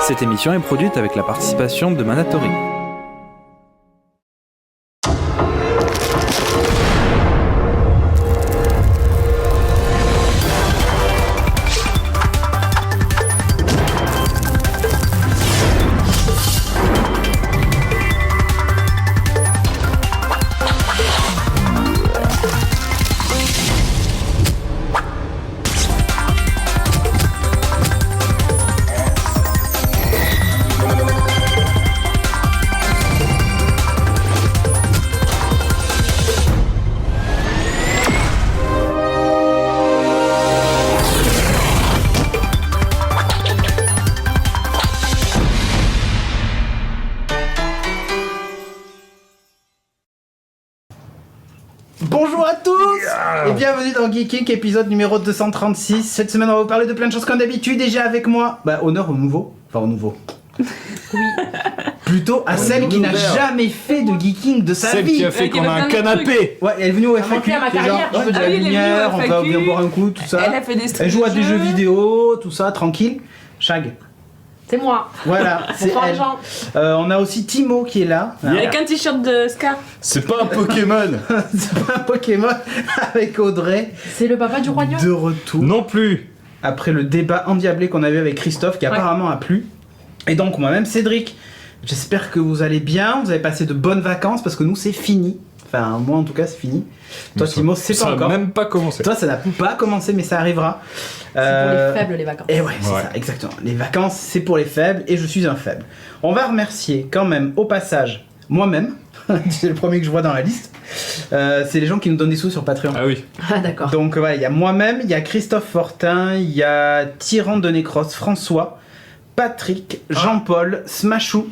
Cette émission est produite avec la participation de Manatori. Bonjour à tous et bienvenue dans Geeking, épisode numéro 236. Cette semaine, on va vous parler de plein de choses comme d'habitude et j'ai avec moi, honneur au nouveau. Oui. Plutôt à celle qui n'a jamais fait de Geeking de sa Celle vie. qui a fait qu'on a un canapé. Ouais, elle est venue au FAQ. à ma carrière. On fait de la lumière, on va bien boire un coup, tout ça. Elle a fait des streams Elle joue à de des jeux jeux. vidéo, tout ça, tranquille. Shag. C'est moi. Voilà, c'est Bonsoir les elle. gens. On a aussi Timo qui est là. Avec un t-shirt de Scar. C'est pas un Pokémon. C'est pas un Pokémon avec Audrey C'est le papa du royaume. de retour. Non plus. Après le débat endiablé qu'on avait avec Christophe qui apparemment a plu. Et donc moi-même Cédric, j'espère que vous allez bien, vous avez passé de bonnes vacances parce que nous c'est fini. Enfin moi en tout cas c'est fini. Toi Timo c'est Ça pas a encore. même pas commencé. Toi ça n'a pas commencé mais ça arrivera. C'est pour les faibles les vacances. Et ouais, c'est Ouais. ça, exactement. Les vacances, c'est pour les faibles et je suis un faible. On va remercier quand même au passage moi-même, c'est le premier que je vois dans la liste. C'est les gens qui nous donnent des sous sur Patreon. Ah oui. Ah d'accord. Donc ouais, il y a moi-même, il y a Christophe Fortin, il y a Tyran de Nécros, François, Patrick, Jean-Paul, Smashou.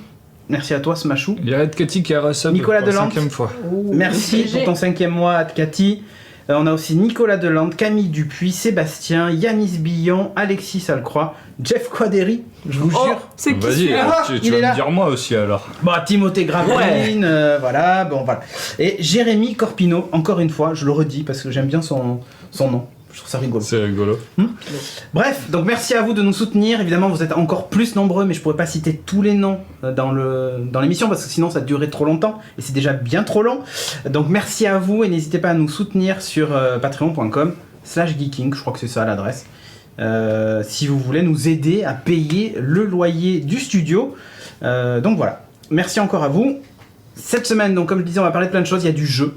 Merci à toi Smashou. Il y a Red Cathy qui a resub Nicolas pour la Delante. 5e fois. Merci pour ton 5e mois, Cathy. On a aussi Nicolas Delande, Camille Dupuis, Sébastien, Yanis Billon, Alexis Salcroix, Jeff Quadéry, je vous Oh, jure. c'est qui Vas-y, celui-là tu il est vas là. me dire moi aussi alors. Bah, Timothée Graveline, voilà, bon voilà. Et Jérémy Corpino, encore une fois, je le redis parce que j'aime bien son nom. Je trouve ça rigolo. C'est rigolo. Bref, donc merci à vous de nous soutenir. Évidemment, vous êtes encore plus nombreux, mais je pourrais pas citer tous les noms dans l'émission parce que sinon ça durerait trop longtemps et c'est déjà bien trop long. Donc merci à vous et n'hésitez pas à nous soutenir sur patreon.com/geeking, je crois que c'est ça l'adresse. Si vous voulez nous aider à payer le loyer du studio. Donc voilà, merci encore à vous. Cette semaine, donc comme je disais, on va parler de plein de choses. Il y a du jeu.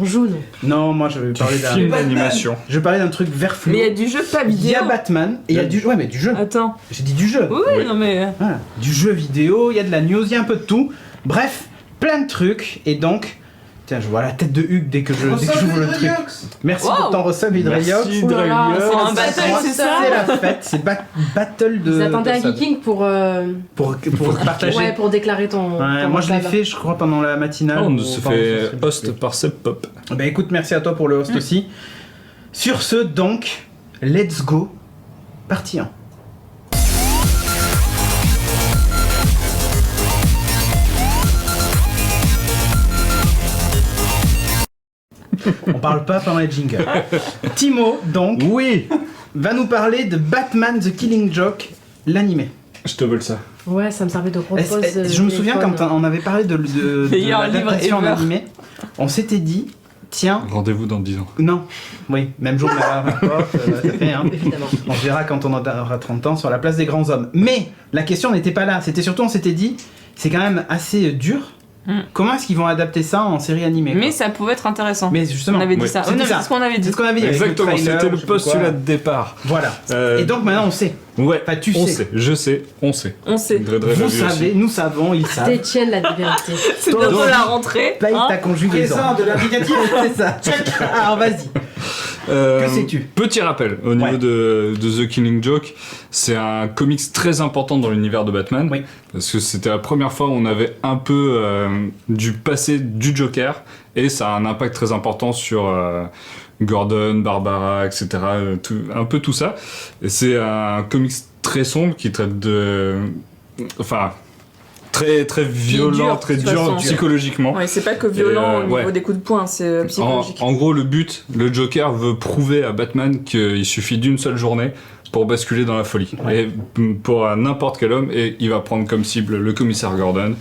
On joue nous. Non, moi je vais parler Film d'animation. je vais parler d'un truc vert fluo. Mais il y a du jeu pas Il y vidéo. a Batman et il y a du jeu. Ouais, mais du jeu. Attends. J'ai dit du jeu. Oui, Oui. non mais. Voilà. Du jeu vidéo, il y a de la news, il y a un peu de tout. Bref, plein de trucs. Et donc, tiens, je vois la tête de Hugues dès que j'ouvre le truc. Merci Wow. pour ton resub, Hydreyox. Merci, Oh là là, Hydraliox. c'est un battle, c'est ça C'est la fête, c'est battle de. Vous attendez à de sub. Geeking pour partager. ouais, pour déclarer ton. Ouais, ton moi je l'ai sub. fait, je crois, pendant la matinale. Ah, on ou se pendant fait ce host par Sub Pop. Ben écoute, merci à toi pour le host aussi. Sur ce, donc, let's go, partie 1. On parle pas pendant les jingles. Timo, donc, Oui. va nous parler de Batman The Killing Joke, l'animé. Je te vole ça. Ouais, ça me servait de repose. Je me souviens quand on avait parlé de Meilleur livre l'adaptation en ever. animé, on s'était dit, tiens, Rendez-vous dans 10 ans. non, oui, même jour, ça fait, hein. Évidemment. On verra quand on aura 30 ans sur la place des grands hommes. Mais la question n'était pas là. C'était surtout, on s'était dit, c'est quand même assez dur. Comment est-ce qu'ils vont adapter ça en série animée quoi. Mais ça pouvait être intéressant. Mais justement, On avait dit oui. ça. C'était Oui, non, ça. c'est ce qu'on avait dit. c'est ce qu'on avait dit. avec Exactement, trailer, c'était le je sais plus postulat quoi. de départ. Voilà. Euh, Et donc maintenant on sait. Ouais, Enfin, tu on sais. sait, je sais, on sait. On sait. Dredre l'a Vous vu savez, aussi. nous savons, ils savent. Détienne la vérité. C'est Toi, bientôt donc, la rentrée. Paye hein. ta conjugaison. de l'indicatif, c'est ça. Alors vas-y. Que sais-tu Petit rappel au niveau Ouais. de The Killing Joke, c'est un comics très important dans l'univers de Batman. Oui. Parce que c'était la première fois où on avait un peu du passé du Joker et ça a un impact très important sur Gordon, Barbara, etc. Un peu tout ça. Et c'est un comics très sombre qui traite de. Enfin. très très violent, dur, très de toute dur façon. psychologiquement. Ouais, c'est pas que violent au niveau ouais. des coups de poing, c'est psychologique. En gros, le Joker veut prouver à Batman qu'il suffit d'une seule journée pour basculer dans la folie. Ouais. Et pour n'importe quel homme, et il va prendre comme cible le commissaire Gordon.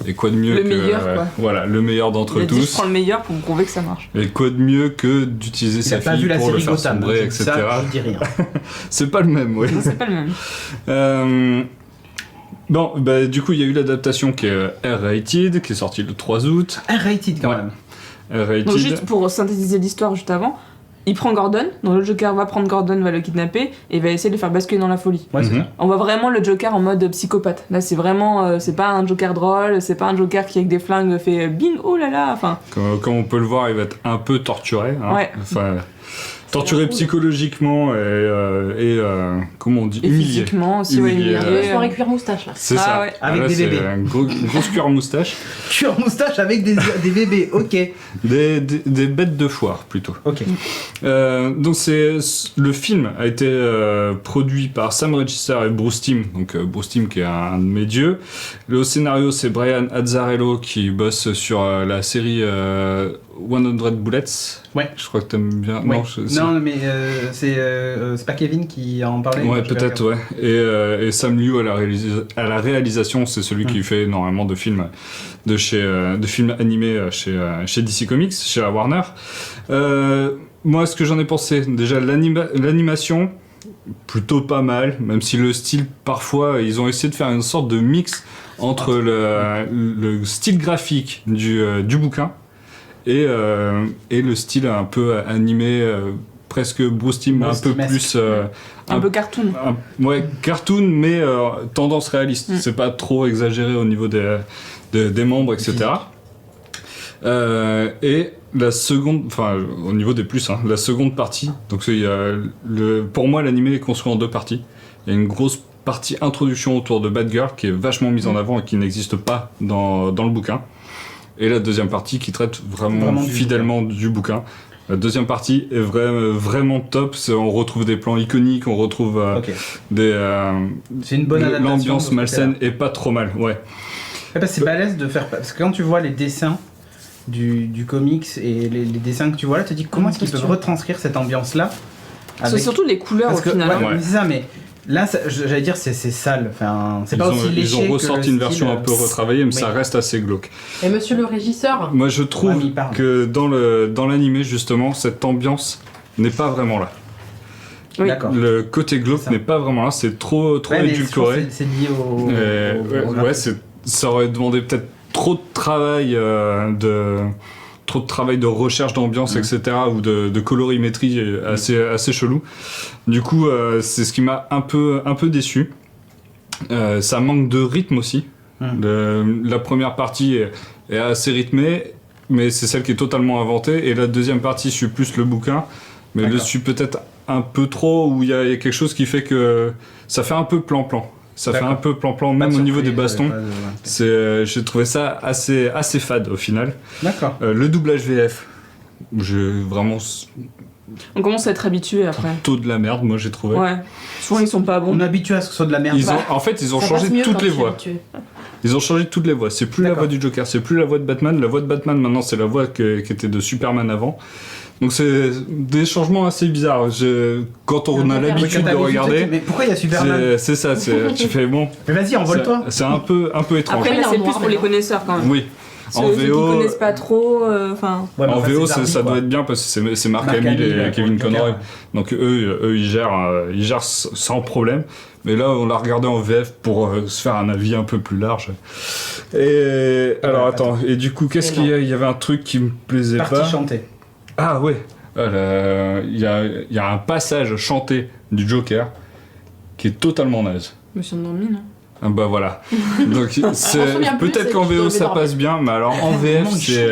Et quoi de mieux Le que meilleur, quoi. voilà, le meilleur d'entre Il a dit je tous. prends le meilleur pour me prouver que ça marche. Et quoi de mieux que d'utiliser Il sa a pas fille vu la pour le série faire Gotham. sombrer, donc etc. Ça, je dis rien. C'est pas le même, oui. Non, c'est pas le même. Bon, bah, du coup, il y a eu l'adaptation qui est R-rated, qui est sortie le 3 août. R-rated quand Ouais. même. R-rated. Donc juste pour synthétiser l'histoire juste avant, il prend Gordon, donc le Joker va prendre Gordon, va le kidnapper et va essayer de le faire basculer dans la folie. Ouais, c'est Mhm. ça. On voit vraiment le Joker en mode psychopathe. Là, c'est vraiment, c'est pas un Joker drôle, c'est pas un Joker qui avec des flingues fait bing, oh là là, enfin. Comme on peut le voir, il va être un peu torturé. Hein. Ouais. Enfin, torturé cool. psychologiquement et comment on dit, Et humilié. physiquement aussi, ouais, Humilié, humilié. Soirée cuir moustache là. C'est Ah ça. ouais. Avec là, des c'est bébés. une grosse cuir moustache. Cuir moustache avec des bébés, ok. Des bêtes de foire, plutôt. Ok. Donc le film a été produit par Sam Register et Bruce Timm, donc Bruce Timm qui est un de mes dieux. Le scénario c'est Brian Azzarello qui bosse sur la série 100 Bullets. Ouais. Je crois que t'aimes bien. Ouais. Non, Non, mais c'est pas Kevin qui en parlait. Ouais, je peut-être, regarde. ouais. Et Sam Liu à la réalisation, c'est celui qui fait énormément de films de films animés chez DC Comics, chez la Warner. Moi, ce que j'en ai pensé, déjà l'animation, plutôt pas mal, même si le style, parfois, ils ont essayé de faire une sorte de mix entre le style graphique du bouquin et le style un peu animé, presque Bruce Timm, un peu Bruce-Timmesque. plus... Un peu cartoon. Ouais, cartoon, mais tendance réaliste. C'est pas trop exagéré au niveau des membres, etc. Et la seconde, enfin, au niveau des plus, hein, la seconde partie, donc pour moi, l'animé est construit en deux parties. Il y a une grosse partie introduction autour de Batgirl qui est vachement mise en avant et qui n'existe pas dans le bouquin. Et la deuxième partie qui traite vraiment fidèlement du bouquin. La deuxième partie est vraiment top. On retrouve des plans iconiques, on retrouve Ok. c'est une bonne adaptation l'ambiance de ce malsaine côté-là. est pas trop mal, ouais. Ouais, parce que c'est balèze de faire. Parce que quand tu vois les dessins du comics et les dessins que tu vois là, tu te dis comment est-ce qu'ils peuvent retranscrire cette ambiance-là C'est surtout les couleurs Parce au que, final. ouais, Ouais. mais c'est ça, mais là, j'allais dire, c'est sale. Enfin, c'est pas aussi léché. Ils ont que ressorti le une version style, un peu retravaillée, mais oui. ça reste assez glauque. Et monsieur le régisseur, Moi, je trouve Ouais, mais il parle. que dans l'animé, justement, cette ambiance n'est pas vraiment là. Oui. D'accord. Le côté glauque C'est ça. n'est pas vraiment là, c'est trop Ouais, mais je pense édulcoré. que c'est lié au. Ouais, ça aurait demandé peut-être trop de travail de recherche d'ambiance, etc., ou de colorimétrie assez chelou. Du coup, c'est ce qui m'a un peu déçu. Ça manque de rythme aussi. La première partie est assez rythmée, mais c'est celle qui est totalement inventée. Et la deuxième partie suit plus le bouquin, mais le D'accord. suit peut-être un peu trop, où il y a quelque chose qui fait que ça fait un peu plan-plan. Ça fait D'accord. un peu plan-plan, même au niveau des bastons. Ouais. J'ai trouvé ça assez fade au final. D'accord. Le doublage VF, j'ai vraiment On commence à être habitué après. taux de la merde, moi j'ai trouvé. Ouais. Souvent ils sont pas bons. On est habitué à ce que ce soit de la merde. En fait, ils ont ça changé passe mieux toutes quand les tu es voix. habitué. Ils ont changé toutes les voix. C'est plus la D'accord. voix du Joker, c'est plus la voix de Batman. La voix de Batman maintenant, c'est la voix qui était de Superman avant. Donc c'est des changements assez bizarres. Quand on a Oui, l'habitude de regarder, Mais pourquoi il y a Superman c'est ça. Tu fais bon. Mais vas-y, envole-toi. C'est un peu étrange. Après là en c'est noir, plus pour les maintenant. connaisseurs quand même. Oui. En Ceux qui VO, connaissent pas trop, enfin. Ouais, mais en enfin, VO, c'est Zarbi, ça quoi. doit être bien parce que c'est Mark Mark Hamill Hamill, et Kevin Joker. Conroy. Donc eux ils gèrent sans problème. Mais là, on l'a regardé en VF pour se faire un avis un peu plus large. Et alors attends. Et du coup, qu'est-ce qu'il y a ? Il y avait un truc qui me plaisait pas. Partie chantée. Ah ouais. Il y a un passage chanté du Joker qui est totalement naze. Je me suis endormie là. Ah bah voilà. Donc On s'en souvient plus, peut-être c'est qu'en que tu VO devais ça dormir. passe bien, mais alors en VF Comment il c'est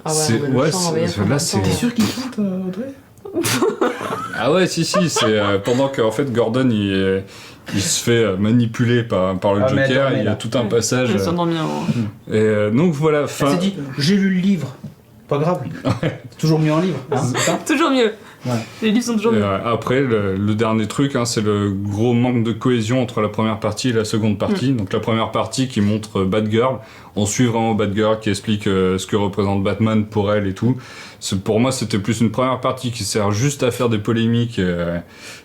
Ah ouais, c'est- mais le ouais, chant en c'est- VF, en là, même c'est- temps. T'es sûr qu'il chante, Audrey ah ouais si c'est pendant qu'en fait Gordon il se fait manipuler par le Ah, mais elle Joker, dormait, il y a là. tout un passage Je me suis endormie avant. et donc voilà Elle fin s'est dit, j'ai lu le livre. Pas grave. Toujours mieux en livre. Hein, c'est ça Toujours mieux. Les livres sont toujours Et, mieux. après, le dernier truc, c'est le gros manque de cohésion entre la première partie et la seconde partie. Donc la première partie qui montre Batgirl, on suit vraiment Batgirl qui explique ce que représente Batman pour elle et tout. Pour moi, c'était plus une première partie qui sert juste à faire des polémiques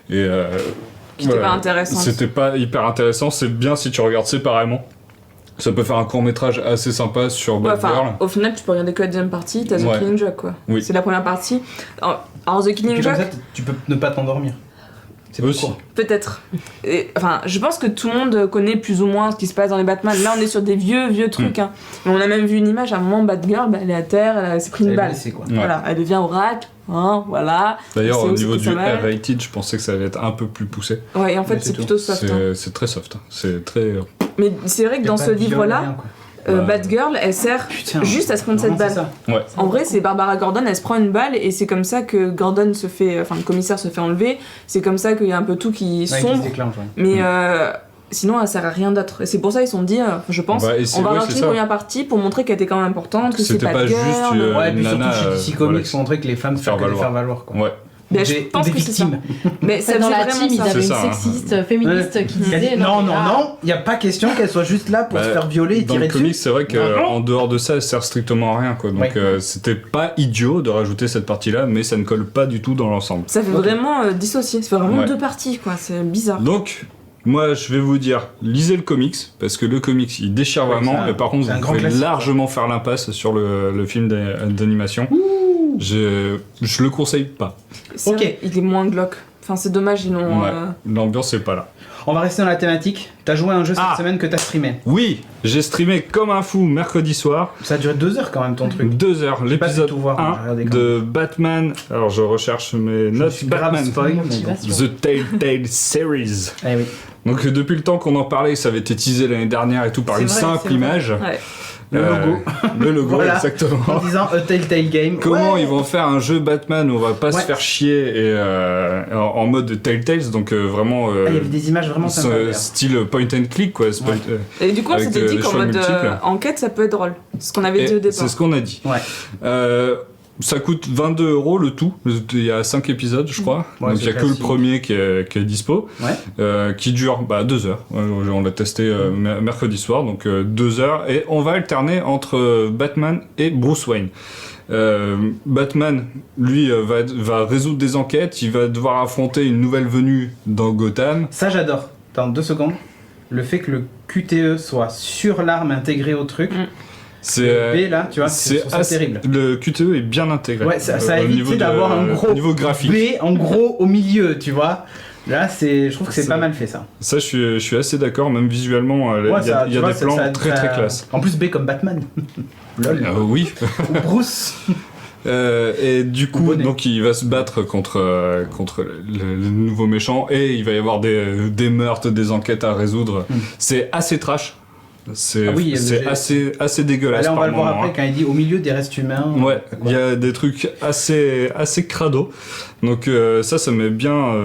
Qui était pas intéressante. C'était pas hyper intéressant. C'est bien si tu regardes séparément. Ça peut faire un court-métrage assez sympa sur Ouais, Batgirl. au final, tu peux regarder que la deuxième partie, t'as Ouais. The Killing Joke, quoi. Oui. C'est la première partie. Alors, The Et Killing puis comme Joke, ça, tu peux ne pas t'endormir. C'est plus Aussi. court. peut-être. Enfin, je pense que tout le monde connaît plus ou moins ce qui se passe dans les Batman. Là, on est sur des vieux trucs. Hein. Mais on a même vu une image, à un moment, Batgirl, elle est à terre, elle s'est pris Elle une est balle. blessée, quoi. Ouais. Voilà, elle devient oracle, voilà. D'ailleurs, C'est au aussi niveau que du ça va. R-rated, je pensais que ça allait être un peu plus poussé. Ouais, et en fait, Mais c'est c'est tout. plutôt soft. Hein. C'est très soft. C'est très. Mais c'est vrai que Y a dans pas ce de viol, livre-là, rien, quoi. Ouais. Batgirl, elle sert Putain, juste à se prendre cette vraiment, balle. c'est ça. En vrai, c'est Barbara Gordon, elle se prend une balle et c'est comme ça que Gordon se fait, enfin le commissaire se fait enlever. C'est comme ça qu'il y a un peu tout qui Ouais, qui se sombre. déclenche, ouais. Mais sinon, elle sert à rien d'autre. Et c'est pour ça qu'ils se sont dit, je pense, Bah, et c'est- on va ouais, rajouter c'est une ça. première partie pour montrer qu'elle était quand même importante, que c'est C'était pas Batgirl. juste, Ouais, et puis nana, surtout chez DC voilà. Comics, montrer que les femmes Faire font que les valoir. faire valoir, quoi. Ouais. Ben, je Des- pense des que c'est ça. victimes. Mais ça Dans faisait la vraiment team, ils ça. avaient C'est une ça, hein. sexiste féministe qui Elle a disait dit, non, mais là, il n'y a pas question qu'elle soit juste là pour Bah, se faire violer et Dans tirer le comics, dessus. c'est vrai Non, non. qu'en dehors de ça, elle sert strictement à rien. Quoi. Donc Ouais. c'était pas idiot de rajouter cette partie-là, mais ça ne colle pas du tout dans l'ensemble. Ça fait Ok. vraiment dissocier. Ça fait vraiment Ouais. deux parties, quoi. C'est bizarre. Donc, moi, je vais vous dire, lisez le comics, parce que le comics, il déchire Ouais, vraiment, c'est un- et par contre, c'est un vous grand pouvez classique, largement faire l'impasse sur le film d'animation. Je le conseille pas. C'est Ok. vrai, il est moins glauque. Enfin, c'est dommage, ils l'ont. Ouais. L'ambiance, c'est pas là. On va rester dans la thématique. T'as joué à un jeu Ah. cette semaine que t'as streamé. Oui, j'ai streamé comme un fou mercredi soir, Ça a duré 2 heures quand même ton truc. 2 heures, J'ai pas pu l'épisode tout voir, j'ai 1 regardé quand de Batman. Alors, je recherche mes Je me notes. suis grave Batman. spoil, mais bon. Motivation. The Telltale Series. Eh oui. Donc depuis le temps qu'on en parlait, ça avait été teasé l'année dernière et tout par C'est une vrai, simple c'est vrai. image. Ouais. Le logo. Le logo, Voilà. En exactement. disant A Telltale Game. Comment Ouais. ils vont faire un jeu Batman où on va pas Ouais. se faire chier et en mode Telltales, donc vraiment Ah, il y avait des images vraiment sympas. d'ailleurs. style point and click quoi. Ouais. Et du coup, on Avec s'était dit des qu'en choix mode multiples. enquête, ça peut être drôle. C'est ce qu'on avait dit au Et départ. c'est ce qu'on a dit. Ouais. Ça coûte 22 € le tout. Il y a 5 épisodes, je crois. Ouais, Donc c'est il y a que le classique. premier qui est dispo. Ouais. Qui dure 2 heures. On l'a testé mercredi soir, donc 2 heures. Et on va alterner entre Batman et Bruce Wayne. Batman, lui, va résoudre des enquêtes. Il va devoir affronter une nouvelle venue dans Gotham. Ça, j'adore. Dans 2 secondes. Le fait que le QTE soit sur l'arme intégré au truc. C'est Le B là, tu vois, c'est assez- terrible. Le QTE est bien intégré. Ouais, ça au évite niveau d'avoir un gros niveau graphique. B en gros au milieu, tu vois. Là, je trouve que c'est C'est- pas mal fait ça. Ça, je suis assez d'accord. Même visuellement, il Ouais, y a, ça, il y tu a vois, des ça- plans ça- très ça- très classe. En plus, B comme Batman. Lol. Oui. Ou Bruce. Et du coup, Bonnet. donc il va se battre contre le nouveau méchant et il va y avoir des meurtres, des enquêtes à résoudre. C'est assez trash. C'est Ah oui, c'est assez dégueulasse Là, on par va le voir moment, après hein. quand il dit au milieu des restes humains. Ouais, il y a des trucs assez crado. Donc ça met bien.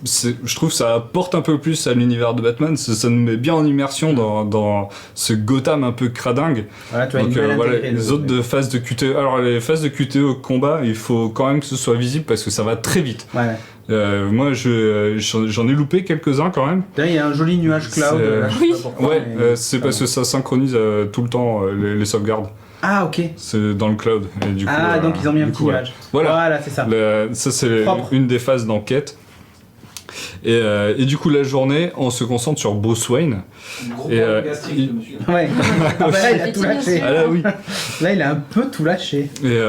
Je trouve que ça apporte un peu plus à l'univers de Batman. Ça nous met bien en immersion dans ce Gotham un peu cradingue. Voilà, tu vois, Donc il est mal voilà, intégré, les le- autres de phases de QTE. Alors les phases de QTE au combat, il faut quand même que ce soit visible parce que ça va très vite. Ouais. Moi, j'en ai loupé quelques-uns quand même. Là, il y a un joli nuage cloud. C'est- là, je sais Oui. pas pourquoi, Ouais, mais- c'est parce que ça synchronise tout le temps les sauvegardes. Ah, ok. C'est dans le cloud. Et du coup, Ah, donc ils ont mis un du petit coup, nuage. Voilà. Voilà, c'est ça. Ça, c'est Propre. une des phases d'enquête. Et du coup, la journée, on se concentre sur Bruce Wayne. Et, Ouais. Ah, bah là, il a tout lâché. Ah là, oui. Là, il a un peu tout lâché. Et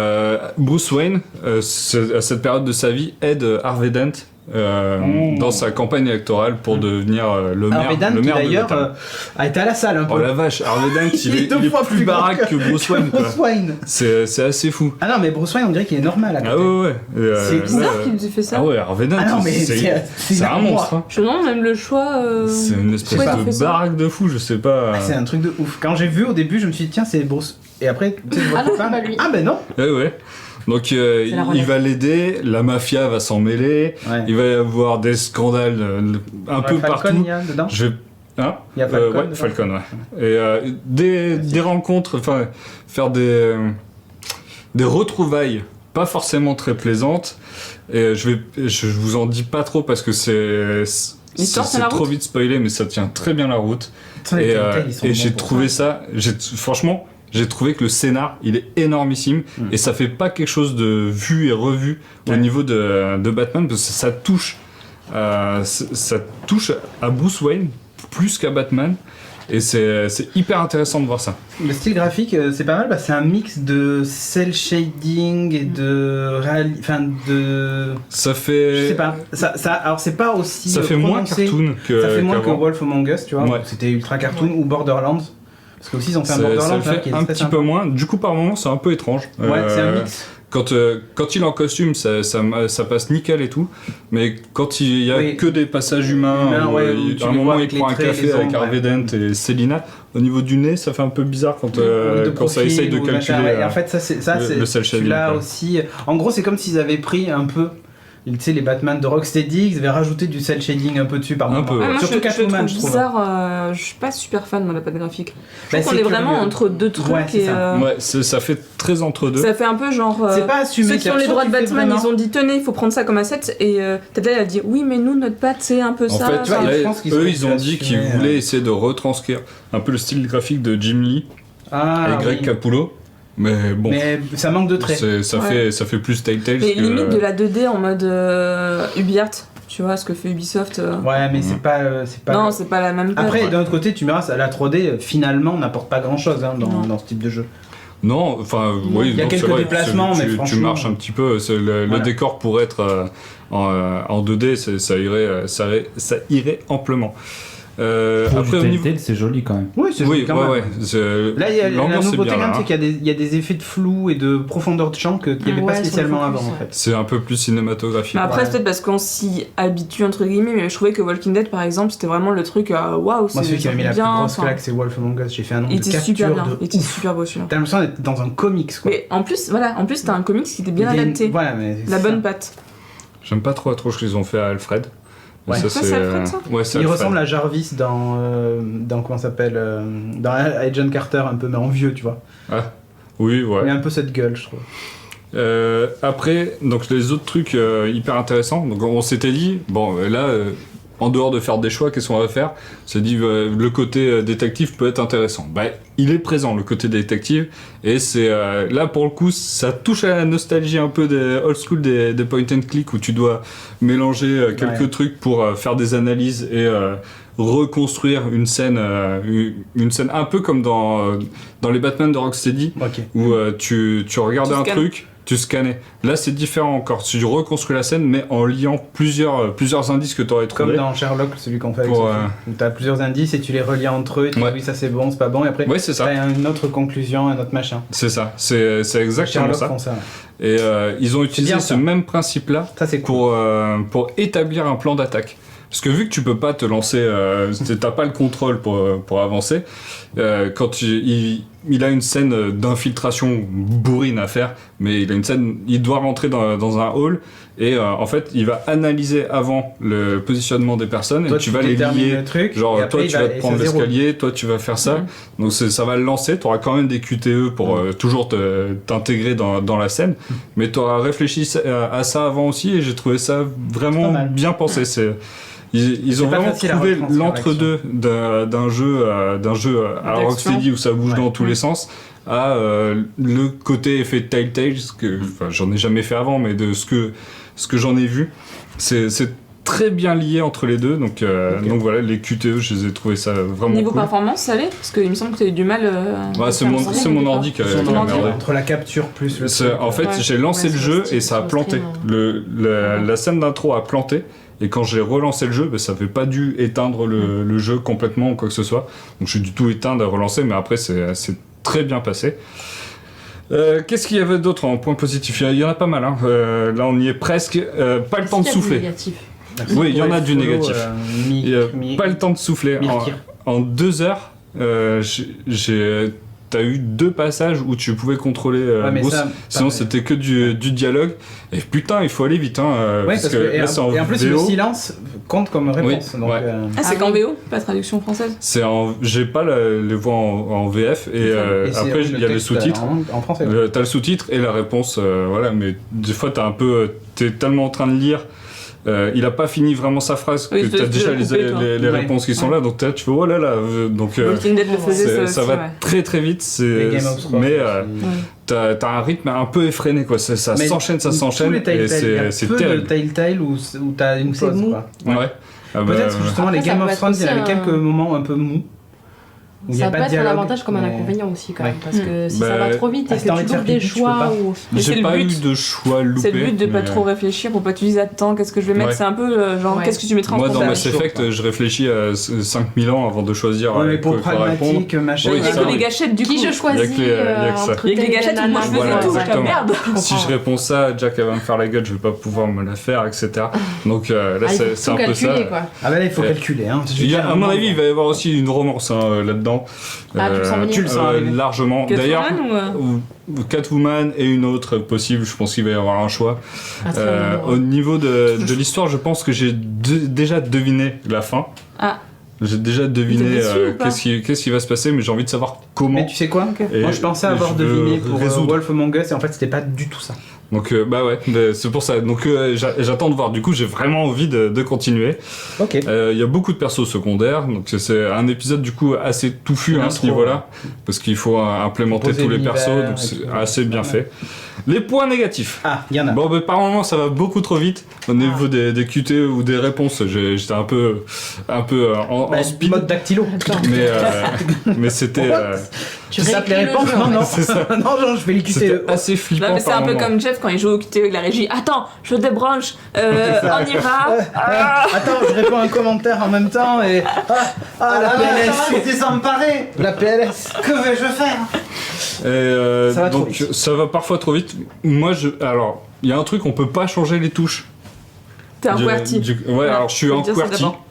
Bruce Wayne, à cette période de sa vie, aide Harvey Dent dans sa campagne électorale pour devenir le maire, Harvey Dent, le qui maire de d'ailleurs Gotham. a été à la salle un peu. Oh la vache, Harvey Dent, il est deux fois plus baraque que Bruce Wayne. Bruce quoi. Wayne. C'est assez fou. Ah non, mais Bruce Wayne, on dirait qu'il est normal à côté. Ah ouais, ouais. Et, C'est là, bizarre qu'il nous ait fait ça. Ah ouais, Harvey Dent, Ah non, mais c'est un monstre. Hein. Je me demande même le choix. C'est une espèce je sais pas, de fait ça. baraque de fou, je sais pas. Ah, c'est un truc de ouf. Quand j'ai vu au début, je me suis dit, tiens, c'est Bruce. Et après, tu sais, je vois Ah non, le c'est copain. pas lui. Ah ben non. Ouais, ouais. Donc la il relève. va l'aider, la mafia va s'en mêler, Ouais. il va y avoir des scandales un peu Ouais, Falcon, partout. il y a dedans. Je vais... Hein Il y a Falcon. ouais, dedans. Falcon, ouais. Et des rencontres, enfin, faire des retrouvailles pas forcément très plaisante. Et je vous en dis pas trop parce que c'est L'histoire tient la trop route vite spoilé, mais ça tient très bien la route. Les Et, Telltale, ils sont et bons j'ai pour trouvé ça, franchement, j'ai trouvé que le scénar, il est énormissime et ça fait pas quelque chose de vu et revu au niveau de Batman parce que ça touche à Bruce Wayne plus qu'à Batman et c'est hyper intéressant de voir ça. Le style graphique, c'est pas mal, c'est un mix de cel shading et de Ça fait... je sais pas, alors c'est pas aussi Ça fait moins prononcé. cartoon que Ça fait moins que qu'avant. Wolf Among Us, tu vois, Ouais. où c'était ultra cartoon, ou Borderlands. Parce que aussi ils ont fait un Ça Borderlands le là, fait qui est un très petit sympa. peu moins. Du coup, par moment, c'est un peu étrange. Ouais, c'est un mix. Quand il est en costume, ça passe nickel et tout. Mais quand il y a Oui. que des passages humains, où, ouais, où tu à un les moment vois il avec les prend un traits, café les avec ombres, Harvey ouais. Dent et Selina, au niveau du nez, ça fait un peu bizarre quand De ça profil, essaye de ou calculer. machin, ouais. Et en fait, le cel tu shading, l'as quoi. aussi. En gros, c'est comme s'ils avaient pris un peu. Tu sais, les Batman de Rocksteady, ils avaient rajouté du cell shading un peu dessus par Un moment. peu, ouais. moi, Surtout je le Catwoman, trouve je trouve. bizarre, je suis pas super fan de la patte graphique. Je Bah, trouve qu'on c'est est vraiment curieux. entre deux trucs Ouais, c'est et ça. Ouais, ça fait très entre deux. ça fait un peu genre. C'est pas assumé. Ceux qui ont les droits de Batman, ils ont dit tenez, il faut prendre ça comme asset et Telltale a dit oui, mais nous notre patte c'est un peu En ça. fait, tu vois, là, je pense qu'ils eux, ont ils ont dit qu'ils assumé, voulaient essayer de retranscrire un peu le style graphique de Jim Lee et Greg oui. Capullo. Mais bon, Mais ça manque de traits. ça fait plus Telltale Et que... limite de la 2D en mode Ubisoft, tu vois ce que fait Ubisoft. Ouais, mais c'est pas. Non, c'est pas la même patte. Après, d'un autre côté, tu me diras, la 3D, finalement, n'apporte pas grand chose Non. dans ce type de jeu. Non, enfin, oui, Il y a non, quelques c'est vrai, déplacements, mais tu franchement- marches un petit peu. Le Voilà. décor pourrait être en 2D, ça irait amplement. Pour Après, au du niveau... Telltale, c'est joli quand même. Oui, c'est Oui, joli quand même. ouais. Là, il y a la L'ambiance est nouveauté bien quand même, là, c'est qu'il y a des effets de flou et de profondeur de champ qu'il n'y avait Ouais, pas sur le spécialement focus, avant, en ouais. fait. C'est un peu plus cinématographique. Mais après, Ouais. c'est peut-être parce qu'on s'y habitue, entre guillemets, mais je trouvais que Walking Dead, par exemple, c'était vraiment le truc, waouh, Moi, c'est celui qui m'a mis la plus bien, grosse enfin, claque, c'est Wolf Among Us. J'ai fait un nombre il de était super captures bien, de il était ouf. super beau celui-là. T'as l'impression d'être dans un comics, quoi. Mais en plus, t'as un comics qui était bien Il y a une- adapté, Voilà, mais la c'est bonne ça. patte. J'aime pas trop ce qu'ils ont fait à Alfred. Ouais. Ça, Ça, c'est Alfred, ça Ouais, c'est Il Alfred. ressemble à Jarvis dans comment ça s'appelle dans Agent Carter un peu, mais en vieux, tu vois. Ah, oui, ouais. Il a un peu cette gueule, je trouve. Après, donc les autres trucs hyper intéressants. Donc on s'était dit, bon là, en dehors de faire des choix, qu'est-ce qu'on va faire? On s'est dit le côté détective peut être intéressant. Bah, il est présent le côté détective et c'est là pour le coup, ça touche à la nostalgie un peu des old school des point and click où tu dois mélanger quelques Ouais. trucs pour faire des analyses et reconstruire une scène un peu comme dans les Batman de Rocksteady Ok. où tu regardais Tu un scannes. truc, tu scannais. Là, c'est différent encore. Tu reconstruis la scène, mais en liant plusieurs indices que tu aurais Comme trouvés. dans Sherlock, celui qu'on fait avec Pour, Sophie, où t'as plusieurs indices et tu les relis entre eux et tu dis Ouais. oui, ça c'est bon, c'est pas bon, et après Ouais, c'est ça. t'as une autre conclusion, un autre machin. C'est ça. C'est exactement Sherlock ça. font ça. Et ils ont utilisé bien, ce ça. même principe-là Ça c'est cool. pour établir un plan d'attaque. Parce que vu que tu peux pas te lancer, t'as pas le contrôle pour avancer, quand il a une scène d'infiltration bourrine à faire, mais il doit rentrer dans un hall, et en fait, il va analyser avant le positionnement des personnes, Toi, et tu vas les détermines lier. le truc, Genre, et après, toi, tu vas te prendre ça zéro. l'escalier, toi, tu vas faire ça. Mhm. Donc, ça va le lancer. Tu auras quand même des QTE pour toujours t'intégrer dans la scène. Mais tu auras réfléchi à ça avant aussi, et j'ai trouvé ça C'est vraiment pas mal. bien pensé. Ils ont pas vraiment facile à trouvé retranscrire l'entre-deux d'un jeu à D'action. Rocksteady où ça bouge Ouais. dans tous les sens, à le côté effet Telltale, j'en ai jamais fait avant, mais de ce que j'en ai vu, c'est très bien lié entre les deux. Donc voilà, les QTE, je les ai trouvé ça vraiment Niveau cool. performance, ça allait? Parce qu'il me semble que t'as eu du mal. Ouais, c'est mon ordi qui a Son ton ordi, ordi. merdé. entre la capture plus le truc, En fait, Ouais. j'ai lancé Ouais, le c'est jeu le style et ça a sur le planté. stream, La scène d'intro a planté. Et quand j'ai relancé le jeu, ben, ça n'avait pas dû éteindre le jeu complètement ou quoi que ce soit. Donc je suis du tout éteint de relancer, mais après c'est très bien passé. Qu'est-ce qu'il y avait d'autre en point positif? Il y en a pas mal. Hein. Là on y est presque. Pas le temps de souffler. Oui, il y en a du négatif. Il y a pas le temps de souffler. En 2 heures, j'ai t'as eu 2 passages où tu pouvais contrôler mais Bruce, ça, sinon pareil. c'était que du dialogue. Et putain, il faut aller vite, hein, Ouais, parce que là c'est en et en plus, VO. le silence compte comme réponse. Oui, donc, ouais. Ah, c'est Ah qu'en oui. VO, pas traduction française. J'ai pas les voix en VF, et et c'est après il y a les texte sous-titres. en français. Ouais. T'as le sous-titre et la réponse, voilà, mais des fois t'es tellement en train de lire, il a pas fini vraiment sa phrase Oui, que tu t'as dois déjà couper, toi. les Ouais. réponses qui sont là, donc tu fais oh là là, donc Walking Dead le faisait, ça aussi, va ouais. très très vite, Les Game of Thrones mais aussi. t'as un rythme un peu effréné, quoi, ça Mais s'enchaîne, tous les et Telltale, il y a c'est peu de terrible. Telltale où t'as une C'est pause. mou. Quoi. Ouais. Ah bah, Peut-être que justement Après, les ça Game peut of être Thrones, il y avait aussi quelques moments un peu mous. Où il y a Ça pas peut de être un dialogue, avantage comme un mais- inconvénient aussi quand Ouais. même, parce que si Bah, ça va trop vite ah, et si que t'as envie tu de faire loupes des pipi, tu peux choix pas. ou... Mais c'est J'ai le pas but. eu de choix loupé. C'est le but de pas mais, trop réfléchir pour pas te dire attends, qu'est-ce que je vais mettre, Ouais. c'est un peu genre Ouais. qu'est-ce que tu mettras en moi, dans français. Mass chaud, Effect, quoi. je réfléchis à 5000 ans avant de choisir Ouais, mais pour quoi répondre. pragmatique, machin. Oui, Il y a ça, que les oui. gâchettes du coup. Qui je Il y a choisis que les- il y a que ça. entre Il y a que les telle gâchettes où moi je faisais Voilà, tout, exactement. merde. Si je réponds ça, Jack elle va me faire la gueule, je vais pas pouvoir me la faire, etc. Donc là, Ah, il faut c'est tout un peu ça. calculer, quoi. Ah bah là, il faut Et- calculer. Hein. À mon avis, il va y avoir aussi une romance là-dedans. Ah, tu le sens venir. Tu le sens arriver. largement. D'ailleurs, Catwoman ou Catwoman et une autre possible, je pense qu'il va y avoir un choix. Ah, très bien. Au niveau de l'histoire, je pense que j'ai déjà deviné la fin. Ah. J'ai déjà deviné Il t'a déçu ou pas qu'est-ce qui va se passer, mais j'ai envie de savoir comment. Mais tu sais quoi Et- Moi, je pensais et avoir je veux deviné pour résoudre. Wolf Among Us, et en fait, c'était pas du tout ça. Donc bah ouais, c'est pour ça. Donc j'attends de voir. Du coup, j'ai vraiment envie de continuer. Ok. Il y a beaucoup de persos secondaires, donc c'est un épisode du coup assez touffu à ce L'intro, niveau-là, parce qu'il faut implémenter Composer tous les persos, l'univers donc et c'est tout. assez bien Ouais. fait. Les points négatifs. Ah, il y en a. Bon, bah, par moments, ça va beaucoup trop vite. Au niveau des QT ou des réponses, j'étais un peu en Bah, speed. mode dactylo. Mais c'était Tu tapes les réponses Non, non. C'est ça. Non, non, je vais les quitter. c'était assez flippant. Non mais c'est par un peu moments. comme Jeff quand il joue au QT avec la régie. Attends, je débranche, on y va. Attends, je réponds à un commentaire en même temps et. Ah, la PLS. Je suis désemparé. La PLS. Que vais-je faire? Et, Ça va trop donc vite. ça va parfois trop vite. Moi, alors, il y a un truc, on peut pas changer les touches. T'es un QWERTY. Ouais, alors je suis faut en dire ça QWERTY. d'abord.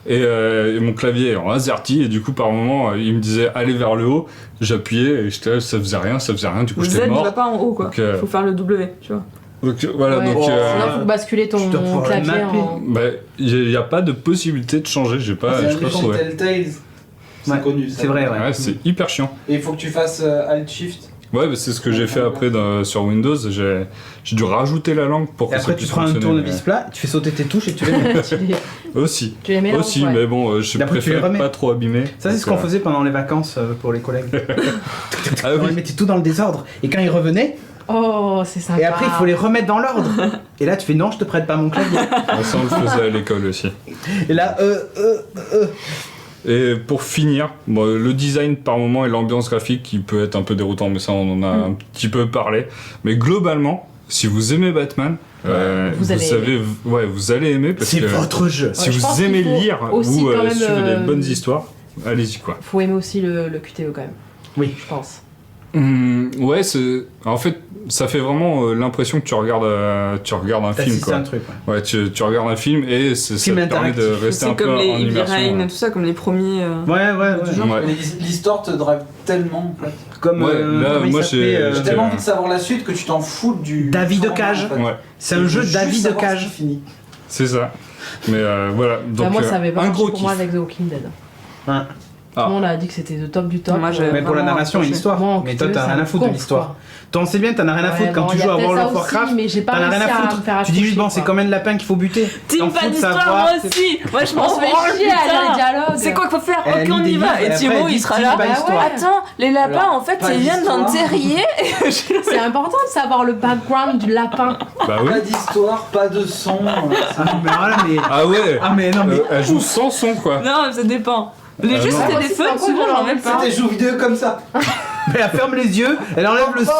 Et mon clavier est en AZERTY, et du coup par moment il me disait aller vers le haut, j'appuyais et j'étais là, ça faisait rien, du coup Le Z j'étais ne va mort. pas en haut quoi. Donc, Faut faire le W, tu vois. Donc voilà, Ouais. donc Sinon, faut basculer ton tu dois pouvoir le clavier mapper. en... bah, il n'y a pas de possibilité de changer, j'ai pas, C'est j'ai pas un trouvé. Telltale. C'est Ouais, connu. ça. c'est vrai, ouais. Ouais, c'est hyper chiant. Et il faut que tu fasses Alt-Shift. Ouais, bah, c'est ce que j'ai fait après sur Windows, j'ai dû rajouter la langue pour Et que ça après, tu puisse prends un fonctionner, tournevis plat, tu fais sauter tes touches et tu les mets. Aussi, Tu les mets là, aussi, ouais. mais bon, je Et après, tu les préfère remets. pas trop abîmer. Ça, c'est ce qu'on Donc, faisait pendant les vacances pour les collègues. Ah On les oui, mettait tout dans le désordre. Et quand ils revenaient, Oh, c'est sympa. et après, il faut les remettre dans l'ordre. Et là, tu fais non, je te prête pas mon clavier. ça on le faisait à l'école aussi. Et là, Et pour finir, bon, le design par moment et l'ambiance graphique qui peut être un peu déroutant, mais ça on en a un petit peu parlé. Mais globalement, si vous aimez Batman, Vous allez savez, ouais, vous allez aimer parce c'est que votre jeu. si je pense vous qu'il aimez faut lire aussi ou quand même, suivre des bonnes histoires, allez-y quoi. Faut aimer aussi le QTE quand même, Oui. je pense. Ouais, en fait, ça fait vraiment l'impression que tu regardes un T'as film assisté à quoi. un truc, ouais. Ouais, tu regardes un film et ça Film te permet de interactif. rester un C'est peu comme en les Heavy immersion. Rain, Ouais. tout ça, comme les premiers. Ouais. Ouais. Mais l'histoire te drive tellement en fait. Comme Ouais, là, comment il moi, s'appelait, j'ai- J'ai tellement envie de savoir la suite que tu t'en fous du. David format, Cage. en fait. Ouais, c'est un jeu Juste David de savoir ce Cage. qui finit. c'est ça. Mais voilà, donc Bah, moi, ça avait pas un marché gros pour moi kiff. avec The Walking Dead. Ouais. Tout le monde a dit que c'était le top du top. Moi, j'ai- Mais pour la Vraiment narration et accroché. l'histoire. Moi, Mais toi, QTE, t'as ça rien à me foutre de gonfle, l'histoire. quoi. Toi, on sait bien, t'en as rien à foutre Ouais, quand bon, tu y a joues à peut-être World ça of aussi, Warcraft. mais j'ai pas T'en as rien réussi à à me foutre. faire Tu dis juste, accrocher, bon, c'est quoi. combien de lapins qu'il faut buter. Team T'en pas fous de d'histoire, savoir. moi aussi. Moi, je m'en On se fait branle, chier à lire les putain. dialogues. C'est quoi qu'il faut faire? Elle Ok, on lit des y va. livres, Et après, Thibaut, elle il dit sera Team là. pas Bah histoire. ouais, attends, les lapins, Alors, en fait, pas ils viennent d'un d'histoire. terrier. C'est important de savoir le background du lapin. Bah oui. Pas d'histoire, pas de son. Ah, mais voilà, mais. Ah ouais. Ah, mais non, mais. Elle joue sans son quoi. Non, ça dépend. Les jeux, non. c'était Moi des aussi, feux, c'est un peu souvent, j'en genre, mets pas. C'est des jeux vidéo comme ça. Mais elle ferme les yeux, elle enlève le son,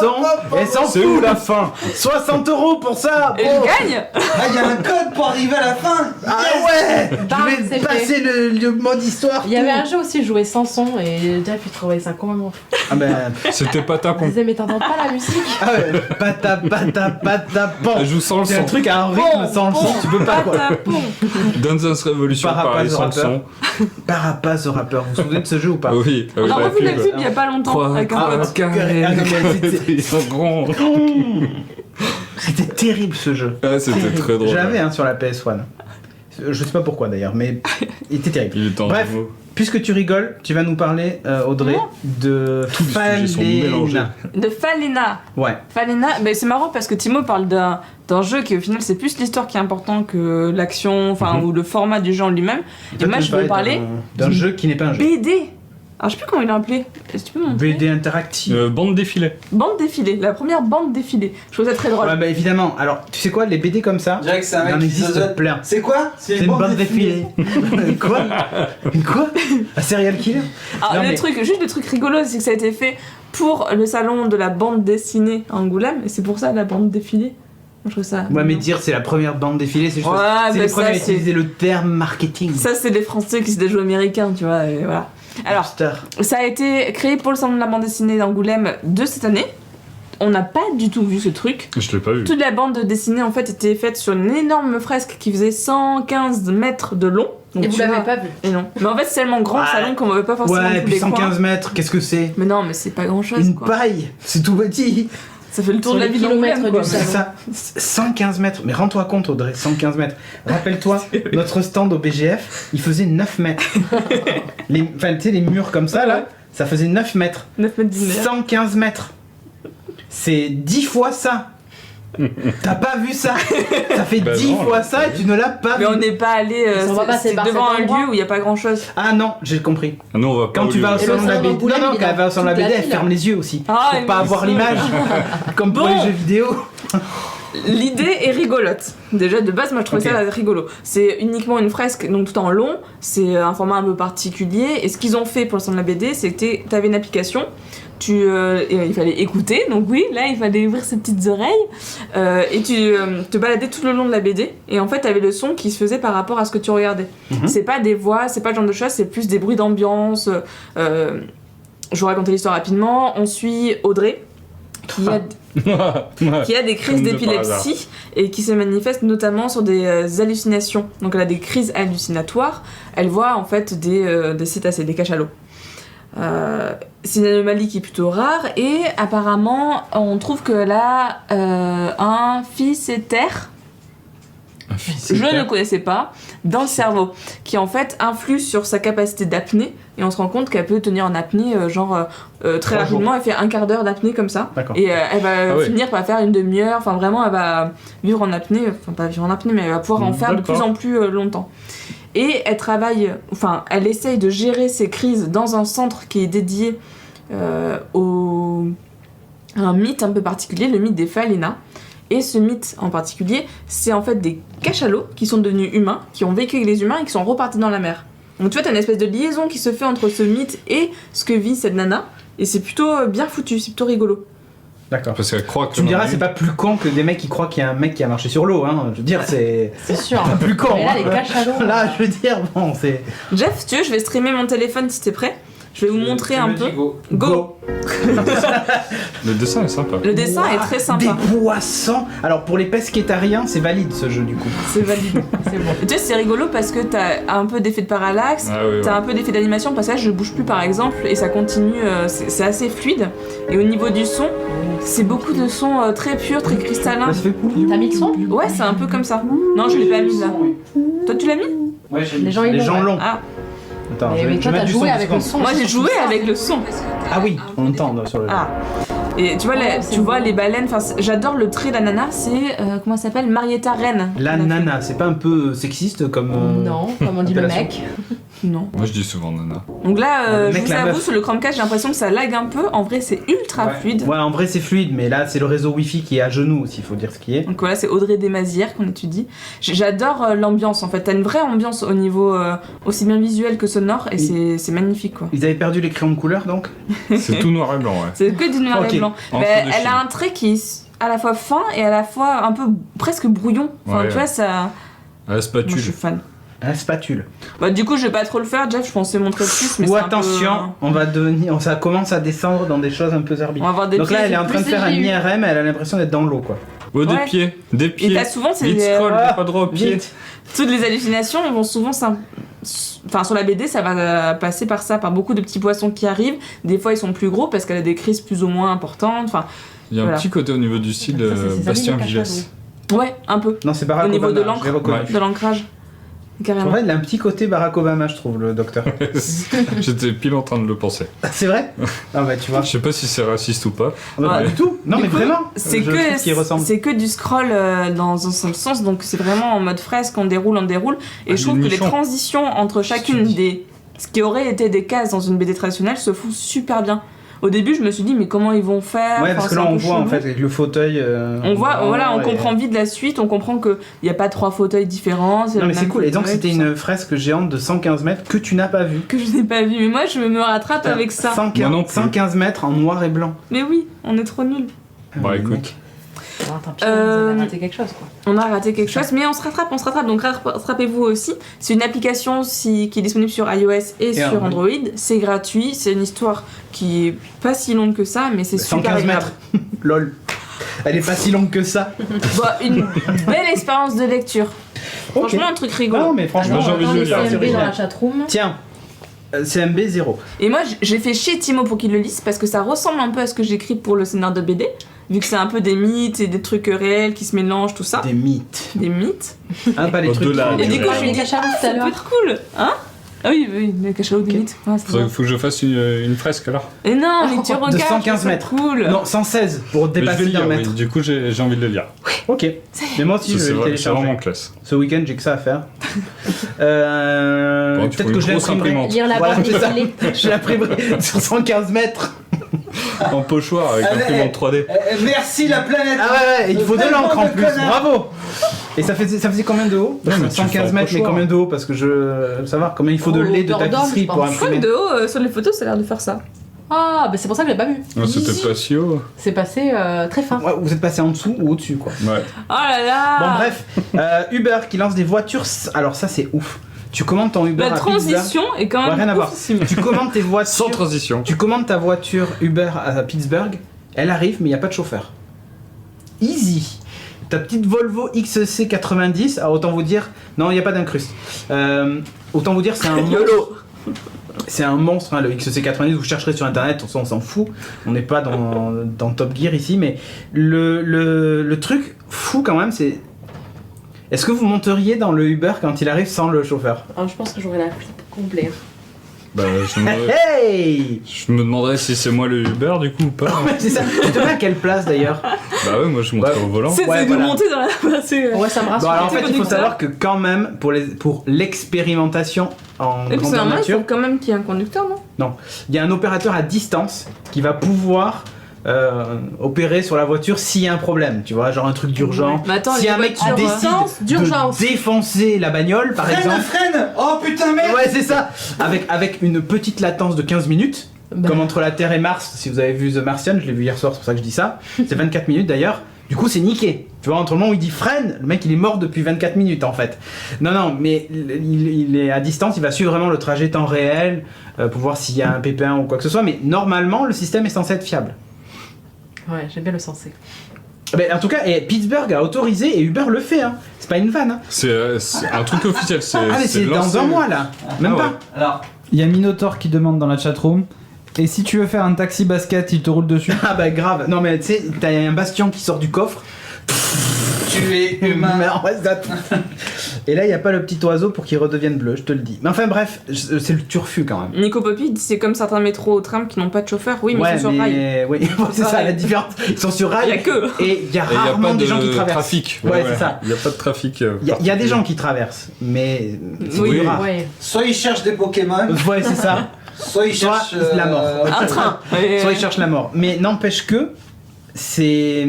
et elle s'en C'est fout. où la fin? 60 € pour ça. Et bon. je gagne. Ah, il y a un code pour arriver à la fin. Ah ouais. Bam, je vais c'est passer le mode histoire. Il y avait un jeu aussi, je jouais sans son et Jeff il trouvait ça complètement fou. Ah ben. C'était pas Il tapon. disait mais t'entends pas la musique? Ah ouais, patapon. Elle joue sans le C'est un son. truc à un rythme sans le son, tu peux pas quoi. Patapon. Dance Revolution, Parapaz pareil, au sans le rappeur. son. Parapaz ce rappeur, vous vous souvenez de ce jeu ou pas? Oui, On a la revu la pub. pub il y a pas longtemps Trois avec un pote. carrés. Ah, non, mais c'était- Ils sont grands. C'était terrible ce jeu. Ah, c'était très drôle. Je l'avais hein, sur la PS1. Je sais pas pourquoi d'ailleurs, mais il était terrible. Il est en Bref, mot. puisque tu rigoles, tu vas nous parler, Audrey, de Tous les sujets sont mélangés. Falena. De Falena. Ouais. Falena, ben c'est marrant parce que Timo parle d'un jeu qui au final c'est plus l'histoire qui est important que l'action, enfin ou le format du jeu en lui-même. Et Toi, moi tu je veux vais parler d'un jeu qui n'est pas un jeu. BD. Alors je sais plus comment il l'a appelé. Est-ce que tu peux montrer? BD interactive. Bande défilée. Bande défilée, la première bande défilée. Je trouve ça très drôle. Ouais, bah évidemment. Alors, tu sais quoi, les BD comme ça, Je dirais que c'est un il en mec qui existe zozote. plein. C'est quoi? C'est une bande défilée. Quoi? Une quoi? Un serial killer? Alors Non, le mais- truc, juste le truc rigolo, c'est que ça a été fait pour le salon de la bande dessinée à Angoulême, et c'est pour ça la bande défilée. Je trouve ça. Ouais, mais dire c'est la première bande défilée, c'est juste. Ouais, c'est mais les premiers à ça, c'est- utiliser le terme marketing. Ça c'est des Français qui se des jeux américains, tu vois. Et voilà. Alors, Hipster. ça a été créé pour le salon de la bande dessinée d'Angoulême de cette année. On n'a pas du tout vu ce truc. Je l'ai pas vu. Toute la bande dessinée en fait était faite sur une énorme fresque qui faisait 115 mètres de long. Donc, Et vous tu vois- l'avez pas vu? Et non. Mais en fait c'est tellement grand le Ouais. salon qu'on ne pas forcément Ouais, et tous puis les coins. 115 mètres, qu'est-ce que c'est? Mais non, mais c'est pas grand chose Une quoi. paille, c'est tout petit. Ça fait le tour Sur de la les ville kilomètres d'Angoulême quoi. du C'est salon. ça, 115 mètres. Mais rends-toi compte, Audrey, 115 mètres. Rappelle-toi, notre stand au BGF, il faisait 9 mètres. Enfin, tu sais, les murs comme ça, là, ça faisait 9 mètres. 9 mètres d'hiver. 115 mètres. C'est 10 fois ça. T'as pas vu ça? Ça fait Bah 10 non, fois ça et tu ne l'as pas Mais vu. on n'est pas allé. Ils sont pas passés c'est par devant cet un endroit. lieu où il n'y a pas grand chose. Ah non, j'ai compris. Ah non, on va pas Quand tu vas au Et le salon de la salon BD, d'Angoulême, non, il quand a elle va au salon de la toute la BD, elle file. ferme les yeux aussi. Ah, Pour pas avoir l'image, comme pour Bon. les jeux vidéo. L'idée est rigolote. Déjà de base, moi je trouvais Ok. ça rigolo. C'est uniquement une fresque, donc tout en long. C'est un format un peu particulier. Et ce qu'ils ont fait pour le salon de la BD, c'était t'avais une application. Et il fallait écouter, donc oui, là il fallait ouvrir ses petites oreilles et tu te baladais tout le long de la BD et en fait t'avais le son qui se faisait par rapport à ce que tu regardais. Mhm. C'est pas des voix, c'est pas le genre de choses, c'est plus des bruits d'ambiance. Je vous raconter l'histoire rapidement. On suit Audrey qui a des crises Comme de par d'épilepsie et qui se manifeste notamment sur des hallucinations. Donc elle a des crises hallucinatoires. Elle voit en fait des cétacés, des cachalots. C'est une anomalie qui est plutôt rare et apparemment on trouve qu'elle a un fils éther, je ne le connaissais pas, dans le cerveau, qui en fait influe sur sa capacité d'apnée et on se rend compte qu'elle peut tenir en apnée très 3 rapidement, elle fait un quart d'heure d'apnée comme ça D'accord. et elle va Ah ouais. finir par faire une demi-heure, enfin vraiment elle va vivre en apnée, enfin pas vivre en apnée mais elle va pouvoir en faire de D'accord. plus en plus longtemps. Et elle travaille, enfin, elle essaye de gérer ses crises dans un centre qui est dédié à un mythe un peu particulier, le mythe des Falena. Et ce mythe en particulier, c'est en fait des cachalots qui sont devenus humains, qui ont vécu avec les humains et qui sont repartis dans la mer. Donc tu vois, t'as une espèce de liaison qui se fait entre ce mythe et ce que vit cette nana. Et c'est plutôt bien foutu, c'est plutôt rigolo. D'accord. Parce qu'elle croit que. Tu me diras, c'est pas plus con que des mecs qui croient qu'il y a un mec qui a marché sur l'eau, hein. Je veux dire, c'est C'est sûr. pas plus con. Mais là, hein. les cachalots. Là, je veux dire, bon, c'est. Jeff, si tu veux, je vais streamer mon téléphone si t'es prêt. Je vais vous montrer un peu. Go. Le dessin est sympa. Le dessin est très sympa. Des poissons. Alors, pour les pesquetariens, c'est valide ce jeu du coup. C'est valide. C'est bon. Et tu sais, c'est rigolo parce que t'as un peu d'effet de parallaxe, Ah oui, ouais. t'as un peu d'effet d'animation parce que là, je bouge plus par exemple et ça continue, c'est assez fluide. Et au niveau du son, c'est beaucoup de sons très purs, très cristallins. Ça se fait pouliou. T'as mis le son? Ouais, c'est un peu comme ça. Non, je l'ai pas mis là. Toi, tu l'as mis? Ouais, j'ai Les gens, ils Les l'ont, gens ouais. l'ont. Ah, Attends, Mais je vais toi, mettre t'as du joué son, avec du le son. son. moi j'ai joué avec le son. Ah oui, on entend sur le. Ah. Et tu vois, Oh, c'est tu vois beau. les baleines, enfin, j'adore le trait de la nana, c'est, comment ça s'appelle? Marietta Reine. La nana, c'est pas un peu sexiste comme. Non, comme on dit le appellation. mec. Non. Moi je dis souvent nana. Donc là, Le je mec, vous la avoue, meuf. sur le Chromecast, j'ai l'impression que ça lag un peu. En vrai, c'est ultra Ouais. fluide. Ouais, en vrai c'est fluide, mais là c'est le réseau Wi-Fi qui est à genoux aussi, faut dire ce qui est. Donc voilà, c'est Audrey Desmazières qu'on étudie. J'adore l'ambiance en fait. T'as une vraie ambiance au niveau aussi bien visuel que sonore et c'est magnifique quoi. Ils avaient perdu les crayons de couleur donc. C'est tout noir et blanc, ouais. C'est que du noir Ok. et blanc. Entre Mais deux elle Chine. a un trait qui est à la fois fin et à la fois un peu presque brouillon. Enfin, Ouais, tu vois, ouais. ça. À la Moi, spatule. je suis fan. La spatule. Bah, du coup, je vais pas trop le faire, Jeff, je pensais montrer plus, mais Ou c'est un attention, on va devenir, ça commence à descendre dans des choses un peu peu... herbies. On va avoir des Donc là, pieds elle est en train de plus faire un léger. IRM, elle a l'impression d'être dans l'eau, quoi. Oh, des Ouais. pieds. Des Et pieds. t'as souvent, c'est Vite des- scroll, Ah, pas droit aux pieds. Vite. toutes les hallucinations vont souvent enfin sur la BD ça va passer par ça, par beaucoup de petits poissons qui arrivent, des fois ils sont plus gros parce qu'elle a des crises plus ou moins importantes, enfin Il y a un Voilà. petit côté au niveau du style Ça, c'est ses Bastien amis, les Villès. ouais un peu Non, c'est Barack Au niveau Obama, de l'encre. je l'ai reconnu. Ouais. de l'ancrage En carrément. vrai, il a un petit côté Barack Obama, je trouve, le docteur. J'étais pile en train de le penser. C'est vrai? Ah bah tu vois. Je sais pas si c'est raciste ou pas. Ah bah, pas Ouais. du tout. Non, Du mais coup, vraiment. c'est je trouve qu'il ressemble. c'est que du scroll dans un seul sens, donc c'est vraiment en mode fresque, on déroule, et Ah, je trouve que les nichon. transitions entre chacune des ce qui aurait été des cases dans une BD traditionnelle se font super bien. Au début, je me suis dit mais comment ils vont faire? Ouais, Enfin, parce que c'est là un on peu voit en chelou. fait avec le fauteuil. On voit, voilà, on et- comprend vite la suite, on comprend qu'il n'y a pas 3 fauteuils différents. Non, mais c'est cool. Et donc fauteuil, c'était tout ça. une fresque géante de 115 mètres que tu n'as pas vue. Que je n'ai pas vu, mais moi je me rattrape avec ça. 115, Moi non plus. 115 mètres en noir et blanc. Mais oui, on est trop nuls. Bah, Ah, écoute. mec. Ah, tant pis, vous avez raté quelque chose, quoi. On a raté quelque chose, mais on se rattrape, donc rattrapez-vous aussi. C'est une application qui est disponible sur iOS et sur Android. Android. C'est gratuit, c'est une histoire qui est pas si longue que ça, mais c'est super 115 agréable. mètres. Lol. Elle est pas si longue que ça. Bah, une belle expérience de lecture. Ok. Franchement, un truc rigolo. Non, mais franchement, j'ai envie de Attends, le les lire, c'est CMB dans original. la chatroom. Tiens, CMB 0. Et moi, j'ai fait chier Timo pour qu'il le lise parce que ça ressemble un peu à ce que j'écris pour le scénario de BD, vu que c'est un peu des mythes et des trucs réels qui se mélangent, tout ça. Des mythes. Des mythes. Hein, pas les Au-delà, trucs. Et du coup, Ouais, je me les dis, cachalots tout à ça peut l'heure. être cool, hein? Ah oui, oui, le cachalot des mythes. Ouais, c'est vrai. Faut que je fasse une fresque alors. Et non, mais tu De regardes, 115 c'est mètres. cool. Non, 116 pour Mais je vais dépasser le d'un lire, oui. mètre. Du coup, j'ai envie de le lire. Ok. Mais moi aussi, je C'est vais le vrai- c'est télécharger. vraiment classe. Ce week-end, j'ai que ça à faire. Bon, tu Peut-être faut que une je grosse l'imprimerai. imprimante. Lire la Voilà, bande c'est ça. dessinée. Je l'imprimerai sur 115 mètres. En pochoir avec Allez. imprimante 3D. Merci la planète. Ah ouais, ouais, il faut de Tellement l'encre en de plus. connards. Bravo. Et ça faisait combien de haut? Non, mais tu 115 fais en mètres, mais pochoir. combien de haut? Parce que je veux savoir combien il faut de Oh, lait de hauteur d'homme, tapisserie je pour pense. Je crois que imprimer. de haut, sur les photos, ça a l'air de faire ça. Ah, bah c'est pour ça que je l'ai pas vu. Non, c'était pas si haut. C'est passé très fin. Ouais, vous êtes passé en dessous ou au-dessus, quoi. Ouais. Oh là là. Bon, bref, Uber qui lance des voitures. Alors, ça, c'est ouf. Tu commandes ton Uber La à transition est quand Ouais, même rien à voir. oufissime. Pizza. Tu commandes tes Sans voitures. transition. Tu commandes ta voiture Uber à Pittsburgh. Elle arrive, mais il n'y a pas de chauffeur. Easy. Ta petite Volvo XC90, ah, autant vous dire, non, il n'y a pas d'incruste. Autant vous dire, c'est un monstre. C'est un monstre, hein, le XC90. Vous chercherez sur internet, on s'en fout. On n'est pas dans Top Gear ici, mais le truc fou quand même, c'est. Est-ce que vous monteriez dans le Uber quand il arrive sans le chauffeur? Alors, je pense que j'aurais la flip complète. Bah, je me, Hey. je me demanderais si c'est moi le Uber du coup ou pas. Ouais, c'est ça. Tu te mets à quelle place d'ailleurs? Bah ouais, moi je monterais au volant. C'est Ouais, de voilà. monter dans la. c'est- Ouais, ça me rassure. Bon, alors en fait, il faut conducteur. savoir que quand même, pour l'expérimentation en Et puis c'est grandeur normal, il nature, faut quand même qu'il y ait un conducteur, non? il y a un opérateur à distance qui va pouvoir opérer sur la voiture s'il y a un problème, tu vois, genre un truc d'urgent. Mais attends, Si les un mec qui voitures, décide distance, d'urgence. de défoncer la bagnole, par exemple. Freine. Oh putain merde. Ouais, c'est ça. Avec une petite latence de 15 minutes, Bah. comme entre la Terre et Mars. Si vous avez vu The Martian, je l'ai vu hier soir, c'est pour ça que je dis ça. C'est 24 minutes d'ailleurs. Du coup, c'est niqué. Tu vois, entre le moment où il dit freine, le mec il est mort depuis 24 minutes en fait. Non, mais il est à distance, il va suivre vraiment le trajet temps réel pour voir s'il y a un pépin ou quoi que ce soit. Mais normalement, le système est censé être fiable. Ouais, j'aime bien le sensé. Ben, en tout cas, et Pittsburgh a autorisé et Uber le fait. Hein. C'est pas une vanne. Hein. C'est un truc officiel. Ah, mais c'est dans lancé. un mois là. Même Ah pas. ouais. Alors, Il y a Minotaur qui demande dans la chatroom. Et si tu veux faire un taxi basket, il te roule dessus. Ah bah grave. Non mais tu sais, t'as un bastion qui sort du coffre. tu es humain. Mais en vrai, ça- Et là, il n'y a pas le petit oiseau pour qu'il redevienne bleu, je te le dis. Mais enfin bref, c'est le turfu quand même. Nico Poppy dit c'est comme certains métros ou trams qui n'ont pas de chauffeur. Oui, mais ouais, ils sont sur rail. mais oui, c'est ça Pareil. la différence. Ils sont sur Il y a rail que. et il y a Et il n'y a rarement pas des gens qui de traversent. trafic. Ouais, c'est ça. Il n'y a pas de trafic. Il y a des particulier. gens qui traversent, mais c'est Oui. plus rare. Ouais. Soit ils cherchent des Pokémon, Ouais, c'est ça. soit ils Soit cherchent la mort. Un train. Ouais. Soit ils cherchent la mort. Mais n'empêche que c'est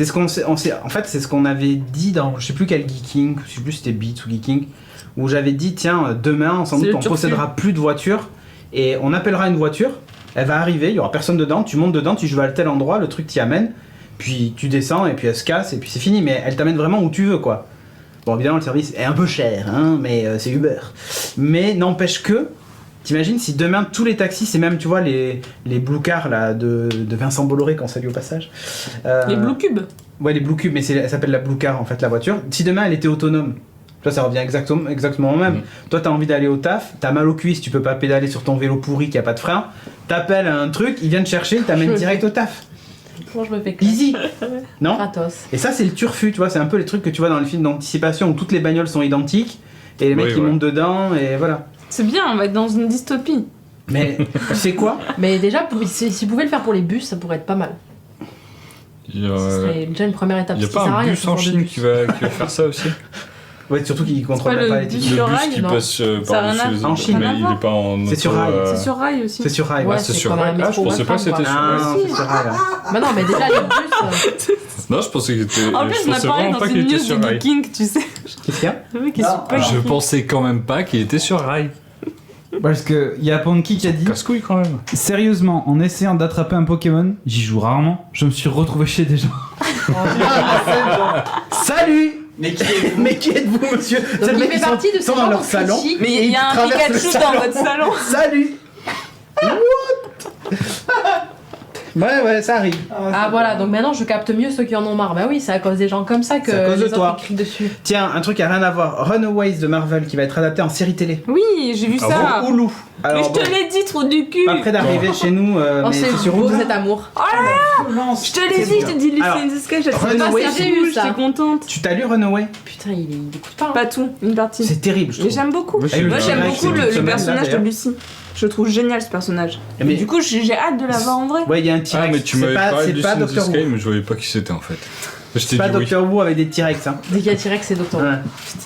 ce qu'on sait, en fait, c'est ce qu'on avait dit dans je sais plus quel Geeking, je sais plus si c'était Beats ou Geeking, où j'avais dit tiens, demain sans C'est doute le on turfu. possédera plus de voitures et on appellera une voiture, elle va arriver, il y aura personne dedans, tu montes dedans, tu vas à tel endroit, le truc t'y amène, puis tu descends et puis elle se casse et puis c'est fini, mais elle t'amène vraiment où tu veux quoi. Bon, évidemment, le service est un peu cher, hein, mais c'est Uber. Mais n'empêche que, t'imagines si demain tous les taxis, c'est même, tu vois, les Blue Cars là, de Vincent Bolloré, qu'on salue au passage. Les Blue Cubes. Ouais, les Blue Cubes, mais elle s'appelle la Blue Car en fait, la voiture. Si demain elle était autonome, toi ça revient exactement au même. Toi t'as envie d'aller au taf, t'as mal aux cuisses, tu peux pas pédaler sur ton vélo pourri qui a pas de frein, t'appelles un truc, il vient te chercher, il t'amène direct au taf. Moi, je me fais Easy. Non? Kratos. Et ça c'est le turfu, tu vois, c'est un peu les trucs que tu vois dans les films d'anticipation où toutes les bagnoles sont identiques et les mecs Oui, qui ouais. montent dedans et voilà. C'est bien, on va être dans une dystopie. Mais tu sais quoi? Mais déjà, si vous pouvez le faire pour les bus, ça pourrait être pas mal. Il y a, Ce serait déjà une première étape. il y a parce pas qu'il sert à un rien, bus ce en genre de Chine bus. qui va faire ça aussi. Ouais, surtout qu'ils contrôlent pas pas le les bus tickets. Le sur bus rail, qui non. passe Ça a rien par-dessus à- les en autres, Chine. mais il est pas en C'est sur auto, rail. C'est sur rail aussi. C'est sur rail, Ouais, ouais. c'est c'est sur comme rail. un métro Ah, je pensais ou un pas tram, que c'était quoi. sur Ah, rail. non, c'est sur rail, ouais. Bah non, mais déjà, les bus. Non, je pensais qu'il était. En plus, je on a pensais parlé vraiment dans pas qu'il une était news sur de rail. Geeking, tu sais. Qu'est-ce qu'il y a? Le mec est Non, super Je geeky. pensais quand même pas qu'il était sur rail. Parce que y a Ponky qui a dit Casse-couille quand même. sérieusement, en essayant d'attraper un Pokémon, j'y joue rarement, je me suis retrouvé chez des gens. Salut! Mais qui êtes-vous? Mais qui êtes-vous, monsieur? Donc, C'est le il mec fait qui sont- partie de ces sont dans gens leur qu'on salon. critique. Mais il y a un traverse le Pikachu dans salon. votre salon. Salut! Ouais, ça arrive. Ah voilà, donc maintenant je capte mieux ceux qui en ont marre. Bah oui, c'est à cause des gens comme ça que C'est à cause de les toi. autres ils crient dessus. Tiens, un truc qui a rien à voir. Runaways de Marvel qui va être adapté en série télé. Oui, j'ai vu Ah ça. Hulu. Mais Alors, je te bon, l'ai dit, trou du cul. pas près d'arriver chez nous, Oh, mais c'est c'est sur beau Hulu. cet amour. Je te l'ai dit, je t'ai dit Lucy Alors, in the Sky, j'ai trouvé Runaway, ça, j'ai vu ça. j'étais contente. Tu t'as lu Runaway? Putain, il écoute pas. Hein. Pas tout, une partie. C'est terrible, je Mais trouve. j'aime beaucoup. Moi, Et le Moi j'aime direct, beaucoup c'est une le semaine, là, personnage de d'ailleurs. Lucy. Je le trouve génial ce personnage. Mais- Et du coup j'ai hâte de la voir en vrai. Ouais, il y a un T-Rex. Ah, mais tu C'est m'avais pas- parlé c'est du pas Sin Doctor Sky, Who. mais je voyais pas qui c'était en fait. Je C'est t'ai pas dit oui. Doctor Who avec des T-Rex. Hein. Dès qu'il y a T-Rex, c'est Doctor Who. Ouais.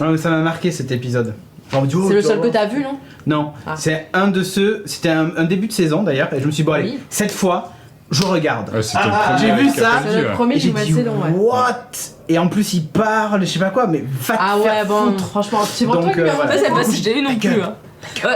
Non, mais ça m'a marqué cet épisode. Genre, on me dit, oh, C'est le tu seul vas que voir. t'as vu, non? Non, Ah. c'est un de ceux. C'était un début de saison d'ailleurs, et je me suis dit, bon, allez, Oui. cette fois, je regarde. Ah, c'était le Ah, premier j'ai vu avec ça. Capaldi, C'est le ouais. premier Et du j'ai mois de dit, saison, ouais. what? Et en plus, il parle, je sais pas quoi, mais va te Ah faire ouais, bon, foutre. franchement, c'est pour Donc, toi qui m'as voilà. Ça c'est pas Ouais. si je l'ai eu non Ta plus. gueule. Hein.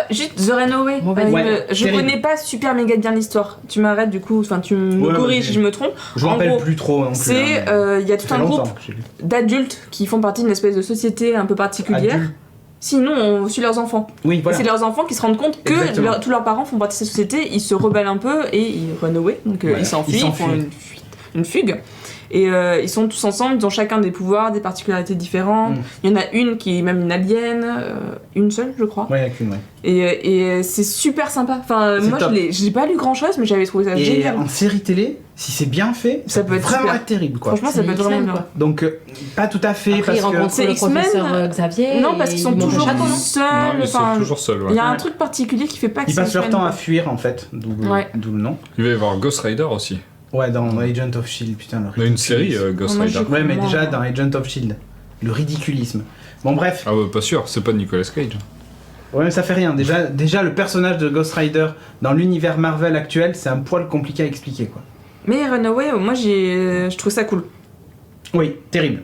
Juste The Runaway. Mauvais. Ouais, Je terrible. connais pas super méga bien l'histoire. Tu m'arrêtes du coup, enfin tu me Ouais, corriges vas-y. si je me trompe. Je me En rappelle gros, plus trop non plus. C'est hein. il y a Ça tout fait un longtemps groupe que j'ai lu. d'adultes qui font partie d'une espèce de société un peu particulière. Adulte. Sinon on suit leurs enfants. Oui, Et voilà. c'est leurs enfants qui se rendent compte que Exactement. tous leurs parents font partie de cette société, ils se rebellent un peu et ils run away, donc Voilà. ils s'enfuient, Ils ils font s'enfuient. une fugue. Et ils sont tous ensemble, ils ont chacun des pouvoirs, des particularités différentes. Mm. Il y en a une qui est même une alien, une seule je crois. Ouais, il y a qu'une, ouais. Et c'est super sympa. Enfin, C'est moi top. j'ai pas lu grand chose, mais j'avais trouvé ça Et génial. en série télé, si c'est bien fait, Ça peut être vraiment super. être terrible, quoi. Franchement, ça C'est peut être vraiment X-Men, bien. quoi. Donc, pas tout à fait, Après, parce ils rencontrent C'est le X-Men, professeur Xavier. Non, parce qu'ils sont et ils montent au toujours château, non seuls. Non, ils sont Enfin, toujours seuls, ouais. il y a un Ouais. truc particulier qui fait pas que ils c'est passent leur X-Men, temps à quoi. fuir, en fait, d'où Ouais. d'où le nom. Il va y avoir Ghost Rider aussi. Ouais, dans Agent of Shield, putain, le Il y a une ridiculisme. série Ghost Moi, Rider. je- Ouais, mais Moi, déjà, ouais. dans Agent of Shield, le ridiculisme. Bon, bref. Ah ouais, pas sûr, c'est pas Nicolas Cage. Ouais, mais ça fait rien. Déjà, le personnage de Ghost Rider dans l'univers Marvel actuel, c'est un poil compliqué à expliquer, quoi. Mais Runaway, moi je trouve ça cool. Oui, terrible.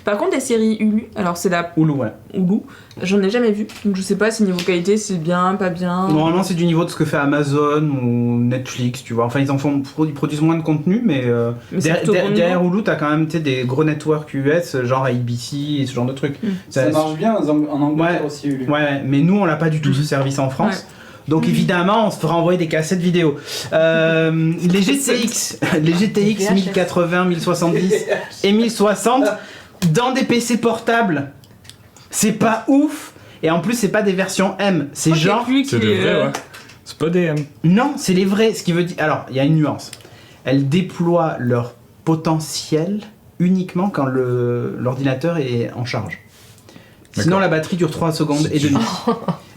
Par contre, des séries Hulu, alors c'est la Hulu, ouais. Hulu, j'en ai jamais vu, donc je sais pas si niveau qualité c'est bien, pas bien. Normalement, c'est du niveau de ce que fait Amazon ou Netflix, tu vois. Enfin, ils produisent moins de contenu, mais, Mais c'est plutôt bon derrière niveau. Hulu, t'as quand même tu sais, des gros networks US, genre ABC et ce genre de trucs. Ça marche bien en Angleterre Ouais. aussi, Hulu. Ouais, mais nous, on l'a pas du tout ce service en France. Ouais. Donc évidemment, on se fera envoyer des cassettes vidéo. Les GTX, les GTX VHS. 1080, 1070 et 1060 dans des PC portables, c'est pas ouf. Et en plus, c'est pas des versions M, c'est Je crois genre qu'il y a plus C'est qui des est, vrais, ouais. C'est pas des M. non, c'est les vrais. Ce qui veut dire, alors il y a une nuance. Elles déploient leur potentiel uniquement quand l'ordinateur est en charge. Sinon, D'accord. la batterie dure 3 secondes et demie.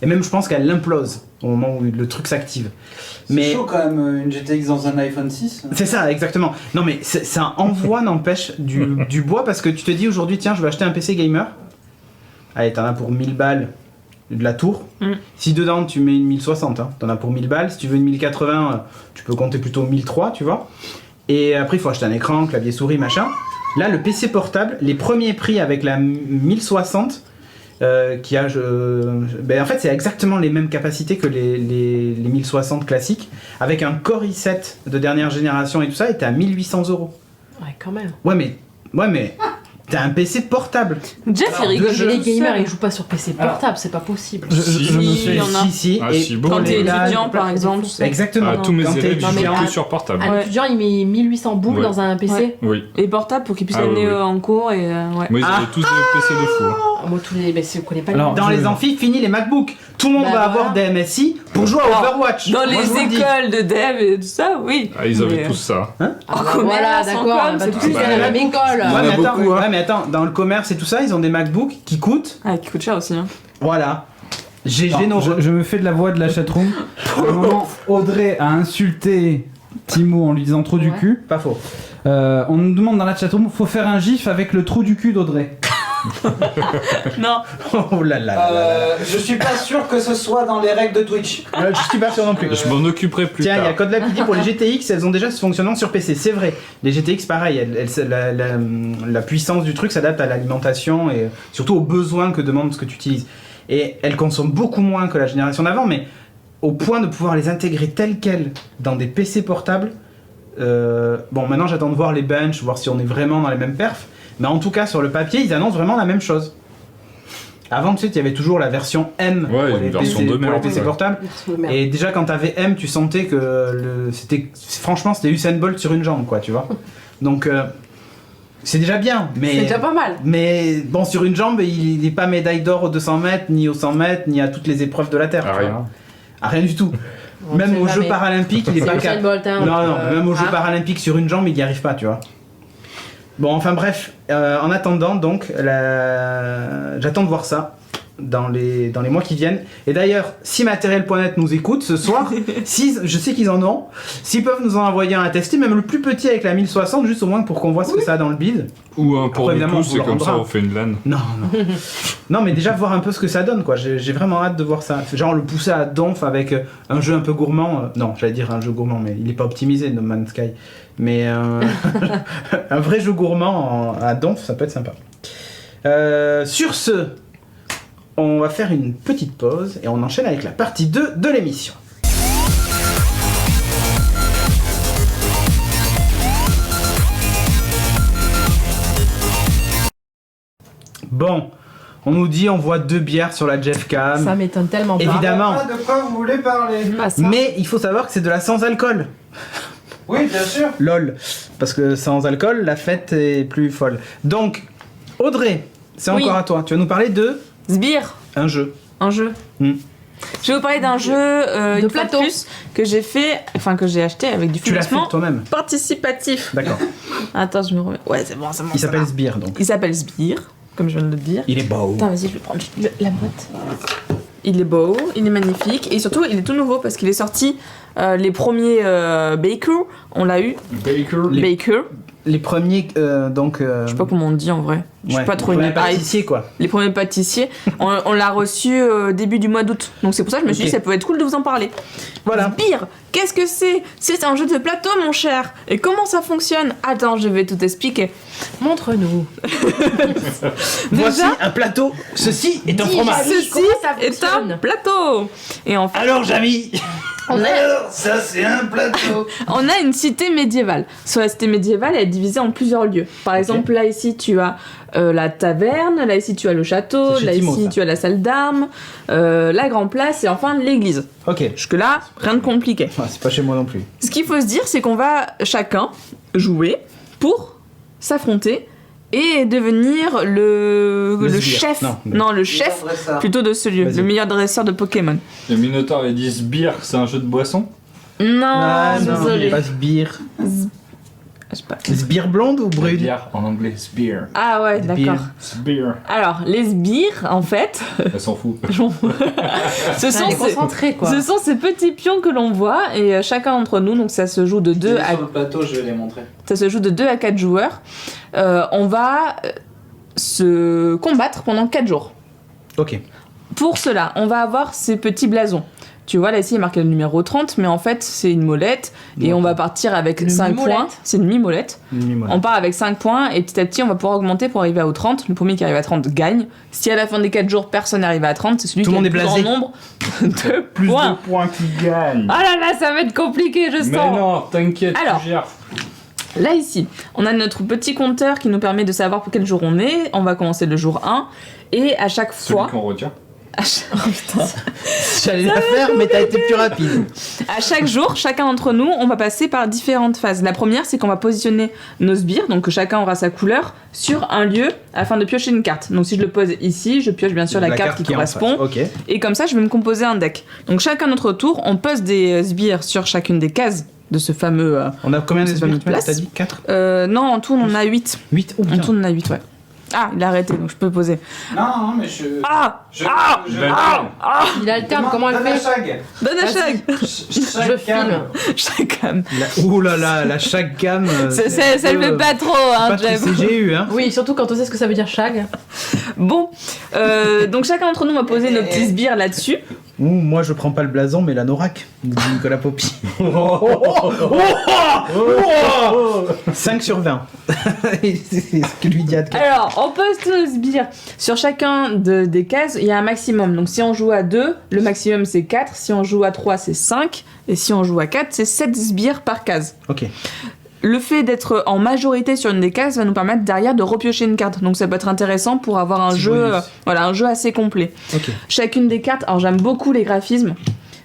Et même, je pense qu'elle implose au moment où le truc s'active. C'est Mais chaud quand même, une GTX dans un iPhone 6. c'est ça, exactement. Non, mais ça envoie, n'empêche, du bois parce que tu te dis aujourd'hui, tiens, je vais acheter un PC gamer. Allez, t'en as pour 1000 balles de la tour. Mm. Si dedans tu mets une 1060, hein, t'en as pour 1000 balles. Si tu veux une 1080, tu peux compter plutôt 1003, tu vois. Et après, il faut acheter un écran, clavier, souris, machin. Là, le PC portable, les premiers prix avec la 1060, qui a. Ben, en fait, c'est exactement les mêmes capacités que les 1060 classiques, avec un Core i7 de dernière génération et tout ça, et t'es à 1800 €. Ouais, quand même. Ouais, mais T'as un PC portable. Jeff, il rigole. jeux. Les gamers, ils jouent pas sur PC portable, c'est pas possible. Je me il fais. y en a. Si. Ah, et si, beaucoup. Quand t'es les lives, étudiant, par exemple. Exactement. Tous mes Quand t'es élèves ils étudiant. jouent que sur portable. Un Ouais. étudiant, il met 1800 boules Ouais. dans un PC. Ouais. Oui. Et portable pour qu'ils puissent Ah, aller oui. en cours et ouais. Moi, ils avaient tous des PC de fou. Ah, moi, tous les. Je connais pas Alors, les Dans Je- les amphis, fini les MacBooks. Tout le monde Bah va voilà. avoir des MSI pour jouer à Alors, Overwatch. Dans Moi, je vous le les dis. écoles de dev et tout ça, oui. Ah, ils avaient Mais, tous ça. Ah, En bah commerce, voilà, en d'accord, com, on va c'est tous tout. aller à la même école. Ouais, en a mais attends, beaucoup, hein. ouais, mais attends, dans le commerce et tout ça, ils ont des MacBooks qui coûtent. Ah, qui coûte cher aussi. Hein. Voilà. GG Non, nos je me fais de la voix de la chatroom. À un moment, Audrey a insulté Timo en lui disant trou du Ouais. cul. Pas faux. On nous demande dans la chatroom, faut faire un gif avec le trou du cul d'Audrey. Non. Oh là là là là là. Je suis pas sûr que ce soit dans les règles de Twitch. Je suis pas sûr non plus. Je m'en occuperai plus Tiens, il y a tard. Codelab qui dit pour les GTX, elles ont déjà ce fonctionnement sur PC. C'est vrai. Les GTX, pareil, la puissance du truc s'adapte à l'alimentation et surtout aux besoins que demande ce que tu utilises. Et elles consomment beaucoup moins que la génération d'avant, mais au point de pouvoir les intégrer telles quelles dans des PC portables. Bon, maintenant j'attends de voir les benches, voir si on est vraiment dans les mêmes perfs. Mais en tout cas, sur le papier, ils annoncent vraiment la même chose. Avant, tu sais, il y avait toujours la version M Ouais, pour une les version PC, de pour les merde, PC ouais. portables. Merde. Et déjà quand t'avais M, tu sentais que franchement c'était Usain Bolt sur une jambe, quoi, tu vois. Donc c'est déjà bien, mais C'est déjà pas mal. mais bon, sur une jambe, il est pas médaille d'or aux 200 mètres, ni aux 100 mètres, ni à toutes les épreuves de la terre. Ah, tu vois. rien. Ah, rien du tout. On Même sait aux jamais. Jeux Paralympiques, il est C'est pas Usain capable. Bolt, hein, Non, donc, même aux Jeux hein. Paralympiques sur une jambe, il y arrive pas, tu vois. Bon, enfin bref, en attendant, donc, j'attends de voir ça dans les mois qui viennent. Et d'ailleurs, si Matériel.net nous écoute ce soir, je sais qu'ils en ont, s'ils peuvent nous en envoyer un à tester, même le plus petit avec la 1060, juste au moins pour qu'on voit ce que ça a dans le build. Ou un pour Après, le évidemment, coup, on c'est vous le comme ça, rendra. on fait une LAN. Non, non. Non, mais déjà voir un peu ce que ça donne, quoi. J'ai vraiment hâte de voir ça. Genre le pousser à donf avec un jeu un peu gourmand. Non, j'allais dire un jeu gourmand, mais il est pas optimisé, No Man's Sky. Mais un vrai jeu gourmand à donf, ça peut être sympa. Sur ce, on va faire une petite pause et on enchaîne avec la partie 2 de l'émission. Bon, on nous dit on voit 2 bières sur la Jeff Cam. Ça m'étonne tellement pas. Évidemment. Ah, de quoi vous voulez parler? Pas ça. Mais il faut savoir que c'est de la sans alcool. Oui, bien sûr. LOL. Parce que sans alcool, la fête est plus folle. Donc, Audrey, c'est Oui. encore à toi. Tu vas nous parler de Sbire, un jeu. un jeu. Hmm. Je vais vous parler d'un jeu De une fois plateau. plus que j'ai fait, enfin que j'ai acheté avec du Tu l'as fait financement toi-même. participatif. D'accord. Attends, je me remets. Ouais, c'est bon, c'est bon. Il ça s'appelle va. Sbire donc. Il s'appelle Sbire, comme je viens de le dire. Il est beau. Attends, vas-y, je vais prendre la boîte. Il est beau, il est magnifique et surtout il est tout nouveau parce qu'il est sorti. Les premiers Baker, on l'a eu. Baker. Baker, Les premiers, donc. je sais pas comment on dit en vrai. Je suis pas trop les une premiers pâtissiers, quoi. Les premiers pâtissiers, on l'a reçu début du mois d'août. Donc c'est pour ça que je me suis Ok. dit ça peut être cool de vous en parler. Voilà. Sbire, qu'est-ce que c'est? C'est un jeu de plateau mon cher. Et comment ça fonctionne? Attends, je vais tout expliquer. Montre-nous. Voici un plateau. Ceci est un Dis, fromage. Jamy. Ceci comment ça est un fonctionne plateau. Et en fait, Alors, Jamy. On a- Alors, ça c'est un plateau. on a une cité médiévale. Sur la cité médiévale, elle est divisée en plusieurs lieux. Par exemple, là ici tu as la taverne, là ici tu as le château, C'est chez là Timo, ici ça. tu as la salle d'armes, la grande place et enfin l'église. Ok. Jusque là, rien de compliqué. Ah, c'est pas chez moi non plus. Ce qu'il faut se dire, c'est qu'on va chacun jouer pour s'affronter et devenir le sbire. chef. Non, Le chef plutôt de ce lieu, Vas-y. le meilleur dresseur de Pokémon. Le Minotaur avait dit Sbire, c'est un jeu de boisson. Non, Ah, non, désolé. pas Sbire. Je sais pas. Sbire blonde ou brune? Bière en anglais, Sbire. Ah ouais, Sbire. d'accord. Sbire. Alors, les sbires, en fait, Elle s'en fout. ce Ah, sont elle est ces... concentrée, quoi. Ce sont ces petits pions que l'on voit et chacun d'entre nous, donc ça se joue de 2 à Sur le plateau, je vais les montrer. ça se joue de 2 à 4 joueurs. On va se combattre pendant 4 jours. Ok. Pour cela, on va avoir ces petits blasons. Tu vois, là, ici, il est marqué le numéro 30, mais en fait, c'est une molette. Et Ouais. on va partir avec Une 5 mi-molette. points. C'est une mi-molette. Voilà. On part avec 5 points et petit à petit, on va pouvoir augmenter pour arriver au 30. Le premier qui arrive à 30 gagne. Si à la fin des 4 jours, personne n'arrive à 30, c'est celui Tout qui le a monde le est plus grand blasé. nombre de points. points qui gagnent. Ah là là, ça va être compliqué, je Mais sens. non, t'inquiète, Alors. tu gères. Là, ici, on a notre petit compteur qui nous permet de savoir pour quel jour on est. On va commencer le jour 1. Et à chaque Celui fois... qu'on retient. Oh, putain. J'allais la faire, mais t'as été plus rapide. À chaque jour, chacun d'entre nous, on va passer par différentes phases. La première, c'est qu'on va positionner nos sbires, donc que chacun aura sa couleur, sur un lieu afin de piocher une carte. Donc si je le pose ici, je pioche bien sûr la carte qui est en correspond. face. Ok. Et comme ça, je vais me composer un deck. Donc chacun notre tour, on pose des sbires sur chacune des cases de ce fameux... On a combien de C'est pas mis de sbires? place. T'as dit 4 non, en tout, on en a 8. 8 Oh En putain. tout, on en a 8, ouais. Ah, il a arrêté, donc je peux poser. Non, mais je. Ah Je. Ah je- Il alterne, comment elle Donne à fait Shag. Donne à Vas-y. chaque Je filme. Chacun. Ouh là là, la chaque gamme. Ça le fait pas trop, hein, Pas très Jeff. CGU, hein. Oui, surtout quand on sait ce que ça veut dire shag. Bon, donc chacun d'entre nous va poser nos petits sbires là-dessus. Ouh, moi je prends pas le blason, mais l'anorak de Nicolas Poppy. 5 sur 20. C'est ce que lui dit Adka. Alors, on pose tous nos sbires sur chacun des cases, il y a un maximum. Donc si on joue à 2, le maximum c'est 4. Si on joue à 3, c'est 5. Et si on joue à 4, c'est 7 sbires par case. Ok. Le fait d'être en majorité sur une des cases va nous permettre derrière de repiocher une carte. Donc ça peut être intéressant pour avoir un Petit jeu, bonus. un jeu assez complet. Ok. Chacune des cartes, alors j'aime beaucoup les graphismes,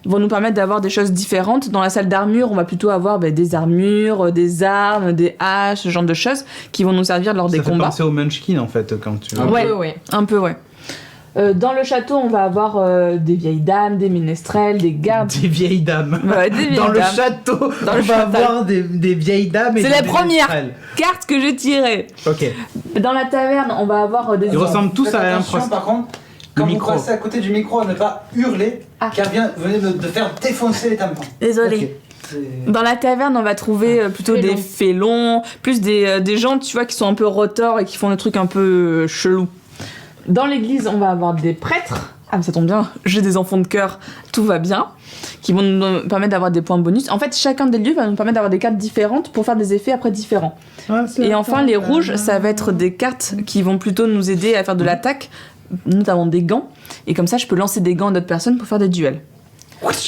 vont nous permettre d'avoir des choses différentes. Dans la salle d'armure, on va plutôt avoir des armures, des armes, des haches, ce genre de choses qui vont nous servir lors des Ça fait combats. penser au Munchkin en fait quand tu. Ouais. Ouais. Un peu, ouais. Dans le château, on va avoir des vieilles dames, des ménestrels, des gardes. Des vieilles dames. Ouais, des vieilles Dans le dames. château, Dans on le va château. avoir des vieilles dames et C'est des la première. ménestrels. Cartes que j'ai tirées. Ok. Dans la taverne, on va avoir des... Ils ressemblent tous Faites à un attention, prost. par contre, quand vous micro. passez à côté du micro, à ne pas hurler, Ah. car venez de faire défoncer les tampons. Désolée. C'est- Dans la taverne, on va trouver plutôt Félons. des félons, plus des gens, tu vois, qui sont un peu rotors et qui font des trucs un peu chelous. Dans l'église, on va avoir des prêtres. Ah, mais ça tombe bien, j'ai des enfants de cœur, tout va bien, qui vont nous permettre d'avoir des points bonus. En fait, chacun des lieux va nous permettre d'avoir des cartes différentes pour faire des effets après différents. Et enfin, les rouges, ça va être des cartes qui vont plutôt nous aider à faire de l'attaque, notamment des gants. Et comme ça, je peux lancer des gants à d'autres personnes pour faire des duels.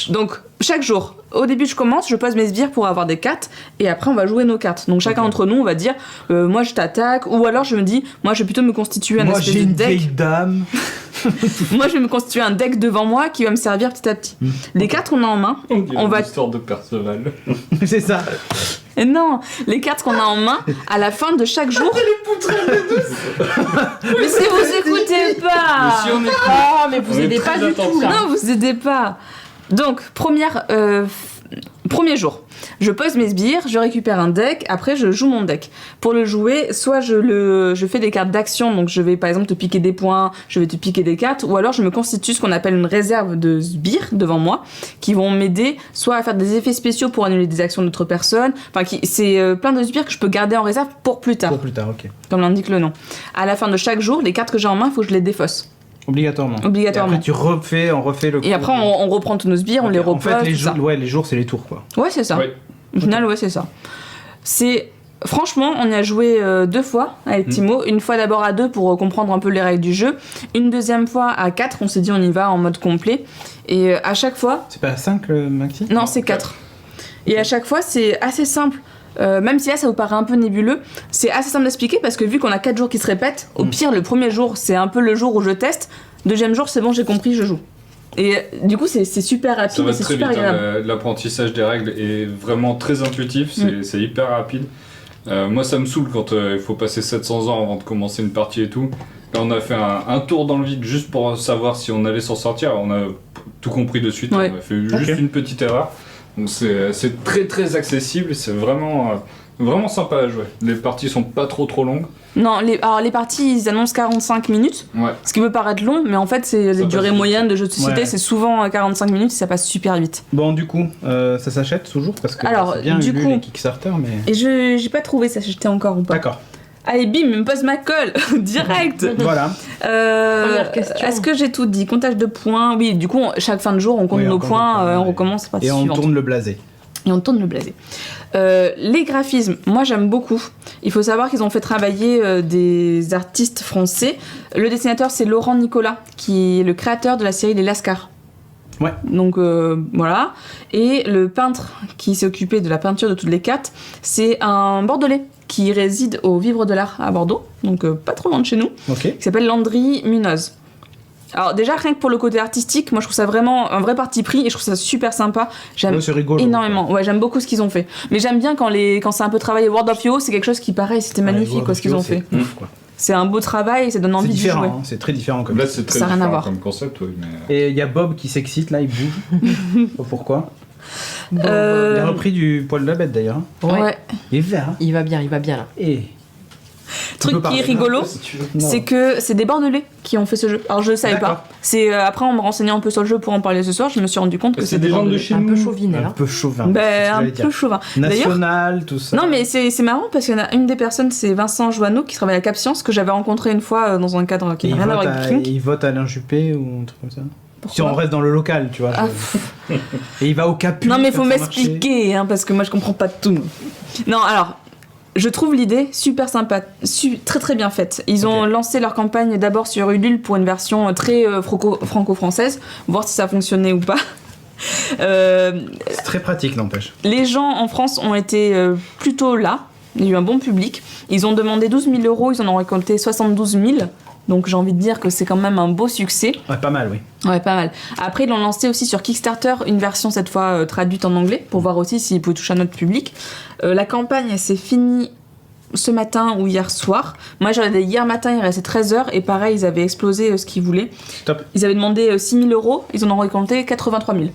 Donc, chaque jour, au début, je commence, je pose mes sbires pour avoir des cartes, et après, on va jouer nos cartes. Donc, chacun d'entre nous, on va dire, moi, je t'attaque, ou alors je me dis, moi, je vais plutôt me constituer un Moi espèce j'ai de une deck. vieille dame. Moi, je vais me constituer un deck devant moi qui va me servir petit à petit. Les cartes qu'on a en main, on va... L'histoire de Perceval. C'est ça. Et non, les cartes qu'on a en main, à la fin de chaque jour... Mais si vous écoutez pas... Mais si on est Ah, mais vous On est aidez très pas du tout attentifs. là. Non, vous aidez pas. Donc, premier jour. Je pose mes sbires, je récupère un deck, après je joue mon deck. Pour le jouer, soit je fais des cartes d'action, donc je vais par exemple te piquer des points, je vais te piquer des cartes, ou alors je me constitue ce qu'on appelle une réserve de sbires devant moi, qui vont m'aider soit à faire des effets spéciaux pour annuler des actions d'autres personnes, enfin c'est plein de sbires que je peux garder en réserve pour plus tard, Pour plus tard, ok. comme l'indique le nom. À la fin de chaque jour, les cartes que j'ai en main, il faut que je les défausse, Obligatoirement. obligatoirement. Et après on refait le. Et après, on reprend tous nos sbires, on les En repose, fait, les tout ça. jours, ouais, les jours c'est les tours quoi. Ouais, c'est ça. Ouais. Au final, ouais, c'est ça. C'est... Franchement, on y a joué 2 fois avec Timo. Une fois d'abord à 2 pour comprendre un peu les règles du jeu. Une deuxième fois à 4, on s'est dit on y va en mode complet. Et à chaque fois... C'est pas 5 le maxi? Non, c'est 4. Et à chaque fois, c'est assez simple. Même si là, ça vous paraît un peu nébuleux, c'est assez simple d'expliquer parce que vu qu'on a 4 jours qui se répètent, au pire, le premier jour, c'est un peu le jour où je teste. Deuxième jour, c'est bon, j'ai compris, je joue. Et du coup, c'est super Ça rapide va et c'est très vite, super hein, agréable. l'apprentissage des règles est vraiment très intuitif, c'est hyper rapide. Moi ça me saoule quand il faut passer 700 ans avant de commencer une partie et tout. Là on a fait un tour dans le vide juste pour savoir si on allait s'en sortir, on a tout compris de suite, Ouais. on a fait juste une petite erreur. Donc c'est très très accessible, c'est vraiment sympa à jouer. Les parties sont pas trop longues. Non, alors les parties, ils annoncent 45 minutes. Ouais. Ce qui peut paraître long, mais en fait, c'est la passe durée vite. moyenne de jeux de société, Ouais. c'est souvent 45 minutes et ça passe super vite. Bon, du coup, ça s'achète toujours parce que Alors, c'est bien du Ulule coup- et Kickstarter, mais. Et j'ai pas trouvé ça, j'étais encore ou pas. D'accord. Allez, bim, il me pose ma colle, direct. Voilà. Première question. Est-ce que j'ai tout dit? Comptage de points. Oui, du coup, chaque fin de jour, on compte Oui, on nos compte points, nos points, on ouais. recommence la partie Et on suivante. tourne le blasé. Et on tourne le blasé. Les graphismes, moi j'aime beaucoup. Il faut savoir qu'ils ont fait travailler des artistes français. Le dessinateur, c'est Laurent Nicolas, qui est le créateur de la série Les Lascars. Ouais. Donc voilà. Et le peintre qui s'est occupé de la peinture de toutes les cartes, c'est un Bordelais qui réside au Vivre de l'Art à Bordeaux, donc pas trop loin de chez nous, Ok. qui s'appelle Landry Munoz. Alors déjà, rien que pour le côté artistique, moi je trouve ça vraiment un vrai parti pris et je trouve ça super sympa. J'aime Ouais, c'est rigolo. énormément. Ouais, j'aime beaucoup ce qu'ils ont fait. Mais j'aime bien quand c'est un peu travaillé. World of Yo, c'est quelque chose qui, pareil, c'était magnifique quoi, ce qu'ils ont fait. C'est ouf, quoi. C'est un beau travail et ça donne C'est envie d'y différent, jouer. hein, c'est très différent comme Là, ça. c'est très Ça a rien à différent voir. comme concept, oui. Mais... Et il y a Bob qui s'excite, là, il bouge. Je sais pas pourquoi. Il a repris du poil de la bête d'ailleurs. Ouais. Il est vert. Hein. Il va bien là. Et. Truc qui est rigolo, c'est que c'est des Bordelais qui ont fait ce jeu. Alors je le savais D'accord. pas. C'est après en me renseignant un peu sur le jeu pour en parler ce soir, je me suis rendu compte que C'est c'est des gens de Bordelais. chez Un peu nous. chauvin, Un là. peu chauvin. c'est ce que Ben, un j'allais dire. peu chauvin. D'ailleurs, National, tout ça. non mais c'est marrant parce qu'il y en a une des personnes, c'est Vincent Joanneau qui travaille à Cap Science que j'avais rencontré une fois dans un cadre qui Et n'a rien à voir avec Kink. il vote Alain Juppé ou un truc comme ça. Pourquoi Si on reste dans le local, tu vois. Ah, Et il va au Capu. Non mais faire faut son marché. m'expliquer hein, parce que moi je comprends pas tout. Non alors je trouve l'idée super sympa, très très bien faite. Ils ont lancé leur campagne d'abord sur Ulule pour une version très franco-française, voir si ça fonctionnait ou pas. C'est très pratique, n'empêche. Les gens en France ont été plutôt là, il y a eu un bon public. Ils ont demandé 12 000 €, ils en ont récolté 72 000. Donc j'ai envie de dire que c'est quand même un beau succès. Ouais, pas mal, oui. Ouais, pas mal. Après, ils l'ont lancé aussi sur Kickstarter, une version cette fois traduite en anglais, pour voir aussi s'ils pouvaient toucher un autre public. La campagne, elle s'est finie ce matin ou hier soir. Moi, j'en ai hier matin, il restait 13 heures, et pareil, ils avaient explosé ce qu'ils voulaient. Top. Ils avaient demandé 6 000 €, ils en ont récolté 83 000.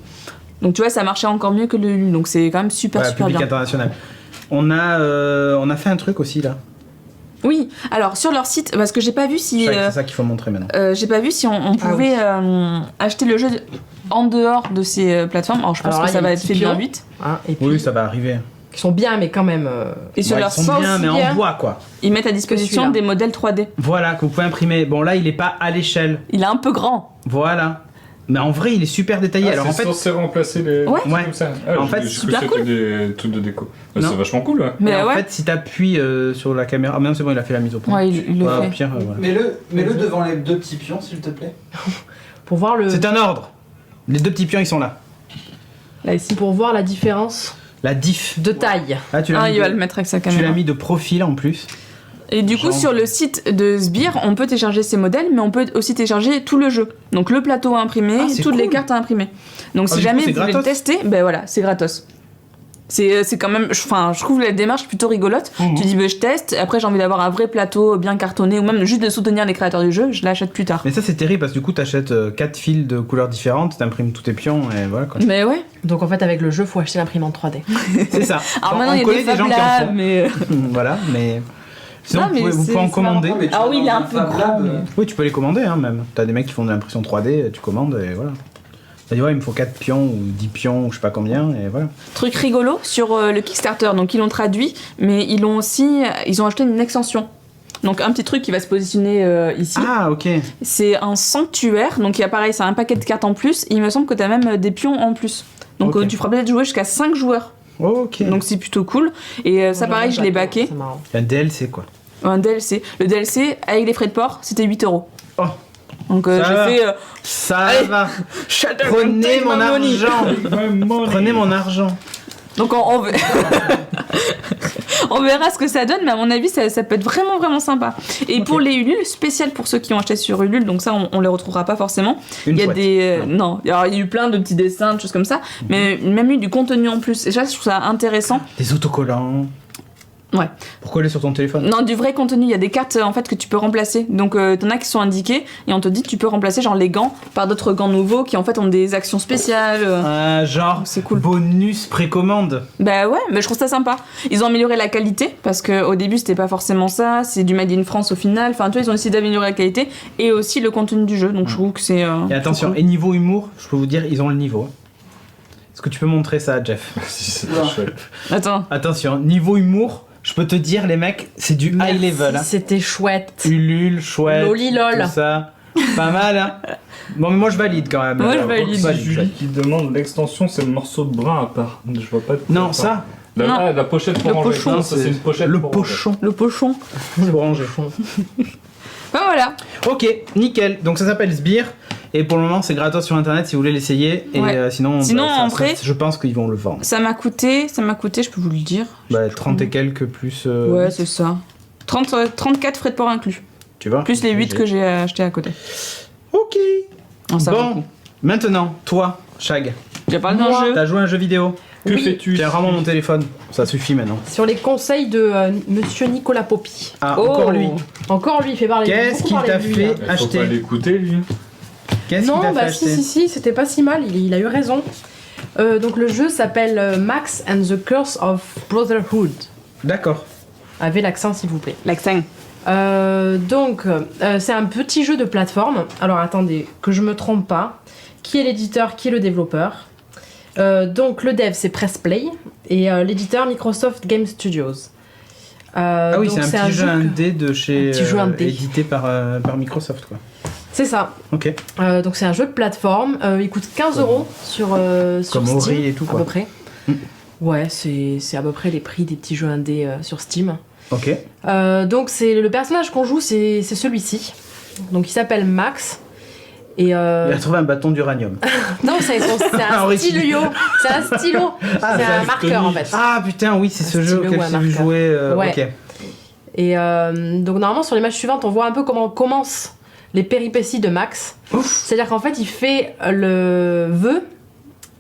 Donc tu vois, ça marchait encore mieux que le Ulule, donc c'est quand même super Ouais, public bien. international. On a fait un truc aussi là. Oui, alors sur leur site, parce que j'ai pas vu si... C'est ça qu'il faut montrer maintenant. j'ai pas vu si on pouvait acheter le jeu en dehors de ces plateformes. Alors je pense Alors que là, ça il y a va les être fait petits bien pions. vite. Hein, et puis, Oui, ça va arriver. ils sont bien, mais quand même. Et sur Ouais, leur ils sont site, bien, mais bien. en bois quoi. ils mettent à disposition celui-là. des modèles 3D. Voilà, que vous pouvez imprimer. Bon, là, il est pas à l'échelle. Il est un peu grand. Voilà. Mais en vrai, il est super détaillé. Alors en fait, censé remplacer les. Ouais. Ouais. Comme ça. Ah, En fait, je super que cool. c'était des trucs de déco. Ouais, Non. c'est vachement cool. Ouais. Mais en ouais, fait, si t'appuies sur la caméra. Ah, mais non, c'est bon, il a fait la mise au point. ouais, il le Ouais, au fait. pire, voilà. Mets-le devant les deux petits pions, s'il te plaît. Pour voir le. C'est un ordre. Les deux petits pions, ils sont là. Là, ici. Pour voir la différence La diff. de taille. Là, tu l'as Ah, mis, il va de... le mettre avec sa tu l'as caméra. mis de profil en plus. Et du coup, Genre- sur le site de Sbire, on peut télécharger ces modèles, mais on peut aussi télécharger tout le jeu. Donc le plateau à imprimer, Ah, c'est toutes les cool. cartes à imprimer. Donc Ah, si du jamais coup, c'est vous voulez le gratos. tester, ben voilà, c'est gratos. C'est quand même, enfin, je trouve la démarche plutôt rigolote. Mhm. Tu dis, ben, je teste, après j'ai envie d'avoir un vrai plateau bien cartonné, ou même juste de soutenir les créateurs du jeu, je l'achète plus tard. Mais ça, c'est terrible parce que du coup, t'achètes 4 fils de couleurs différentes, t'imprimes tous tes pions et voilà quoi. Mais ouais. Donc en fait, avec le jeu, faut acheter l'imprimante 3D. C'est ça. Alors Bon, maintenant, on il y a connaît des des Fab gens qui en Labs, font. mais. Voilà, mais. Sinon, Non, mais vous c'est- pouvez en c'est commander. marrant, mais tu Ah vas oui, il est dans un un peu Fab grand, Lab, mais- Oui, tu peux les commander hein, même. T'as des mecs qui font de l'impression 3D, tu commandes et voilà. T'as dit, ouais, il me faut 4 pions ou 10 pions ou je sais pas combien et voilà. Truc rigolo sur le Kickstarter, donc ils l'ont traduit, mais ils ont acheté une extension. Donc un petit truc qui va se positionner ici. Ah, ok. C'est un sanctuaire, donc il y a pareil, c'est un paquet de cartes en plus, et il me semble que t'as même des pions en plus. Donc Ok. tu feras peut-être jouer jusqu'à 5 joueurs, Oh, ok. donc c'est plutôt cool. Et ça pareil, je l'ai backé, C'est marrant. Il y a un DLC quoi. un DLC. Le DLC, avec les frais de port, c'était 8 €. Oh. Donc Ça va. j'ai fait... Ça Allez. va. Shut up and Prenez take mon my money. argent. Prenez mon argent. Donc on verra ce que ça donne, mais à mon avis, ça peut être vraiment vraiment sympa. Et pour les Ulule, spécial pour ceux qui ont acheté sur Ulule, donc ça on les retrouvera pas forcément. Une Il y a chouette. des non, alors, il y a eu plein de petits dessins, de choses comme ça, mais même eu du contenu en plus. Et ça, je trouve ça intéressant. Des autocollants. Ouais. Pourquoi elle est sur ton téléphone? Non, du vrai contenu. Il y a des cartes en fait que tu peux remplacer. Donc t'en as qui sont indiquées et on te dit que tu peux remplacer genre les gants par d'autres gants nouveaux qui en fait ont des actions spéciales. Genre, C'est cool. bonus précommande. Bah ouais, mais je trouve ça sympa. Ils ont amélioré la qualité parce qu'au début c'était pas forcément ça, c'est du Made in France au final. Enfin, tu vois, ils ont essayé d'améliorer la qualité et aussi le contenu du jeu. Donc je trouve que c'est. Et attention, cool. et niveau humour, je peux vous dire, ils ont le niveau. Est-ce que tu peux montrer ça, Jeff? Si, c'était chouette. Attends. Attention, niveau humour, je peux te dire, les mecs, c'est du high Merci, level. Hein. C'était chouette. Ulule, chouette, Lolilol. tout ça. Pas mal, hein. Bon, mais moi je valide quand même. Moi, je Alors, valide. C'est Julie qui demande l'extension, c'est le morceau de brun à part. Je vois pas. Non, ça, La pochette pour Le ranger. pochon, Non, ça, c'est une pochette le pour ranger. pochon. Le pochon. C'est pour ranger. Bah voilà. Ok, nickel. Donc ça s'appelle Sbire. Et pour le moment, c'est gratos sur internet si vous voulez l'essayer. Et Ouais. sinon, Sinon, ça- en vrai- je pense qu'ils vont le vendre. Ça m'a coûté, je peux vous le dire. Bah, 30 et quelques plus. Ouais, c'est ça. 34 frais de port inclus. Tu vois. Plus les 8 que j'ai acheté à côté. Ok. Non, ça vaut le Bon, coup. maintenant, toi, Shag, J'ai pas d'un jeu. t'as joué à un jeu vidéo. Que Oui. fais-tu? Tiens, rends-moi mon téléphone. Ça suffit maintenant. Sur les conseils de Monsieur Nicolas Poppy. Ah, Oh. encore lui. Encore lui, il fait parler. Qu'est-ce beaucoup qu'il parler t'a de lui, fait hein. Faut acheter? pas l'écouter, lui. Qu'est-ce Non, qu'il t'a fait bah acheter? si, c'était pas si mal, il a eu raison. Donc le jeu s'appelle Max and the Curse of Brotherhood. D'accord. Avec l'accent s'il vous plaît. L'accent. C'est un petit jeu de plateforme. Alors attendez, que je me trompe pas. Qui est l'éditeur, qui est le développeur? Donc le dev c'est Pressplay et l'éditeur Microsoft Game Studios. Ah oui, donc, c'est un petit jeu que- indé de chez. Un petit jeu indé. Édité par Microsoft, quoi. C'est ça. Ok. Donc c'est un jeu de plateforme. Il coûte 15 € sur Comme Steam. Ori et tout, À quoi. peu près. Mm. Ouais, c'est à peu près les prix des petits jeux indés sur Steam. Ok. Donc c'est le personnage qu'on joue, c'est celui-ci. Donc il s'appelle Max. Et Il a trouvé un bâton d'uranium. non, c'est un Enrichi. stylo. C'est un stylo. Ah, c'est c'est un un marqueur en fait. Ah putain, oui, c'est Un ce jeu stylo auquel ou un j'ai vu marqueur. jouer. Ouais. Ok. Et donc normalement sur les matchs suivantes, on voit un peu comment commencent les péripéties de Max. C'est-à-dire qu'en fait, il fait le vœu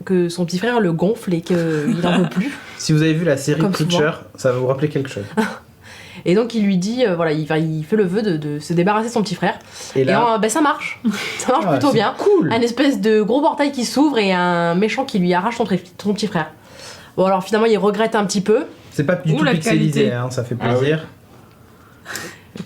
que son petit frère le gonfle et qu'il n'en veut plus. Si vous avez vu la série Comme Preacher, ça va vous rappeler quelque chose. Et donc il lui dit, voilà, il fait le vœu de se débarrasser de son petit frère. Et Et là, ben ça marche. Ça marche ah, plutôt c'est bien. Cool. Un espèce de gros portail qui s'ouvre et un méchant qui lui arrache son petit frère. Bon alors finalement il regrette un petit peu. C'est pas du Ouh, tout la pixelisé, qualité. hein, ça fait Ah plaisir.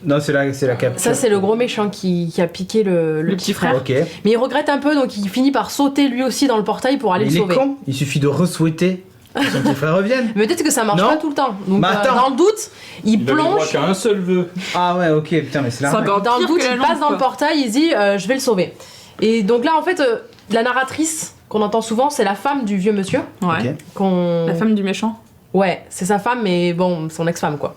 Non, c'est la capture. Ça c'est le gros méchant qui a piqué le petit frère. Ok. Mais il regrette un peu donc il finit par sauter lui aussi dans le portail pour aller Il le est sauver. con. Il suffit de re-souhaiter que son petit frère revienne. Mais peut-être que ça marche Non. pas tout le temps. Donc Bah, attends. dans le doute, il Il avait le droit plonge. qu'à un seul vœu. Ah ouais, ok, putain, mais c'est Ça l'arnaque. encore Dans le pire doute, que la il passe lampe, dans le quoi. portail, il se dit je vais le sauver. Et donc là en fait la narratrice qu'on entend souvent c'est la femme du vieux monsieur. Ouais. Ok. Qu'on... La femme du méchant. Ouais, c'est sa femme, mais bon, son ex-femme, quoi.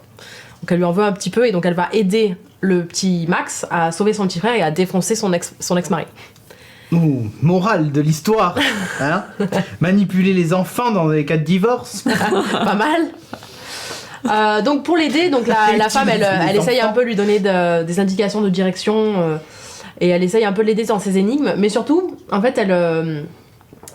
Donc elle lui en veut un petit peu, et donc elle va aider le petit Max à sauver son petit frère et à défoncer son ex-mari. Ouh, morale de l'histoire. Hein. Manipuler les enfants dans des cas de divorce. Pas mal. Donc pour l'aider, donc la femme, elle essaye un peu de lui donner des indications de direction, et elle essaye un peu de l'aider dans ses énigmes, mais surtout, en fait,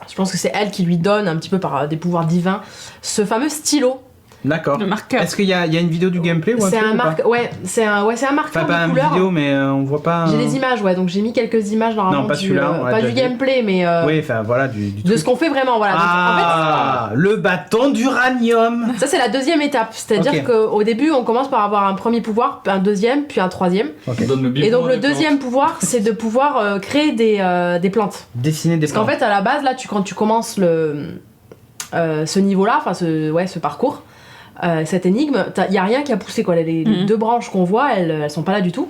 je pense que c'est elle qui lui donne un petit peu par des pouvoirs divins ce fameux stylo. D'accord. Le marqueur. Est-ce qu'il y a une vidéo du gameplay ou un C'est truc un ou pas marque, ouais, c'est un marqueur Enfin, pas de une couleur. vidéo, mais on voit pas. J'ai des images, ouais, donc j'ai mis quelques images normalement. Non, pas du, celui-là, on l'a pas déjà du vu. gameplay, mais Oui, enfin voilà, du de truc. ce qu'on fait vraiment, voilà. Donc, Ah, le bâton d'uranium. en fait, ça c'est la deuxième étape, c'est-à-dire Ok. qu'au début on commence par avoir un premier pouvoir, puis un deuxième, puis un troisième. Ok. Donne le Et donc biberon le des plantes. deuxième pouvoir, c'est de pouvoir créer des plantes. Dessiner des Parce qu'en plans. fait, à la base, là, quand tu commences ce niveau-là, enfin ce parcours, cette énigme, il y a rien qui a poussé, quoi. Les deux branches qu'on voit, elles sont pas là du tout.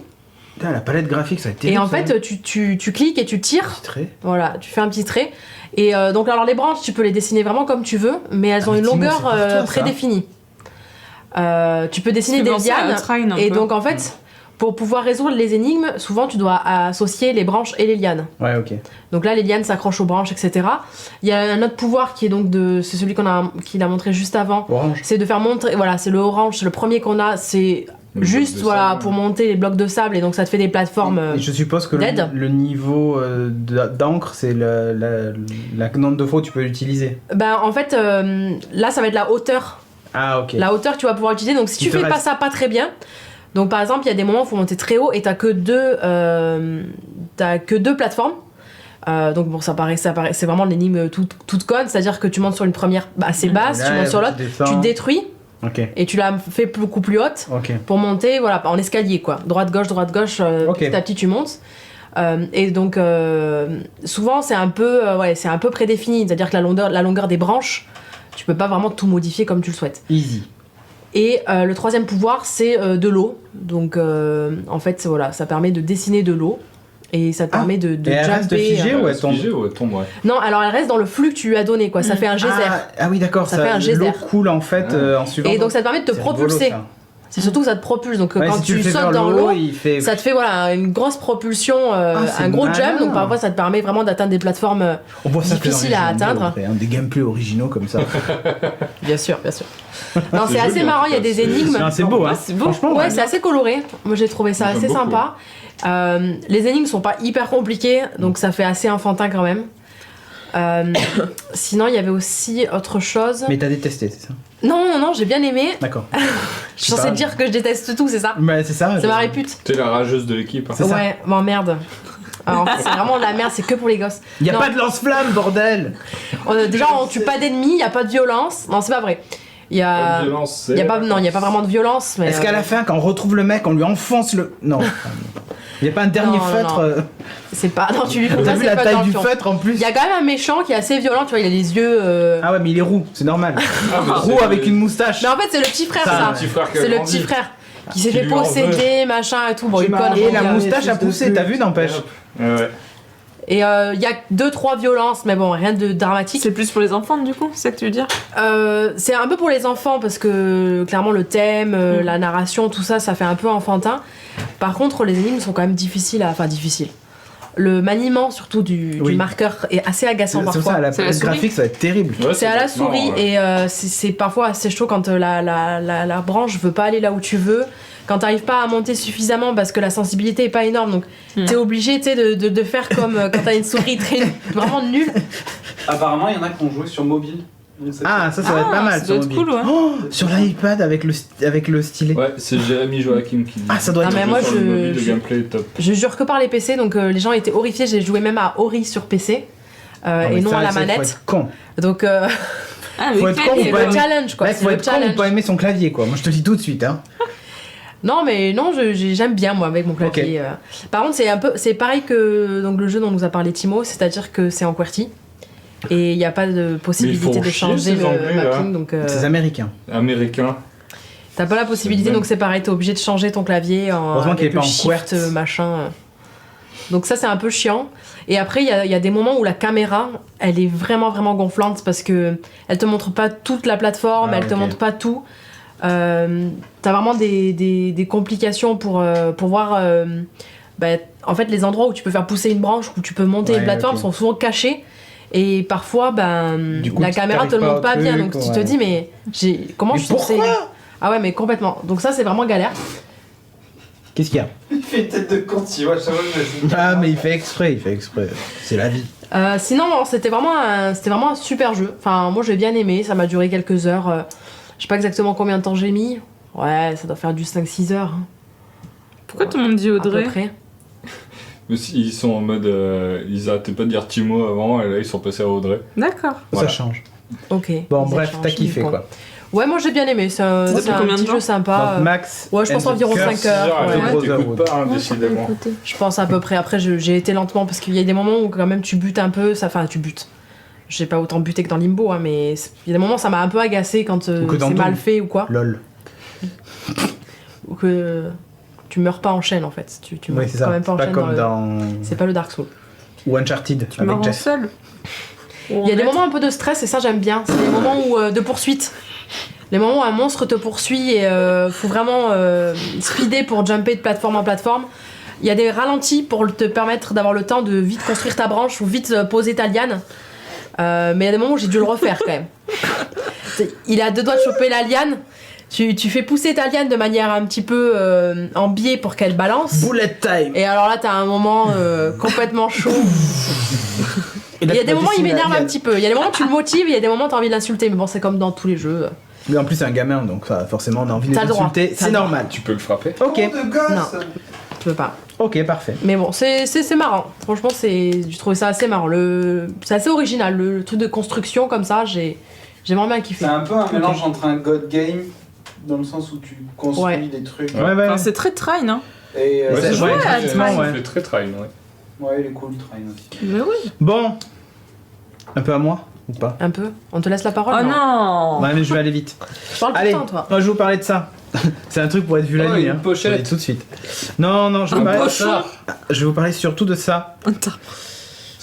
Putain, la palette graphique, ça a été. Et en fait, tu cliques et tu tires. Voilà, tu fais un petit trait. Et donc, alors les branches, tu peux les dessiner vraiment comme tu veux, mais elles ont une Effectivement, longueur c'est pour toi, ça. prédéfinie. Tu peux dessiner Ça des fait penser à lianes. Outline, un Et peu. donc, en fait, pour pouvoir résoudre les énigmes, souvent tu dois associer les branches et les lianes. Ouais, ok. Donc là, les lianes s'accrochent aux branches, etc. Il y a un autre pouvoir qui est donc c'est celui qu'il a montré juste avant. Orange. C'est de faire monter, voilà, c'est le orange, c'est le premier qu'on a, c'est Le juste bloc de voilà sable. pour monter les blocs de sable et donc ça te fait des plateformes. Et je suppose que d'aide. le niveau d'encre, c'est la nombre de fois où tu peux l'utiliser. Ben en fait, là ça va être la hauteur. Ah, ok. La hauteur que tu vas pouvoir utiliser. Donc si Il tu te fais pas reste. ça pas très bien, donc par exemple il y a des moments où il faut monter très haut et t'as que deux plateformes. Donc bon, ça paraît, c'est vraiment l'énigme toute conne, c'est-à-dire que tu montes sur une première assez basse, tu Ouais, montes sur l'autre, descends. tu te détruis Ok. et tu la fais beaucoup plus haute Ok. pour monter, voilà, en escalier quoi. Droite gauche, Ok. petit à petit tu montes. Et donc souvent c'est un peu prédéfini, c'est-à-dire que la longueur des branches, tu peux pas vraiment tout modifier comme tu le souhaites. Easy. Et le troisième pouvoir, c'est de l'eau. Donc, en fait, voilà, ça permet de dessiner de l'eau. Et ça te permet de Et elle reste jumper. figée ou elle tombe Figée ou elle tombe, ouais. Non, alors elle reste dans le flux que tu lui as donné, quoi. Ça fait un geyser. Ah oui, d'accord. Ça fait un geyser. L'eau coule en fait en suivant. Et donc ça te permet de te C'est rigolo, propulser. ça. C'est surtout que ça te propulse. Donc Ouais, quand si tu le tu fais vers sautes le dans haut, l'eau, il fait. ça te fait voilà une grosse propulsion, c'est un gros malin. jump. Donc parfois ça te permet vraiment d'atteindre des plateformes. On voit ça que dans les difficile à jeux vidéo, atteindre. après, hein, des gameplays originaux comme ça. Bien sûr, bien sûr. Non, c'est joli, assez en marrant. tout Il y a cas, des c'est- énigmes. Ah, c'est beau, hein. c'est beau. Franchement, Ouais, c'est assez coloré. Moi, j'ai trouvé ça J'aime assez beaucoup. sympa. Les énigmes sont pas hyper compliquées, donc ça fait assez enfantin quand même. Sinon, il y avait aussi autre chose. Mais t'as détesté, c'est ça? Non, j'ai bien aimé. D'accord. Je suis censée dire que je déteste tout, c'est ça? Ouais, c'est ça. C'est ma répute. T'es la rageuse de l'équipe. hein. C'est ça. Ouais, bon merde. Alors, en fait, c'est vraiment de la merde, c'est que pour les gosses. Y a Non. pas de lance-flamme, bordel! Déjà, on tue pas d'ennemis, y a pas de violence. Non, c'est pas vrai. Y a. Violence, Y a pas, non, y a pas vraiment de violence. Mais Est-ce qu'à la fin, quand on retrouve le mec, on lui enfonce le. Non. Y a pas un dernier Non, non, feutre. non. C'est pas. Non, tu lui fous T'as pas vu ses la potes taille dans le du fion. feutre en plus? Il y a quand même un méchant qui est assez violent, tu vois, il a les yeux. Ah ouais, mais il est roux, c'est normal. mais Roux c'est- avec une moustache. Mais en fait, c'est le petit frère, Ça, ça. le petit frère qui a C'est le grandi. petit frère qui s'est Qui fait lui en posséder, machin et tout. Bon, une conne. Et la bon, moustache a poussé, t'as vu, n'empêche? Ouais. Et il y a 2-3 violences, mais bon, rien de dramatique. C'est plus pour les enfants, du coup, c'est ça que tu veux dire? C'est un peu pour les enfants parce que clairement le thème, la narration, tout ça, ça fait un peu enfantin. Par contre, les énigmes sont quand même difficiles à. Enfin, difficiles. Le maniement, surtout du Oui. marqueur, est assez agaçant C'est pour parfois. ça, la C'est la le souris. graphique, ça va être terrible. Ouais, C'est à la complètement, souris ouais. et c'est parfois assez chaud quand la branche veut pas aller là où tu veux. Quand t'arrives pas à monter suffisamment parce que la sensibilité est pas énorme, donc t'es obligé tu sais, de faire comme quand t'as une souris très vraiment nulle. Apparemment, il y en a qui ont joué sur mobile. Donc, Ah, ça va être pas mal ça sur doit être mobile. cool, ouais. Oh, sur l'iPad avec le stylet. Ouais, c'est Jérémy Joachim qui dit. Ah, ça doit Ah, être. mais Le moi, jeu sur le je- mobile, le je- gameplay est top. Je jure que par les PC, donc les gens étaient horrifiés. J'ai joué même à Ori sur PC et non à la Faut manette. être con. Donc Ah, Faut mais être con clavier, ou c'est pas le aimer- challenge quoi. Mec, C'est faut le être con ou challenge. pas aimer son clavier, quoi. Moi, je te le dis tout de suite, hein. Non, mais non, j'aime bien moi avec mon clavier. Par contre, c'est pareil que donc le jeu dont nous a parlé Timo, c'est-à-dire que c'est en QWERTY et il n'y a pas de possibilité font de chier, changer ces le Anglais, là. mapping. Donc C'est américain. Américain. t'as pas la possibilité, C'est donc c'est pareil, t'es obligé de changer ton clavier en Heureusement qu'il est avec pas le en shift, QWERTY. machin. Donc ça c'est un peu chiant. Et après il y a des moments où la caméra elle est vraiment vraiment gonflante parce que elle te montre pas toute la plateforme, Ah, elle te ok. montre pas tout. T'as vraiment des complications pour voir. En fait, les endroits où tu peux faire pousser une branche, où tu peux monter Ouais, une plateforme ok. sont souvent cachés. Et parfois, Du coup, la tu caméra te le t'arrives montre pas pas au bien. truc, Donc tu ouais. te dis, mais comment Mais je suis censée- pourquoi Ah ouais, mais complètement. Donc ça, c'est vraiment galère. Qu'est-ce qu'il y a? Il fait une tête de con, tu vois, ça va, je me Ah, mais il fait exprès. C'est la vie. Sinon, non, c'était vraiment un super jeu. Enfin, moi, j'ai bien aimé. Ça m'a duré quelques heures. Je sais pas exactement combien de temps j'ai mis. Ouais, ça doit faire du 5-6 heures. hein, Pourquoi tout le monde dit à peu Audrey? près. Mais ils sont en mode. Ils arrêtaient pas de dire Timo avant et là ils sont passés à Audrey. D'accord. Voilà. Ça change. Ok. Bon, Ça bref, change, t'as kiffé, bon. quoi. Ouais, moi j'ai bien aimé. C'est un Ça fait combien de petit temps jeu sympa. Donc, Max. ouais, je pense and the environ Curse. 5 heures. Elle ouais. gros t'écoute Brotherhood. pas, hein, décidément. Je pense à peu près. Après, j'ai été lentement parce qu'il y a des moments où quand même tu butes un peu. Enfin, tu butes. J'ai pas autant buté que dans Limbo, hein, mais il y a des moments où ça m'a un peu agacé quand Ou que dans c'est Doom. mal fait ou quoi. LOL. Ou que tu meurs pas en chaîne en fait. Tu meurs Oui, c'est quand ça. même C'est pas en pas chaîne. comme dans dans. C'est pas le Dark Souls. Ou Uncharted Tu me avec rends Jess. seule. Il y a des moments un peu de stress et ça j'aime bien. C'est des moments où, de poursuite. Les moments où un monstre te poursuit et faut vraiment speeder pour jumper de plateforme en plateforme. Il y a des ralentis pour te permettre d'avoir le temps de vite construire ta branche ou vite poser ta liane. Mais il y a des moments où j'ai dû le refaire quand même. Il est à 2 doigts de choper la liane. Tu fais pousser ta liane de manière un petit peu en biais pour qu'elle balance. Bullet time. Et alors là, t'as un moment complètement chaud. Il y a des moments, il m'énerve un petit peu. Il y a des moments, tu le motives, il y a des moments, t'as envie de l'insulter. Mais bon, c'est comme dans tous les jeux. Mais en plus, c'est un gamin, donc ça, forcément, on a envie de T'as le droit. l'insulter. T'as C'est le droit. normal. Tu peux le frapper. Ok. de gosse. Non. Tu peux pas. Ok, parfait. Mais bon, c'est marrant. Franchement, j'ai trouvé ça assez marrant. C'est assez original. Le truc de construction comme ça, j'ai vraiment bien kiffé. C'est un peu un mélange entre un God Game, dans le sens où tu construis Ouais. des trucs. Ouais, ouais. Enfin, c'est très train, hein. Et Ouais, c'est- ouais, à effectivement, Train. ouais. Ça fait très train, ouais. ouais, il est cool, Train aussi. Mais oui. Bon. Un peu à moi ou pas? Un peu. On te laisse la parole. Oh non. Ouais, mais je vais aller vite. Je parle tout Allez, le temps, toi. moi je vais vous parler de ça. C'est un truc pour être vu la Oh, nuit. une Hein. pochette. Je le dis tout de suite. Non, je vais, Un vous parler... pochon. je vais vous parler surtout de ça. Attends.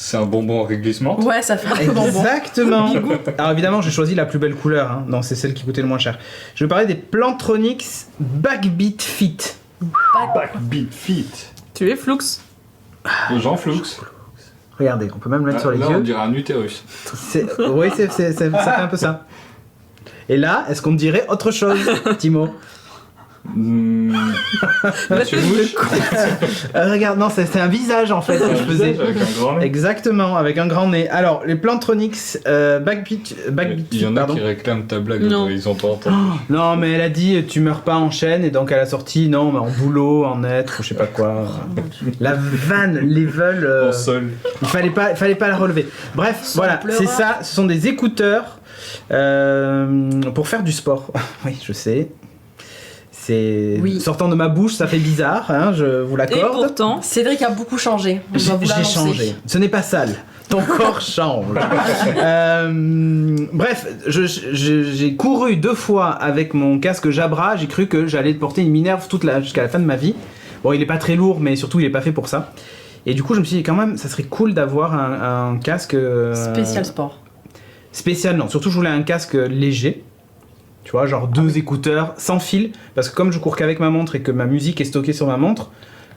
C'est un bonbon en réglissement. Ouais, ça fait un peu bonbon. Exactement. Alors évidemment, j'ai choisi la plus belle couleur. Hein. Non, c'est celle qui coûtait le moins cher. Je vais parler des Plantronics Backbeat Fit. Backbeat Fit. Tu es Flux. Jean Flux. Regardez, on peut même le mettre sur les Là, yeux. on dirait un utérus. Oui, ça fait un peu ça. Et là, est-ce qu'on me dirait autre chose, Timo? Monsieur Bouche. Regarde, non, c'est un visage en fait que je faisais. Avec un grand nez. Exactement, avec un grand nez. Alors, les Plantronics Backbeat Il y en a pardon. qui réclament ta blague, Non. ils ont pas entendu. Non, mais elle a dit tu meurs pas en chaîne et donc elle a sorti non, mais en boulot, en être, je sais pas quoi. La vanne level. En sol. Il fallait pas la relever. Bref, voilà, pleura. c'est ça. Ce sont des écouteurs pour faire du sport. Oui, je sais. C'est Oui. sortant de ma bouche, ça fait bizarre, hein, je vous Et l'accorde. pourtant, Cédric a beaucoup changé. On doit vous J'ai l'annoncer. changé. Ce n'est pas sale. Ton corps change. Bref, j'ai couru 2 fois avec mon casque Jabra. J'ai cru que j'allais porter une Minerve jusqu'à la fin de ma vie. Bon, il est pas très lourd, mais surtout il est pas fait pour ça. Et du coup, je me suis dit quand même, ça serait cool d'avoir un casque Spécial sport. spécial. Non, surtout je voulais un casque léger. Tu vois, genre 2 écouteurs sans fil, parce que comme je cours qu'avec ma montre et que ma musique est stockée sur ma montre,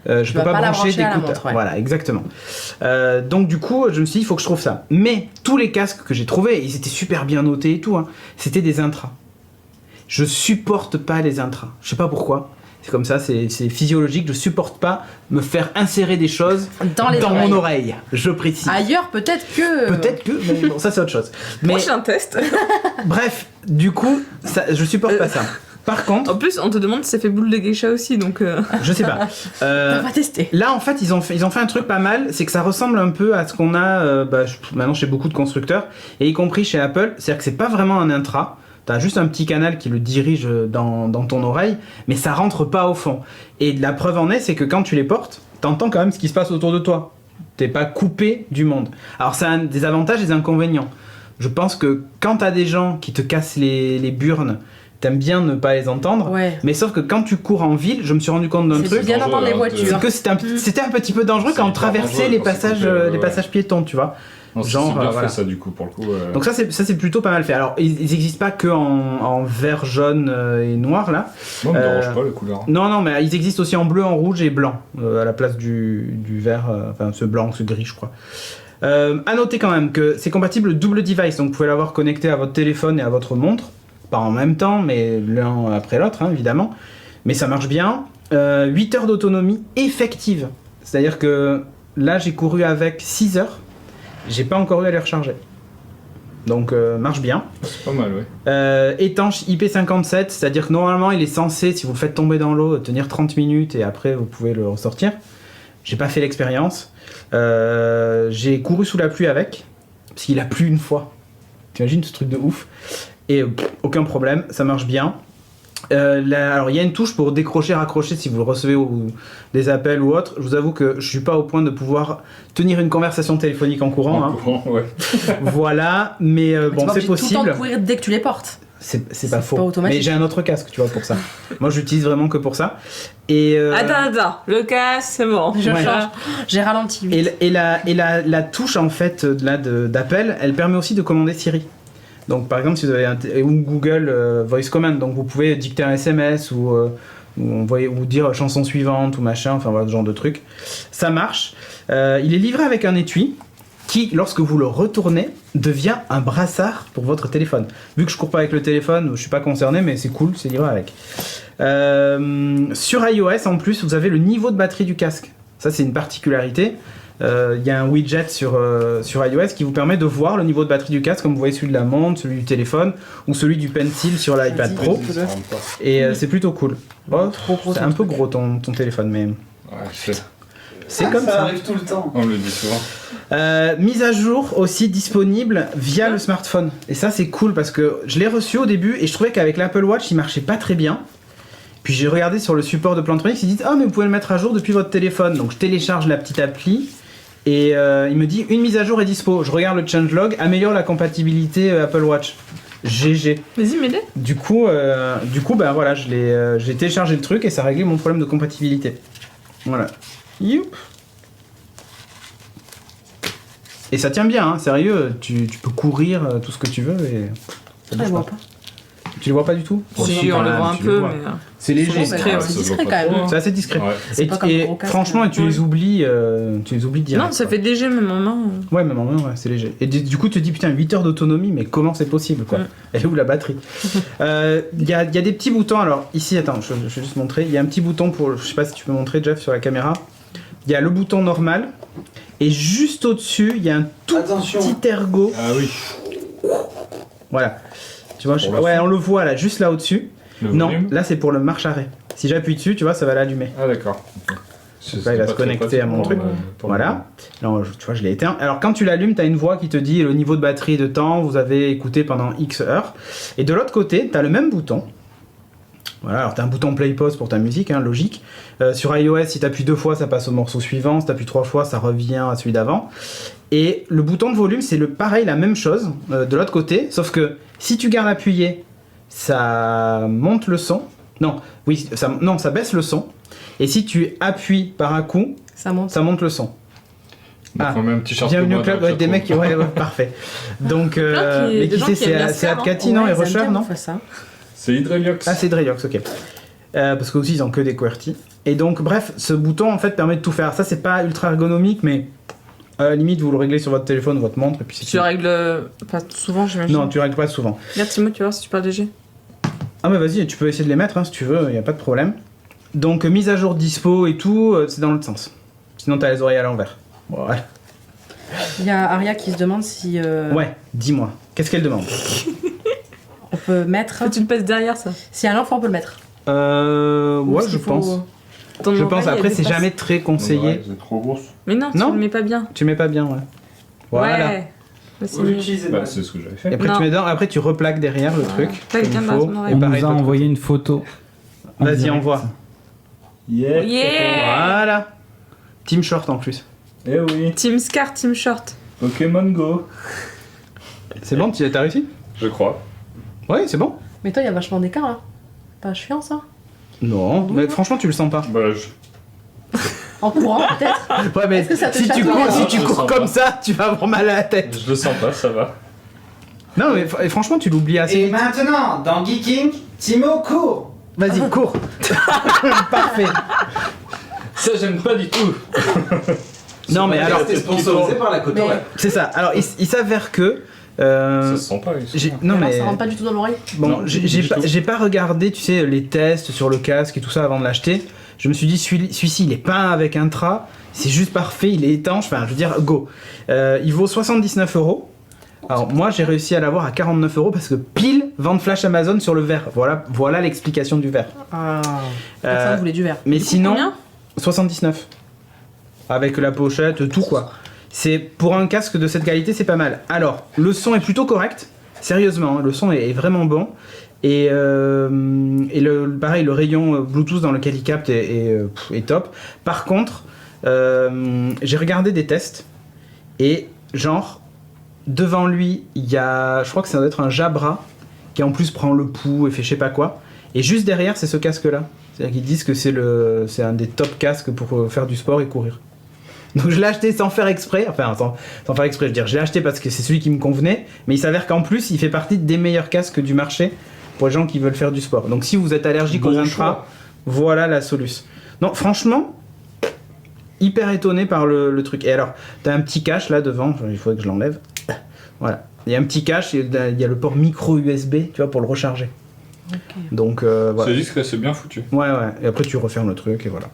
je peux vas pas pas la brancher brancher à la d'écouteurs. montre, ouais. Voilà, exactement. Donc du coup, je me suis dit, il faut que je trouve ça. Mais tous les casques que j'ai trouvés, ils étaient super bien notés et tout, hein, c'était des intras. Je supporte pas les intras. Je sais pas pourquoi. C'est comme ça, c'est physiologique. Je supporte pas me faire insérer des choses Dans les mon oreille. Je précise. Ailleurs, peut-être que. Peut-être que, mais bon, ça c'est autre chose. Mais prochain test. bref, du coup, je supporte pas ça. Par contre, En plus, on te demande si ça fait boule de geisha aussi, donc. je sais pas. T'as pas testé. Là, en fait, ils ont fait un truc pas mal, c'est que ça ressemble un peu à ce qu'on a maintenant chez beaucoup de constructeurs, et y compris chez Apple. C'est-à-dire que c'est pas vraiment un intra. T'as juste un petit canal qui le dirige dans ton oreille, mais ça rentre pas au fond. Et la preuve en est, c'est que quand tu les portes, t'entends quand même ce qui se passe autour de toi. T'es pas coupé du monde. Alors, ça a des avantages et des inconvénients. Je pense que quand t'as des gens qui te cassent les burnes, t'aimes bien ne pas les entendre. Ouais. Mais sauf que quand tu cours en ville, je me suis rendu compte d'un C'est truc. bien dangereux, d'entendre les hein, voitures. C'est que c'était un petit peu dangereux C'est quand on hyper traversait dangereux les quand c'est passages, coupé, ouais, les ouais. passages piétons, tu vois. Non, c'est Genre, bien voilà. fait ça du coup pour le coup. Donc ça c'est plutôt pas mal fait. Alors ils n'existent pas que en vert, jaune et noir là. Moi, me dérange pas la couleur. Non, mais ils existent aussi en bleu, en rouge et blanc à la place du vert, enfin ce blanc, ce gris je crois. À noter quand même que c'est compatible double device, donc vous pouvez l'avoir connecté à votre téléphone et à votre montre, pas en même temps, mais l'un après l'autre hein, évidemment. Mais ça marche bien. 8 heures d'autonomie effective, c'est-à-dire que là j'ai couru avec 6 heures, j'ai pas encore eu à les recharger. Donc marche bien. C'est pas mal, ouais. Étanche IP57, c'est-à-dire que normalement il est censé, si vous le faites tomber dans l'eau, tenir 30 minutes et après vous pouvez le ressortir. J'ai pas fait l'expérience. J'ai couru sous la pluie avec, parce qu'il a plu une fois. T'imagines ce truc de ouf. Et aucun problème, ça marche bien. Alors il y a une touche pour décrocher, raccrocher si vous le recevez des appels ou autre. Je vous avoue que je suis pas au point de pouvoir tenir une conversation téléphonique en courant. En hein. courant, ouais. Voilà, mais bon c'est Tout le temps possible. de courir dès que tu les portes. C'est pas faux. pas automatique. Mais j'ai un autre casque, tu vois, pour ça. Moi, j'utilise vraiment que pour ça. Et Attends, le casque, c'est bon. Je Ouais. change. J'ai ralenti. Oui. et la touche en fait là d'appel, elle permet aussi de commander Siri. Donc par exemple si vous avez ou Google Voice Command, donc vous pouvez dicter un SMS ou dire chanson suivante ou machin, enfin voilà ce genre de truc. Ça marche. Il est livré avec un étui qui, lorsque vous le retournez, devient un brassard pour votre téléphone. Vu que je cours pas avec le téléphone, je suis pas concerné, mais c'est cool, c'est livré avec. Sur iOS, en plus, vous avez le niveau de batterie du casque. Ça, c'est une particularité. Il y a un widget sur iOS qui vous permet de voir le niveau de batterie du casque, comme vous voyez celui de la montre, celui du téléphone, ou celui du Pencil sur l'iPad Pro. Ça rentre pas. Et c'est plutôt cool. Oh, c'est un peu gros ton téléphone, mais Ouais, c'est comme Ça ça. arrive tout le temps. on le dit souvent. Mise à jour aussi disponible via le smartphone. Et ça c'est cool parce que je l'ai reçu au début et je trouvais qu'avec l'Apple Watch il marchait pas très bien. Puis j'ai regardé sur le support de Plantronics, ils disent ah mais vous pouvez le mettre à jour depuis votre téléphone. Donc je télécharge la petite appli et il me dit une mise à jour est dispo. Je regarde le changelog, améliore la compatibilité Apple Watch. GG. Vas-y, m'aider. Du coup ben voilà, j'ai téléchargé le truc et ça a réglé mon problème de compatibilité. Voilà. Youp. Et ça tient bien, hein, sérieux. Tu peux courir tout ce que tu veux et. Ça Je bouge vois pas. pas. Tu le vois pas du tout? Si, on le voit un tu le peu, vois. mais. C'est léger. C'est discret, Ouais, ouais. c'est Ça se discret voit quand pas même. C'est assez discret. Ouais. C'est pas comme un gros casque, franchement, hein. tu les oublies direct. Non, ça quoi. fait léger, même en main. Ouais, même en main, ouais, c'est léger. Et du coup, tu te dis, putain, 8 heures d'autonomie, mais comment c'est possible, quoi? Elle est où la batterie? Il y a des petits boutons. Alors, ici, attends, je vais juste montrer. Il y a un petit bouton pour. Je sais pas si tu peux montrer, Jeff, sur la caméra. Il y a le bouton normal. Et juste au-dessus, il y a un tout Attention. petit ergot. Ah oui. Voilà. Tu vois, Pour la ouais, fin. on le voit là, juste là au-dessus. Le Non, volume. là, c'est pour le marche-arrêt. Si j'appuie dessus, tu vois, ça va l'allumer. Ah d'accord. Donc là, il va se connecter à mon truc. Voilà. Alors, tu vois, je l'ai éteint. Alors, quand tu l'allumes, tu as une voix qui te dit le niveau de batterie et de temps, vous avez écouté pendant X heures. Et de l'autre côté, tu as le même bouton. Voilà, alors tu as un bouton play pause pour ta musique, hein, logique. Sur iOS, si tu appuies 2 fois, ça passe au morceau suivant. Si tu appuies 3 fois, ça revient à celui d'avant. Et le bouton de volume, c'est pareil, la même chose de l'autre côté. Sauf que si tu gardes appuyé, ça monte le son. Non, oui, ça baisse le son. Et si tu appuies par un coup, Ça monte. ça monte le son. Donc on met un petit short Bienvenue au comme moi club, dans le ouais, des mecs, chapeau. ouais, parfait. Donc, plein mais des qui gens c'est, qui aiment bien se c'est faire, Adcati, non, et Rusher, non? Ça. C'est Hydreliox. Ah, c'est Dreliox, ok. Parce qu'aussi, ils ont que des QWERTY. Et donc, bref, ce bouton, en fait, permet de tout faire. Ça, c'est pas ultra ergonomique, mais à la limite, vous le réglez sur votre téléphone ou votre montre, et puis c'est Tu tout. règles pas souvent, j'imagine. Non, tu règles pas souvent. Regarde, Timo, tu vois si tu parles léger. Ah, mais vas-y, tu peux essayer de les mettre, hein, si tu veux, y a pas de problème. Donc, mise à jour dispo et tout, c'est dans l'autre sens. Sinon, t'as les oreilles à l'envers. Voilà. Il y a Aria qui se demande si Ouais, dis-moi. Qu'est-ce qu'elle demande? on peut mettre. Faut que tu le passes derrière ça. Si un enfant, on peut le mettre. Ou Ouais, s'il je faut- pense. Ton Je oreille, pense, elle après, c'est dépasse. jamais très conseillé. C'est trop grosse. Mais non, tu Non. le mets pas bien. Tu mets pas bien, ouais. Voilà. Ouais. Bah, c'est Vous mieux. l'utilisez Bah pas. c'est ce que j'avais Et fait. après, Non. tu mets dedans, après, tu replaques derrière le truc. Plaque comme bien il dans faut. ton Et oreille. On pareil, nous a de l'autre envoyé une photo. en Vas-y, direct. envoie. Yeah. Yeah. Voilà. Team short en plus. Eh oui. Team Scar, Team Short. Pokémon Go. C'est bon, t'as réussi? Je crois. Ouais, c'est bon. Mais toi, il y a vachement d'écart là. Pas chiant ça. Non, mais franchement, tu le sens pas. Bah En courant, peut-être. Ouais, mais Est-ce que ça te si tu chatouille cours, là si tu Je cours sens comme pas. ça, tu vas avoir mal à la tête. je le sens pas, ça va. Non, mais franchement, tu l'oublies assez Et vite. maintenant, dans Geeking, Timo court. Vas-y, cours. Parfait. Ça j'aime pas du tout. Non, mais alors, C'était sponsorisé par la Côte Mais- d'Or. c'est ça. Alors, il s'avère que. Ça se sent pas. ils sont- Non, Alors, mais. ça rentre pas du tout dans l'oreille. Bon, Non, j'ai du pas, tout. j'ai pas regardé, tu sais, les tests sur le casque et tout ça avant de l'acheter. Je me suis dit, celui-ci, il est peint avec Intra, c'est juste parfait, il est étanche, enfin, je veux dire, go. Il vaut 79 €. Alors, moi, j'ai réussi à l'avoir à 49 € parce que pile, vente flash Amazon sur le verre. Voilà l'explication du verre. Ah. Personne Euh, voulait du verre. mais sinon, Combien 79. Avec la pochette, tout quoi. C'est pour un casque de cette qualité, c'est pas mal. Alors, le son est plutôt correct. Sérieusement, hein, le son est vraiment bon. Et pareil, le rayon Bluetooth dans lequel il capte est top. Par contre, j'ai regardé des tests et genre devant lui, il y a, je crois que ça doit être un Jabra qui en plus prend le pouls et fait je sais pas quoi. Et juste derrière, c'est ce casque-là. C'est-à-dire qu'ils disent que c'est un des top casques pour faire du sport et courir. Donc je l'ai acheté sans faire exprès, enfin sans faire exprès, je veux dire, je l'ai acheté parce que c'est celui qui me convenait, mais il s'avère qu'en plus il fait partie des meilleurs casques du marché pour les gens qui veulent faire du sport. Donc si vous êtes allergique aux Bon intras, choix. voilà la solution. Non, franchement, hyper étonné par le truc. Et alors, t'as un petit cache là devant, il faudrait que je l'enlève. Voilà, il y a un petit cache, il y a le port micro USB, tu vois, pour le recharger. Donc voilà. C'est juste que c'est bien foutu. Ouais, et après tu refermes le truc et voilà.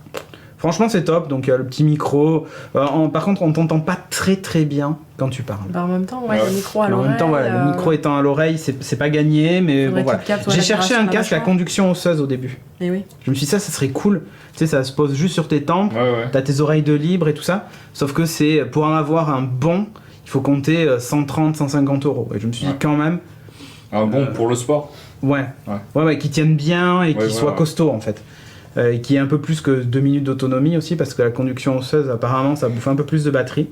Franchement, c'est top. Donc, il y a le petit micro. Par contre, on t'entend pas très très bien quand tu parles. Bah, en même temps, ouais, Ouais. le micro à Mais en l'oreille. même temps, voilà, le micro étant à l'oreille, c'est pas gagné, mais faudrait bon, voilà. qu'il capte, ouais, J'ai la cherché un vibration de la casque à mâchoire. conduction osseuse au début. Et oui. Je me suis dit, ça serait cool. Tu sais, ça se pose juste sur tes tempes, Ouais. t'as tes oreilles de libre et tout ça. Sauf que c'est pour en avoir un bon, il faut compter 130, 150 €. Et je me suis dit, Ouais. quand même, Ah bon, pour le sport. ouais, qui tiennent bien et Ouais, qui voilà, soient ouais. costauds en fait. Et qui ait un peu plus que 2 minutes d'autonomie aussi, parce que la conduction osseuse, apparemment, ça bouffe un peu plus de batterie.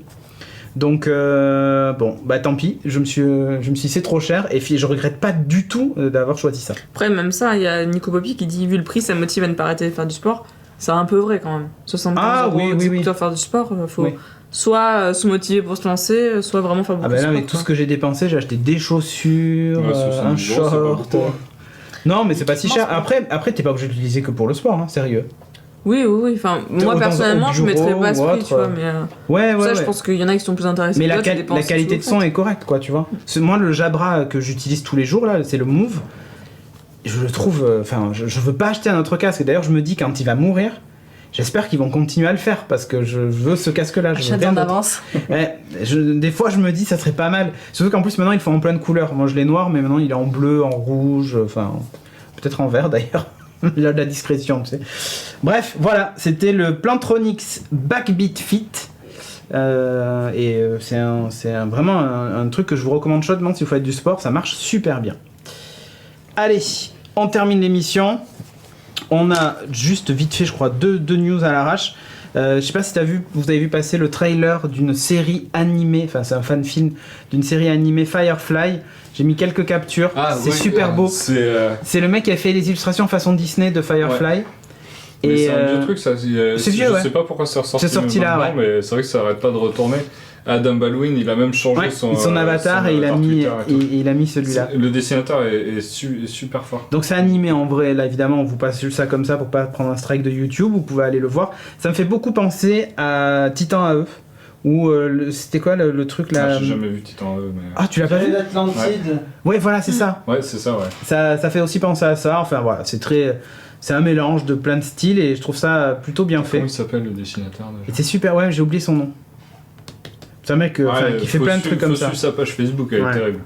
Donc, bon, bah tant pis, je me suis dit, c'est trop cher, et je regrette pas du tout d'avoir choisi ça. Après, même ça, il y a Nico Poppy qui dit vu le prix, ça motive à ne pas arrêter de faire du sport. C'est un peu vrai quand même. 75 Ah, euros, oui, tu oui. dois faire du sport, faut, Oui. soit se motiver pour se lancer, soit vraiment faire beaucoup Ah bah de là, sport, avec tout quoi. ce que j'ai dépensé, j'ai acheté des chaussures, Ouais, 70 un euros, c'est pas short. beaucoup, hein. Non, mais c'est pas si cher. Après t'es pas obligé de l'utiliser que pour le sport, hein, sérieux. Oui. Enfin, moi Autant personnellement, au je mettrais pas ce bureau ou prix, tu vois, autre. mais Ouais, ça, ouais. je pense qu'il y en a qui sont plus intéressés. Mais que la, d'autres, ça la dépend si qualité tu de le son fais. est correcte, quoi, tu vois. Moi, le Jabra que j'utilise tous les jours, là, c'est le Move. Je le trouve... Enfin, je veux pas acheter un autre casque. Et d'ailleurs, je me dis, quand il va mourir, j'espère qu'ils vont continuer à le faire, parce que je veux ce casque-là. Je veux Achète-en rien d'autre. d'avance. Ouais, des fois, je me dis, ça serait pas mal. Surtout qu'en plus, maintenant, ils le font en plein de couleurs. Moi, je l'ai noir, mais maintenant, il est en bleu, en rouge, enfin... Peut-être en vert, d'ailleurs. Il a de la discrétion, tu sais. Bref, voilà, c'était le Plantronics Backbeat Fit. C'est vraiment un truc que je vous recommande chaudement si vous faites du sport, ça marche super bien. Allez, on termine l'émission. On a juste vite fait, je crois, deux news à l'arrache. Je sais pas si vous avez vu passer le trailer d'une série animée, enfin c'est un fan film d'une série animée Firefly. J'ai mis quelques captures, c'est super beau. C'est le mec qui a fait les illustrations façon Disney de Firefly. Ouais. Mais c'est un vieux truc, ça. c'est vieux, je ouais. sais pas pourquoi c'est ressorti. C'est sorti là, maintenant, mais c'est vrai que ça arrête pas de retourner. Adam Baldwin, il a même changé son avatar et il a mis celui-là. Le dessinateur est super fort. Donc c'est animé en vrai, là évidemment on vous passe juste ça comme ça pour pas prendre un strike de YouTube, vous pouvez aller le voir. Ça me fait beaucoup penser à Titan AE, où c'était quoi le truc là J'ai jamais vu Titan AE, mais... Ah, tu l'as pas vu l'Atlantide. Ouais, voilà, c'est ça. Ouais, c'est ça, ouais. Ça fait aussi penser à ça, enfin voilà, c'est un mélange de plein de styles et je trouve ça plutôt bien fait. Comment il s'appelle le dessinateur déjà Et c'est super, ouais, j'ai oublié son nom. C'est un mec qui fait plein de trucs comme ça. Faut suivre sa page Facebook, elle est terrible.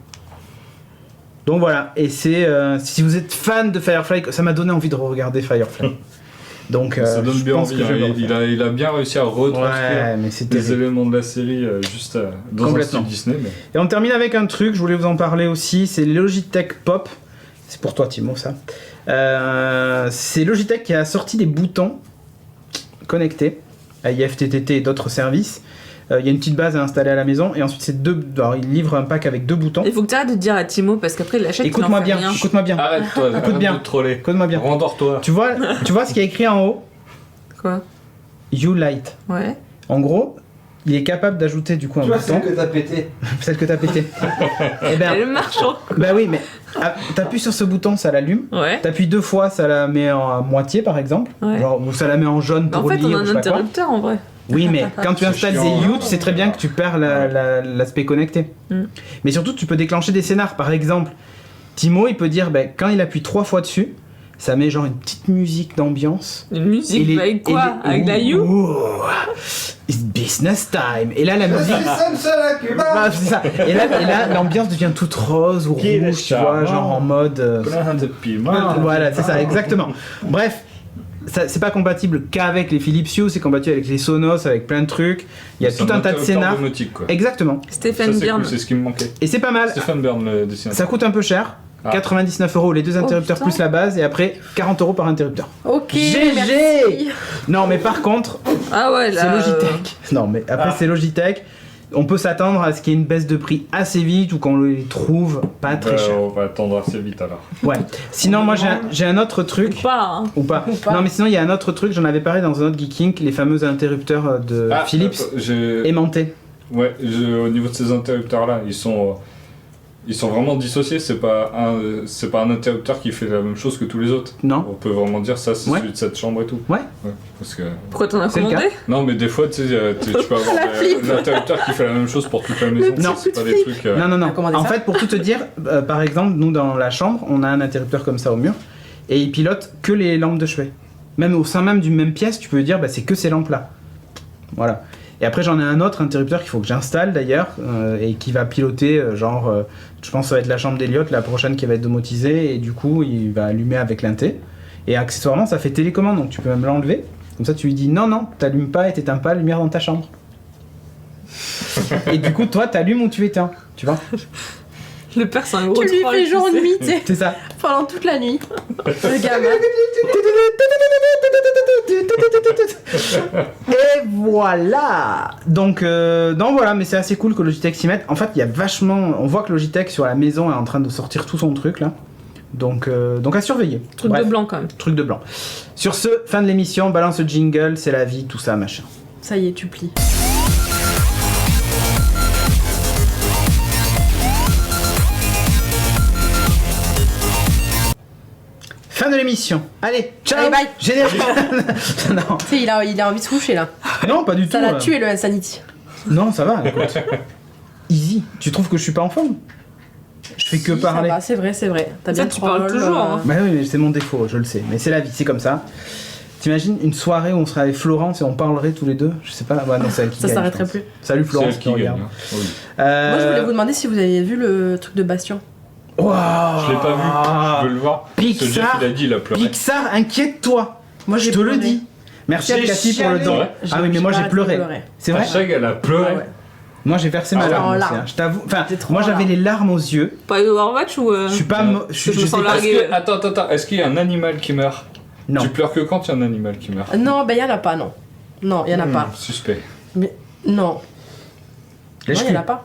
Donc voilà, et c'est si vous êtes fan de Firefly, ça m'a donné envie de regarder Firefly. Donc ça donne je bien pense envie, que je vais le refaire. il a bien réussi à retranscrire Ouais, mais c'est les terrible. éléments de la série juste dans un Complètement. style Disney. Mais... Et on termine avec un truc, je voulais vous en parler aussi, c'est Logitech Pop. C'est pour toi Timo ça. C'est Logitech qui a sorti des boutons connectés à IFTTT et d'autres services. Il y a une petite base à installer à la maison et ensuite c'est alors, il livre un pack avec 2 boutons. Il faut que tu arrêtes de dire à Timo parce qu'après il l'achète. Écoute-moi bien, écoute-moi bien. Arrête-toi, Écoute bien. de troller. Écoute-moi bien. Rendors-toi. Tu vois ce qu'il y a écrit en haut? Quoi? You Light. Ouais. En gros, il est capable d'ajouter du coup un Tu vois, bouton. celle que t'as pété. Celle que t'as pété. Eh ben, Elle marche. bah oui, mais t'appuies sur ce bouton, ça l'allume. Ouais. T'appuies 2 fois, ça la met à moitié par exemple. Ouais. Genre, ou ça la met en jaune En pour fait, lire on a ou je un sais pas quoi. interrupteur en vrai. Oui, mais quand tu C'est installes chiant, ZU, tu sais très bien que tu perds l'aspect connecté. Mm. Mais surtout, tu peux déclencher des scénars. Par exemple, Timo, il peut dire, quand il appuie 3 fois dessus, ça met genre une petite musique d'ambiance. Une musique, avec quoi? Avec la You? It's business time. Et là, la Je musique... suis Samson à Cuba. Ah, c'est ça. Et là, l'ambiance devient toute rose ou Qui est rouge, tu vois, charmant. genre en mode... Plein de piment. Voilà, c'est ça, exactement. Bref, c'est pas compatible qu'avec les Philips Hue, c'est compatible avec les Sonos, avec plein de trucs. Il y a C'est tout un tas de interrupteur scénars. domotique, quoi. Exactement. Stéphane Ça, c'est Byrne. cool, c'est ce qui me manquait. Et c'est pas mal. Stéphane Byrne, le dessinateur. Ça coûte un peu cher. Ah. 99€ les 2 interrupteurs putain. plus la base et après 40€ par interrupteur. Ok, GG. merci. Non mais par contre, Ah ouais, c'est là. Logitech. Non mais après c'est Logitech. On peut s'attendre à ce qu'il y ait une baisse de prix assez vite ou qu'on les trouve pas très cher. On va attendre assez vite alors. Ouais. Sinon moi j'ai un autre truc. Pas, hein. Ou pas. Ou pas. Non mais sinon il y a un autre truc, j'en avais parlé dans un autre Geeking, les fameux interrupteurs de Philips aimantés. Ouais, au niveau de ces interrupteurs-là, ils sont vraiment dissociés. C'est pas un interrupteur qui fait la même chose que tous les autres. Non. On peut vraiment dire ça, c'est Ouais. celui de cette chambre et tout. Ouais. Parce que... Pourquoi t'en as C'est le commandé? Non, mais des fois, tu sais, tu peux avoir l'interrupteur qui fait la même chose pour toute la maison. Non. C'est pas des trucs... Non. T'as commandé En ça fait, pour tout te dire, par exemple, nous dans la chambre, on a un interrupteur comme ça au mur et il pilote que les lampes de chevet. Même au sein même d'une même pièce, tu peux dire c'est que ces lampes-là. Voilà. Et après, j'en ai un autre interrupteur qu'il faut que j'installe d'ailleurs et qui va piloter, je pense que ça va être la chambre d'Eliott, la prochaine qui va être domotisée et du coup, il va allumer avec l'inté. Et accessoirement, ça fait télécommande donc tu peux même l'enlever. Comme ça, tu lui dis non, t'allumes pas et t'éteins pas la lumière dans ta chambre. Et du coup, toi, t'allumes ou tu éteins, tu vois. Le père, c'est un gros Tu lui troll, fais tu jour sais. nuit, tu sais, C'est ça. pendant toute la nuit. Le gamin. Et voilà. Donc voilà, mais c'est assez cool que Logitech s'y mette. En fait, il y a vachement, on voit que Logitech sur la maison est en train de sortir tout son truc là. Donc à surveiller. Truc Bref, de blanc quand même. truc de blanc. Sur ce, fin de l'émission, balance le jingle, c'est la vie, tout ça, machin. Ça y est, tu plies. fin de l'émission. Allez, ciao. Allez, bye. Générique. Non. Tu sais, il a envie de se coucher là. Non, pas du tout. Ça l'a tué le Insanity. Non, ça va, écoute. Easy. Tu trouves que je suis pas en forme? Je fais que Si, parler. Ça va, c'est vrai. T'as Ça, bien tu troll, parles toujours, hein. Bah oui, mais c'est mon défaut, je le sais. Mais c'est la vie, c'est comme ça. T'imagines une soirée où on serait avec Florence et on parlerait tous les deux? Je sais pas. Ouais, non, c'est elle qui Ça gagne, s'arrêterait je pense. plus. Salut C'est Florence elle qui qui gagne. regarde. hein. Oui. Moi, je voulais vous demander si vous aviez vu le truc de Bastion. Waouh. Je l'ai pas vu, je veux le voir. Pixar. Ce Jeff, il a dit, il a pleuré. Pixar, inquiète-toi. Moi, Je j'ai te le pleuré. dis. Merci à J'ai Cathy pour le chialé. don. Ouais. Ah oui, mais moi pas j'ai arrêté de pleuré. pleurer. C'est vrai? Hashtag, elle a pleuré. Ah ouais. Moi j'ai versé ma Ah ouais. larme En aussi, larmes. hein. Je t'avoue. Enfin, T'es trop moi en j'avais larmes. les larmes aux yeux. Pas Overwatch ou. Je suis pas. Ouais. Je Je me sais sens pas. largué. Est-ce que- Attends, est-ce qu'il y a un animal qui meurt? Non. Tu pleures que quand il y a un animal qui meurt. Non, ben, il y en a pas, non. Non, il y en a pas. Suspect. Mais, non. Lèche Non, il y en a pas.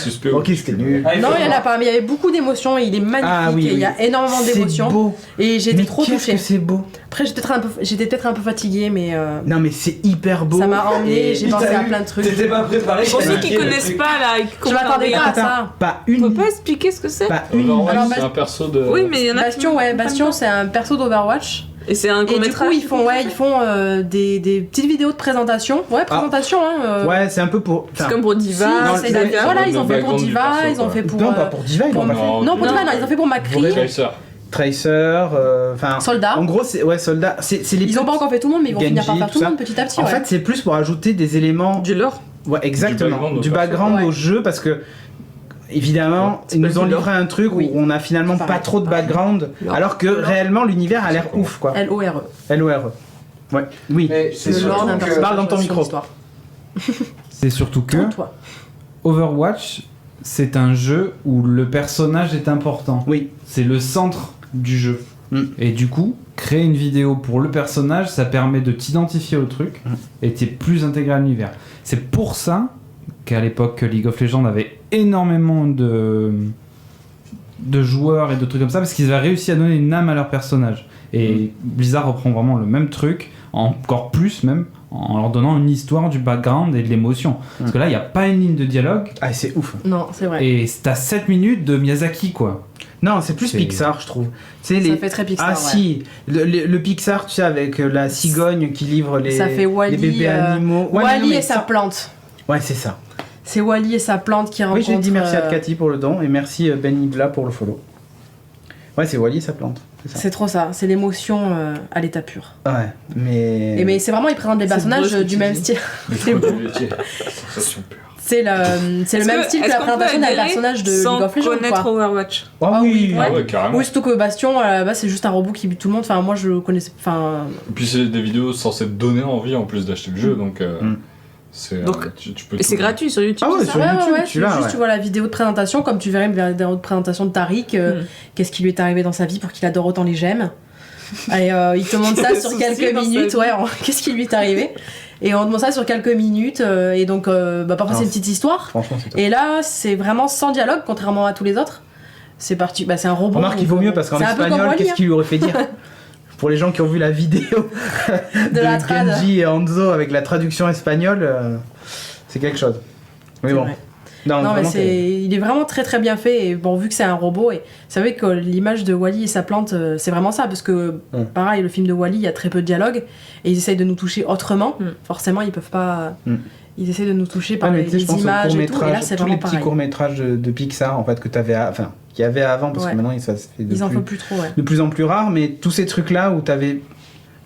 Suspect. Ok, c'était nul. Ah, il Non, faut il y en a voir. pas, mais il y avait beaucoup d'émotions et il est magnifique Ah oui, et il y a oui. énormément C'est d'émotions. beau. Et j'ai été Mais trop qu'est-ce touchée. que c'est beau. Après, j'étais peut-être un peu fatiguée, mais Non mais c'est hyper beau. ça m'a emmenée, j'ai Et pensé t'as à vu, plein de trucs. T'étais pas préparé. Pour ceux qui le connaissent truc. pas là, Je m'attendais pas à ça. Pas On peut une. pas expliquer ce que c'est? Pas une. Alors, Overwatch, c'est Bas- un perso de. Oui, mais il y en a. Bastion, qui ouais, comprennent Bastion, pas. c'est un perso d'Overwatch. Et c'est un Et du court-métrage. coup, ils font des petites vidéos de présentation. Ouais, présentation, hein. Ouais, c'est un peu pour. C'est enfin, comme pour Diva. Si, non, c'est le- des- voilà, le ils ont fait pour background du Diva, perso, ils ont quoi. fait pour. Non, pas pour Diva, ils pour- l'ont pas fait. Non, pour Diva, non, ils ont fait pour Macri, Tracer. Tracer, enfin. Soldat. En gros, c'est ouais, soldat. C'est les. Ils ont pas encore fait tout le monde, mais ils vont finir par Genji, faire tout tout le ça. monde petit à petit. En ouais. fait, c'est plus pour ajouter des éléments. Du lore. Ouais, exactement. background au Du perso. background Ouais. au jeu parce que. Évidemment, C'est ils pas nous ont du lore. livré un truc Oui. où on a finalement C'est pas pareil, trop de pareil. background, Lore. alors que réellement l'univers a l'air ouf quoi. LORE. LORE. Ouais, oui. Mais c'est Le lore surtout d'un que. personnage. Parle dans ton sur micro. l'histoire. C'est surtout que Toi. Overwatch, c'est un jeu où le personnage est important. Oui. C'est le centre du jeu. Mm. Et du coup, créer une vidéo pour le personnage, ça permet de t'identifier au truc et t'es plus intégré à l'univers. C'est pour ça qu'à l'époque, League of Legends avait énormément de joueurs et de trucs comme ça parce qu'ils avaient réussi à donner une âme à leur personnage. Et Blizzard reprend vraiment le même truc, encore plus même, en leur donnant une histoire, du background et de l'émotion. Parce que là, il n'y a pas une ligne de dialogue Ah, c'est ouf. Non, c'est vrai. et t'as 7 minutes de Miyazaki, quoi. Non, c'est plus C'est- Pixar, je trouve. C'est les. Ça fait très Pixar. Ah ouais. si, le Pixar, tu sais, avec la cigogne qui livre les, Ça fait Wall-E, les bébés animaux. Ouais, mais Wall-E non, mais et sa ça- plante. Ouais, c'est ça. C'est Wall-E et sa plante qui Oui, rencontrent. j'ai dit merci à euh, Cathy pour le don et merci Ben Ibla pour le follow. Ouais, c'est Wally, sa plante. C'est ça. C'est trop ça, c'est l'émotion à l'état pur. Ouais, mais. Et mais c'est vraiment, ils présentent des C'est personnages beau ce que du tu même dis. style. Les C'est trop beau. de métier. Sensation pure. C'est le même style que la présentation d'un personnage de League of Legends, connaître quoi. Overwatch. Ah oui, Ah ouais, carrément. Oui, surtout que Bastion, à la base, c'est juste un robot qui bute tout le monde. Enfin, moi, je connaissais. Enfin, Et puis c'est des vidéos censées te donner envie en plus d'acheter le jeu, donc c'est Donc, tu peux Et c'est tout- gratuit sur YouTube. Ah ouais, c'est ça sur YouTube, tu c'est l'as, juste, ouais. tu vois la vidéo de présentation, comme tu verrais une vidéo de présentation de Tariq. Qu'est-ce qui lui est arrivé dans sa vie pour qu'il adore autant les gemmes. Et il te montre ça Des sur soucis quelques dans sa minutes. vie. Ouais, qu'est-ce qui lui est arrivé. Et on te montre ça sur quelques minutes. Et donc, parfois, Non, c'est une petite histoire. Franchement, c'est top. Et là, c'est vraiment sans dialogue, contrairement à tous les autres. C'est parti. Bah, c'est un robot. Remarque, il donc, vaut mieux parce qu'en c'est un peu comme espagnol, Wall-E, qu'est-ce hein. qu'il lui aurait fait dire Pour les gens qui ont vu la vidéo De la trad. Genji et Hanzo avec la traduction espagnole, c'est quelque chose. Mais C'est bon. vrai. Non, Non, mais vraiment, il est vraiment très très bien fait. Et bon, vu que c'est un robot, et vous savez que l'image de Wall-E et sa plante, c'est vraiment ça. Parce que, pareil, le film de Wall-E, il y a très peu de dialogue. Et ils essayent de nous toucher autrement. Forcément, ils peuvent pas. Ils essayent de nous toucher par Ah, mais les, tu sais, je pense aux images et tout. Et là, courts-métrages, c'est tous les vraiment petits pareil. courts-métrages de Pixar en fait que t'avais, enfin, qu'il y avait avant parce Ouais. que maintenant ça se fait Ils en font plus trop, ouais. de plus en plus rare, mais tous ces trucs là où t'avais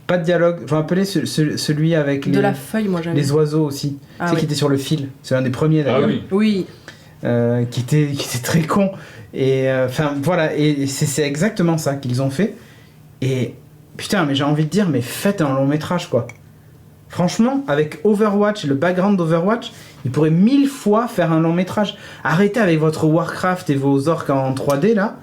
pas de dialogue, je me rappelais celui avec De la feuille, moi j'aime. les oiseaux aussi, Ah, tu sais, oui. qui était sur le fil, c'est l'un des premiers Ah d'ailleurs, oui. Oui, qui était très con, et enfin voilà, et c'est exactement ça qu'ils ont fait, et putain, mais j'ai envie de dire, mais faites un long métrage quoi. Franchement, avec Overwatch, le background d'Overwatch, ils pourraient 1000 fois faire un long métrage. Arrêtez avec votre Warcraft et vos orques en 3D là.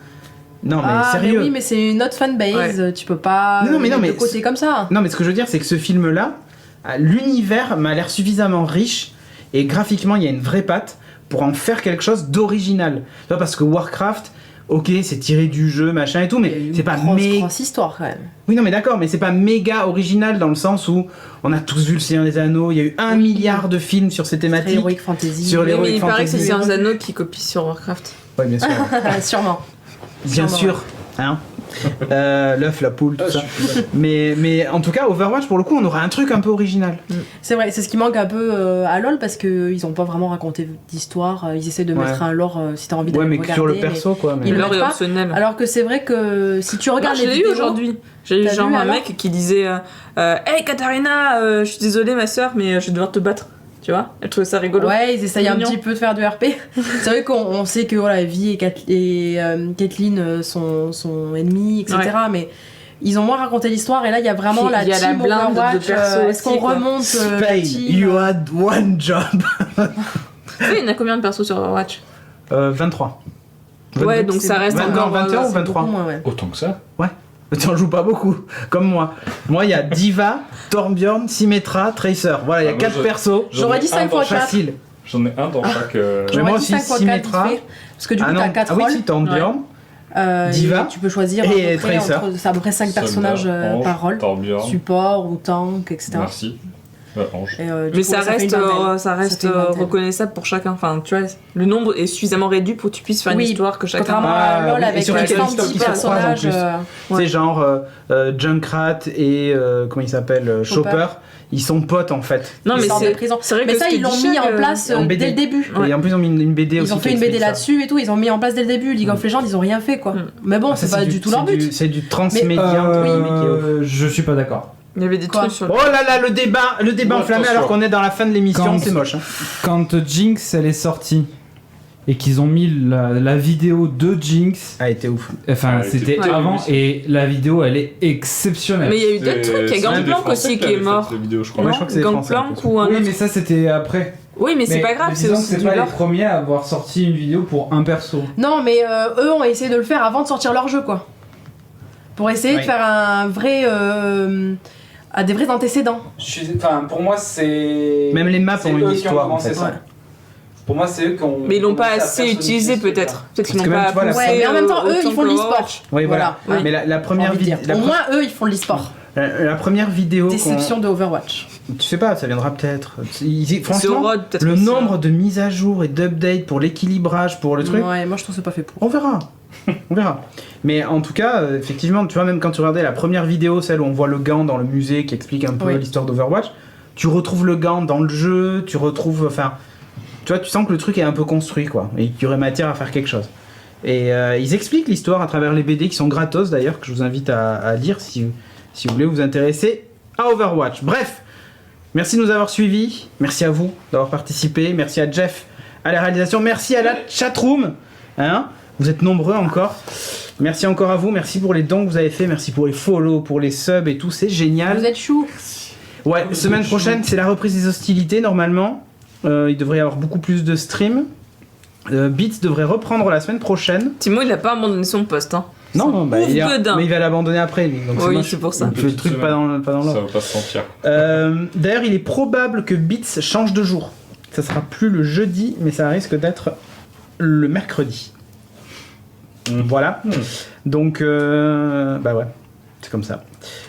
Non mais sérieux. Mais oui, mais c'est une autre fanbase. Tu peux pas. Non, mais mettre non, de mais côté comme ça. Non mais ce que je veux dire c'est que ce film là, l'univers m'a l'air suffisamment riche et graphiquement il y a une vraie patte pour en faire quelque chose d'original. Tu vois, parce que Warcraft, ok c'est tiré du jeu machin et tout, Il y a mais une c'est pas grosse histoire quand même. Oui non mais d'accord, mais c'est pas méga original dans le sens où on a tous vu le Seigneur des Anneaux, il y a eu 1 milliard de films sur ces Très thématiques. Heroic Fantasy. Sur les- Oui, mais Heroic il paraît que c'est Fantasy. Seigneur des Anneaux qui copie sur Warcraft. Ouais bien sûr. Sûrement. Bien Sûrement, sûr. Hein L'œuf, la poule, tout ça. Mais en tout cas, Overwatch, pour le coup, on aura un truc un peu original. C'est vrai, c'est ce qui manque un peu à LoL parce qu'ils ont pas vraiment raconté d'histoire. Ils essaient de mettre un lore si t'as envie de Ouais, mais regarder. sur le perso, quoi. Mais... Ils le L'heure mettent est pas. optionnelle. Alors que c'est vrai que si tu regardes je les l'ai eu vidéos aujourd'hui. J'ai eu T'as genre vu, un alors mec qui disait Hey Katharina, je suis désolée ma soeur, mais je vais devoir te battre. Tu vois, elle trouvait ça rigolo. Ouais, ils essayent un Mignon. petit peu de faire du RP. C'est vrai qu'on sait que voilà, Vi et Caitlyn sont ennemis, etc. Ouais. Mais ils ont moins raconté l'histoire et là il y a vraiment Puis, la il y a la team blinde de Overwatch. persos Est-ce qu'on aussi, quoi. remonte la Spain, team you had one job. Oui, il y en a combien de persos sur Overwatch 23. Ouais, donc ça reste encore 21 ou c'est 23 beaucoup moins, ouais. Autant que ça. Tu en joues pas beaucoup, comme moi. Moi, il y a Diva, Torbjorn, Symmetra, Tracer. Voilà, il y a Ah, moi, 4 persos. J'aurais dit 5 x 4. Facile. J'en ai un dans chaque. Mais J'aurais moi dit aussi, 5 x 4 Symmetra. vite fait, parce que du coup t'as 4 oui, rôles. si, Torbjorn. Diva Et tu peux choisir à et peu près Tracer. c'est à peu près 5 personnages par rôle. Torbjorn. Support ou tank, etc. Merci. Ange. Et, du Mais coup, ça fait une reste, vingtaine. ça reste fait une vingtaine. reconnaissable pour chacun. Enfin, tu vois, le nombre est suffisamment réduit pour que tu puisses faire une Oui, histoire que chacun. Contrairement Ah, à LoL oui, et avec surtout qu'il y a des 110 histoires qui se croisent en personnages. plus. C'est genre Junkrat et comment il s'appelle Chopper. Ils sont potes en fait. Non, Ils mais sortent de prison. c'est vrai Mais que ça, ce que ils l'ont dit mis Shag, en place en dès BD. le début. Et en plus, ils ont mis une BD aussi. Ils ont fait qui une BD explique ça. là-dessus et tout, ils ont mis en place dès le début. League of Legends, ils ont rien fait quoi. Mais bon, Ah, ça, c'est pas du tout leur but. C'est du transmédia. entre guillemets, qui est ouf. Je suis pas d'accord. Il y avait des Quoi trucs sur. Oh là là, le débat Oh, enflammé attention. alors qu'on est dans la fin de l'émission, Quand- c'est moche. Hein. Quand Jinx elle est sortie et qu'ils ont mis la vidéo de Jinx, Ah, était ouf. enfin Ah, elle était c'était terrible avant aussi. et la vidéo elle est exceptionnelle. Mais il y a eu d'autres trucs. Il y a Gangplank aussi qui est mort. La vidéo, je crois. Ouais, je crois que c'est les Français, en Gangplank plus. ou un Oui autre. mais ça c'était après. Oui, mais c'est pas grave, c'est disons que aussi c'est du pas les lore. premiers à avoir sorti une vidéo pour un perso. Non, mais eux ont essayé de le faire avant de sortir leur jeu quoi. Pour essayer de Oui. faire un vrai. À des vrais antécédents. Enfin, pour moi, c'est. Même les maps c'est ont une eux qui histoire, commencé en fait. ça. Ouais. Pour moi, c'est eux qui ont. Mais ils l'ont pas commencé à assez personnifier utilisé ce truc-là. peut-être. Peut-être qu'ils Parce l'ont que pas même, tu vois, la- poussé, Ouais, mais en même temps, eux, autant ils font que de Overwatch. l'e-sport. Oui, voilà. Voilà. Mais la J'ai première envie de dire. Au moins, eux, ils font de l'e-sport. la première vidéo. Déception de Overwatch. Tu sais pas, ça viendra peut-être. C'est Franchement, Rod, peut-être le aussi, nombre hein. de mises à jour et d'updates pour l'équilibrage, pour le truc. Ouais, moi je trouve que c'est pas fait pour. On verra. On verra. Mais en tout cas, effectivement, tu vois, même quand tu regardais la première vidéo, celle où on voit le gant dans le musée qui explique un peu Oui. l'histoire d'Overwatch, tu retrouves le gant dans le jeu, tu retrouves. Enfin, tu vois, tu sens que le truc est un peu construit, quoi, et qu'il y aurait matière à faire quelque chose. Et ils expliquent l'histoire à travers les BD qui sont gratos d'ailleurs, que je vous invite à lire si vous voulez vous intéresser à Overwatch. Bref, merci de nous avoir suivis, merci à vous d'avoir participé, merci à Jeff à la réalisation, merci à la chatroom, hein, vous êtes nombreux encore. Merci encore à vous, merci pour les dons que vous avez fait, merci pour les follows, pour les subs et tout, c'est génial. Vous êtes chou. Ouais, semaine prochaine, c'est la reprise des hostilités normalement. Il devrait y avoir beaucoup plus de streams. Beats devrait reprendre la semaine prochaine. Timo, il a pas abandonné son poste. Hein. Non, bah, ouf bedin. mais il va l'abandonner après lui. Donc Oui, moche. c'est pour ça. Il fait le truc pas dans Ça l'ordre. va pas se sentir. D'ailleurs, il est probable que Beats change de jour. Ça sera plus le jeudi, mais ça risque d'être le mercredi. Voilà. Donc, bah ouais, c'est comme ça.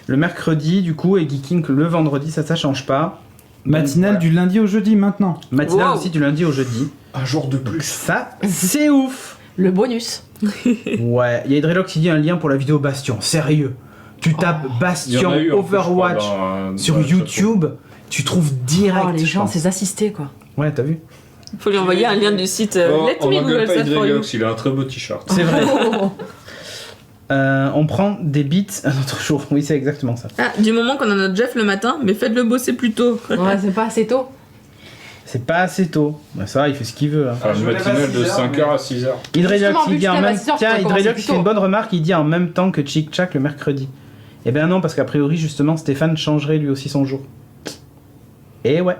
Le mercredi, du coup, et Geeking le vendredi, ça change pas. Matinale Voilà. du lundi au jeudi maintenant. Matinale Wow. aussi du lundi au jeudi. Un jour de Donc plus. ça, c'est ouf. Le bonus. Ouais, il y a Hydrelox qui dit un lien pour la vidéo Bastion. Sérieux. Tu tapes Il y en Bastion a eu, en plus, je crois, Overwatch dans sur le chat. YouTube, tu trouves direct. Oh, les je gens, pense. c'est assistés quoi. Ouais, t'as vu. Faut lui envoyer un lien du site Oh, Let on me n'engueule Google pas that for you. Hydrelox, il a un très beau t-shirt. C'est vrai. On prend des beats un autre jour. Oui, c'est exactement ça. Ah, du moment qu'on a notre Jeff le matin, mais faites-le bosser plus tôt. Ouais, c'est pas assez tôt. C'est pas assez tôt. Bah, ça va, il fait ce qu'il veut. Hein. Enfin, Je une me lève à matinale de 6 heures, 5h à 6h. Hydrelox, Justement, il vu dit que en tu te lèves à même 6 heures, tu Tiens, peux commencer Hydrelox plus fait une tôt. bonne remarque. Il dit en même temps que Chick Chack le mercredi. Eh ben non, parce qu'a priori, justement, Stéphane changerait lui aussi son jour. Et ouais.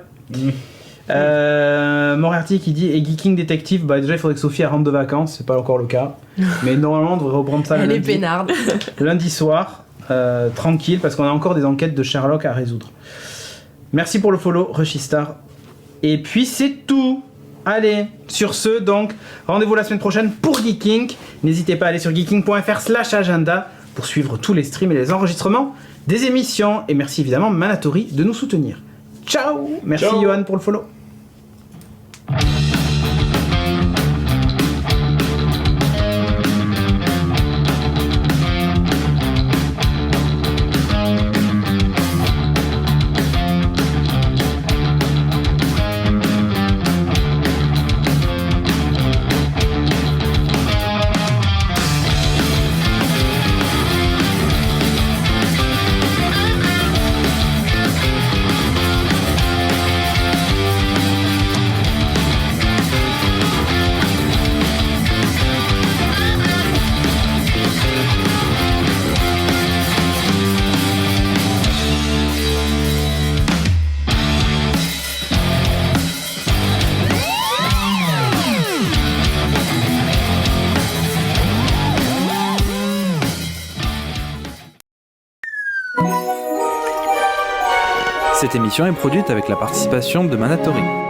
Moriarty qui dit et Geeking Detective, bah déjà il faudrait que Sophie elle rentre de vacances, c'est pas encore le cas. Mais normalement on devrait reprendre ça le Elle est lundi, peinarde. lundi soir, tranquille, parce qu'on a encore des enquêtes de Sherlock à résoudre. Merci pour le follow, Rushistar. Et puis c'est tout. Allez, sur ce, donc, rendez-vous la semaine prochaine pour Geeking. N'hésitez pas à aller sur geeking.fr/agenda pour suivre tous les streams et les enregistrements des émissions. Et merci évidemment Manatori de nous soutenir. Ciao. Merci Ciao. Johan pour le follow. Cette émission est produite avec la participation de Manatori.